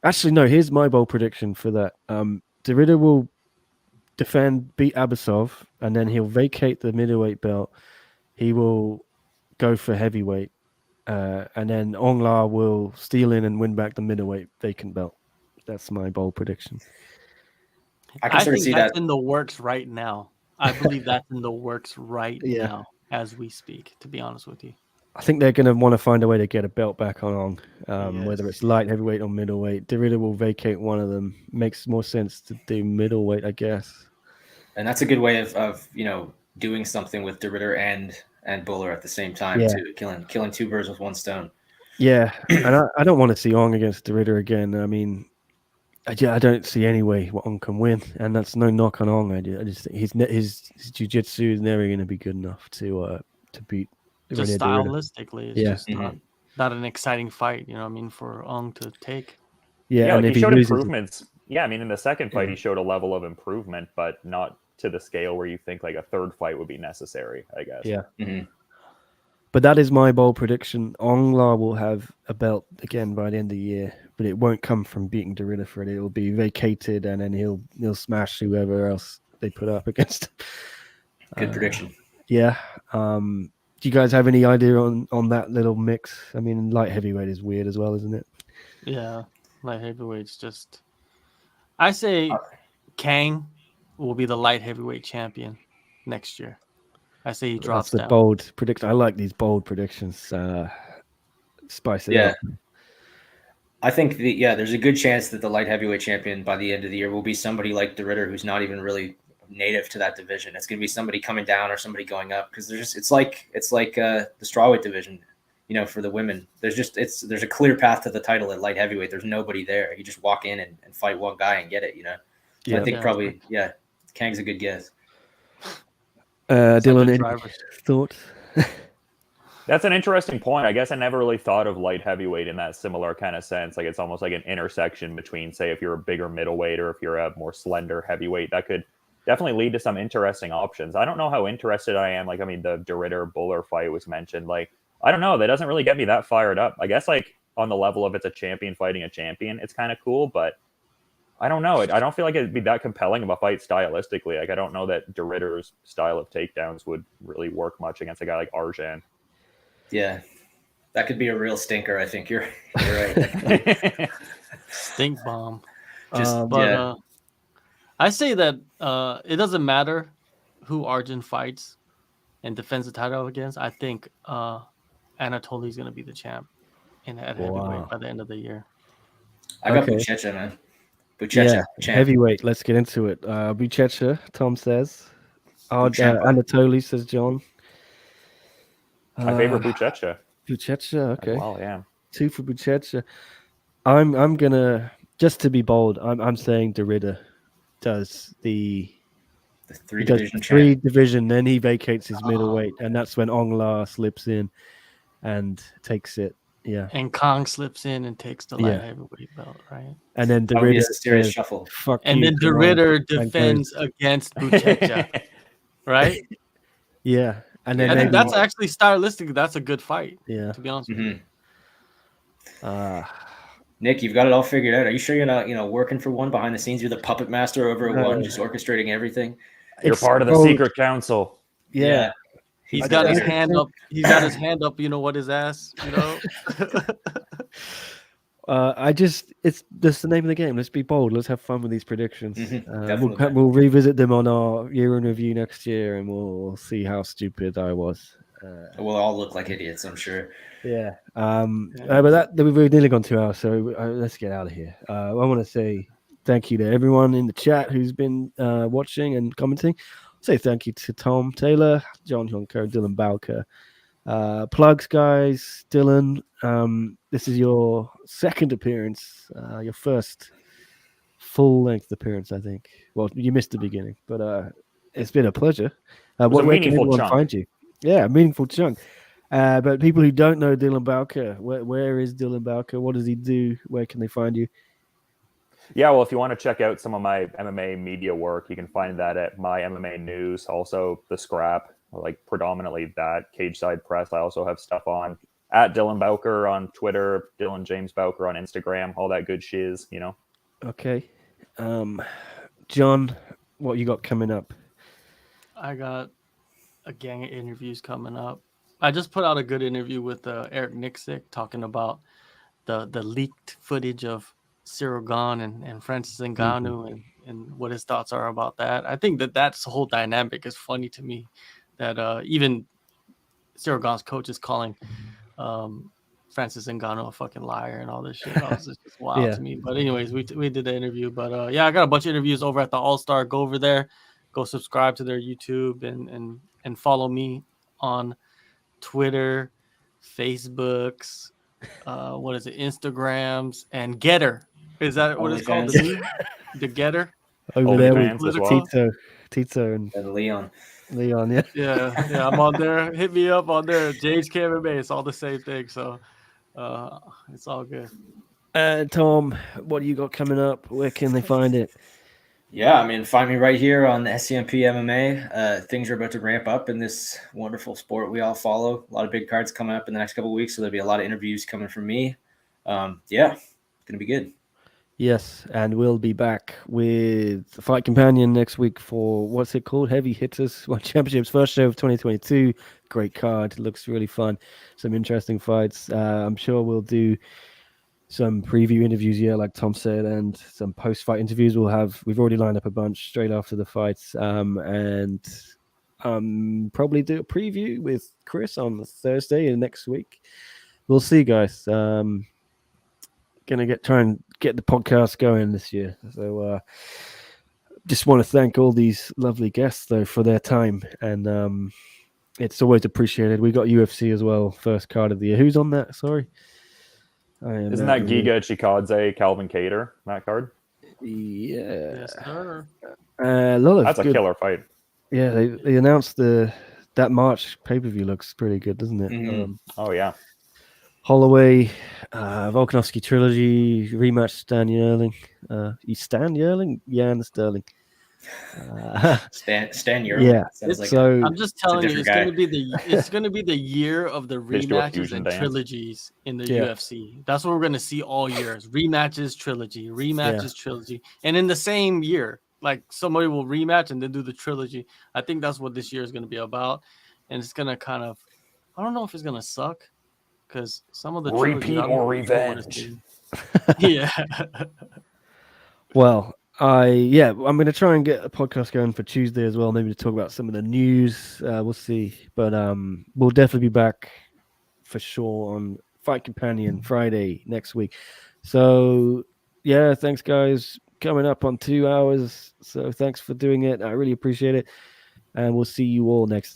A: Here's my bold prediction for that. Derrida will beat Abasov, and then he'll vacate the middleweight belt. He will go for heavyweight, and then Ong La will steal in and win back the middleweight vacant belt. That's my bold prediction.
B: I think
C: that's in the works right now. I believe that's in the works right now as we speak, to be honest with you.
A: I think they're going to want to find a way to get a belt back on Ong, whether it's light heavyweight or middleweight. Derrida will vacate one of them. Makes more sense to do middleweight, I guess.
B: And that's a good way of doing something with Derrida and Buller at the same time too, killing two birds with one stone. Yeah,
A: and I don't want to see Ong against Derrida again. I mean, I don't see any way Ong can win, and that's no knock on Ong. I just think his jiu-jitsu is never going to be good enough to beat.
C: Just stylistically, it's just not an exciting fight. For Ong to take.
A: Yeah, and
D: he showed improvements. Yeah, I mean, in the second fight, he showed a level of improvement, but not to the scale where you think like a third fight would be necessary, I guess.
A: Yeah. Mm-hmm. But that is my bold prediction. Ong La will have a belt again by the end of the year, but it won't come from beating Derrida for it. It will be vacated, and then he'll smash whoever else they put up against him.
B: Good prediction.
A: Yeah. Do you guys have any idea on that little mix? I mean, light heavyweight is weird as well, isn't it?
C: Yeah, light heavyweight's just. I say Kang will be the light heavyweight champion next year. I say he drops down.
A: That's the bold prediction. I like these bold predictions. Spice it up.
B: I think there's a good chance that the light heavyweight champion by the end of the year will be somebody like Derrida, who's not even really native to that division. It's going to be somebody coming down or somebody going up, because it's like the strawweight division. For the women, there's a clear path to the title at light heavyweight. There's nobody there. You just walk in and fight one guy and get it. So I think probably Kang's a good guess.
A: Dylan, any thoughts?
D: That's an interesting point. I guess I never really thought of light heavyweight in that similar kind of sense. Like it's almost like an intersection between, say, if you're a bigger middleweight or if you're a more slender heavyweight, that could definitely lead to some interesting options. I don't know how interested I am. Like, I mean, the DeRitter-Buller fight was mentioned. Like, I don't know. That doesn't really get me that fired up. I guess like on the level of it's a champion fighting a champion, it's kind of cool, but I don't know. I don't feel like it'd be that compelling of a fight stylistically. Like, I don't know that DeRitter's style of takedowns would really work much against a guy like Arjan.
B: Yeah, that could be a real stinker. I think you're right.
C: Stink bomb.
B: Yeah.
C: I say that it doesn't matter who Arjun fights and defends the title against. I think Anatoly's going to be the champ in at heavyweight by the end of the year.
B: I got Buchecha, man. Buchecha, champ.
A: Heavyweight. Let's get into it. Buchecha, Tom says. Anatoly, says John.
D: My favorite Buchecha.
A: Buchecha, okay.
D: Well, yeah.
A: 2 for Buchecha. I'm gonna, just to be bold, I'm saying DeRitter does the 3-division, then he vacates his middleweight, and that's when Ong La slips in and takes it. Yeah.
C: And Kong slips in and takes the light heavyweight belt, right?
A: And then DeRitter
B: a serious shuffle.
C: And then DeRitter defends against Buchecha, right?
A: Yeah. And then
C: I think that's actually stylistically, that's a good fight. Yeah. To be honest with you.
B: Nick, you've got it all figured out. Are you sure you're not, working for one behind the scenes? You're the puppet master over at one, just orchestrating everything.
D: You're part of the secret council.
A: Yeah.
C: He's got his hand up. He's got his hand up. You know what? His ass. You know.
A: It's just the name of the game. Let's be bold. Let's have fun with these predictions.
B: We'll
A: revisit them on our year in review next year, and we'll see how stupid I was.
B: We'll all look like idiots, I'm sure.
A: Yeah. But we've nearly gone 2 hours, so let's get out of here. I want to say thank you to everyone in the chat who's been watching and commenting. Say thank you to Tom Taylor, John Honko, Dylan Bowker. Plugs, guys. Dylan, this is your second appearance, your first full-length appearance, I think. Well, you missed the beginning, but it's been a pleasure. Where can everyone find you? Yeah, a meaningful chunk. But people who don't know Dylan Bowker, where is Dylan Bowker? What does he do? Where can they find you?
D: Yeah, well, if you want to check out some of my MMA media work, you can find that at My MMA News, also The Scrap, like predominantly that, Cage Side Press. I also have stuff on at Dylan Bowker on Twitter, Dylan James Bowker on Instagram, all that good shiz, you know.
A: Okay. John, what you got coming up?
C: I got a gang of interviews coming up. I just put out a good interview with Eric Nixick talking about the leaked footage of Cyril Gane and Francis Ngannou and what his thoughts are about that. I think that's the whole dynamic is funny to me, that even Cyril Gane's coach is calling Francis Ngannou a fucking liar and all this shit. That was just wild to me. But anyways, we did the interview. But I got a bunch of interviews over at the All-Star. Go over there, go subscribe to their YouTube and follow me on Twitter, Facebooks, Instagrams, and Getter. Is that what it's called? The Getter?
A: Over there with Tito and
B: Leon,
A: yeah.
C: I'm on there. Hit me up on there. James MMA. It's all the same thing. So it's all good.
A: Tom, what do you got coming up? Where can they find it?
B: Yeah, I mean, find me right here on the SCMP MMA. Things are about to ramp up in this wonderful sport we all follow. A lot of big cards coming up in the next couple of weeks, so there'll be a lot of interviews coming from me. It's gonna be good.
A: Yes, and we'll be back with Fight Companion next week for, what's it called? Heavy Hitters World Championships, first show of 2022. Great card. Looks really fun. Some interesting fights. I'm sure we'll do some preview interviews, like Tom said, and some post-fight interviews. We've already lined up a bunch straight after the fights. And probably do a preview with Chris on Thursday and next week. We'll see, guys. Gonna try and get the podcast going this year. So just want to thank all these lovely guests though for their time, and it's always appreciated. We got UFC as well, first card of the year. Who's on that? Sorry,
D: isn't that Giga Chikadze, Calvin Kattar, that card?
A: Yeah,
C: yes, sir.
A: That's
D: a killer fight.
A: Yeah, they announced the that March pay-per-view looks pretty good, doesn't it?
B: Mhm.
D: Oh yeah.
A: Holloway, Volkanovski trilogy rematch. Stan Yerling, Stan Yerling, Jan Sterling.
B: Stan Yerling.
A: Yeah.
B: Sounds like
A: So
C: I'm just telling you,
B: different
C: it's
B: guy.
C: gonna be the year of the
D: Just do a
C: rematches
D: fusion
C: and
D: dance.
C: trilogies in the
A: Yeah.
C: UFC. That's what we're gonna see all years. Rematches, trilogy, rematches,
A: Yeah.
C: trilogy, and in the same year, like somebody will rematch and then do the trilogy. I think that's what this year is gonna be about, and it's gonna kind of, I don't know if it's gonna suck because some of the trilogies
D: Repeat
C: I
D: or
C: don't wanna
D: revenge.
C: see. Yeah.
A: Well, I'm going to try and get a podcast going for Tuesday as well, maybe to talk about some of the news. We'll see, but we'll definitely be back for sure on Fight Companion Friday next week. So yeah, thanks guys. Coming up on 2 hours, so thanks for doing it. I really appreciate it, and we'll see you all next time.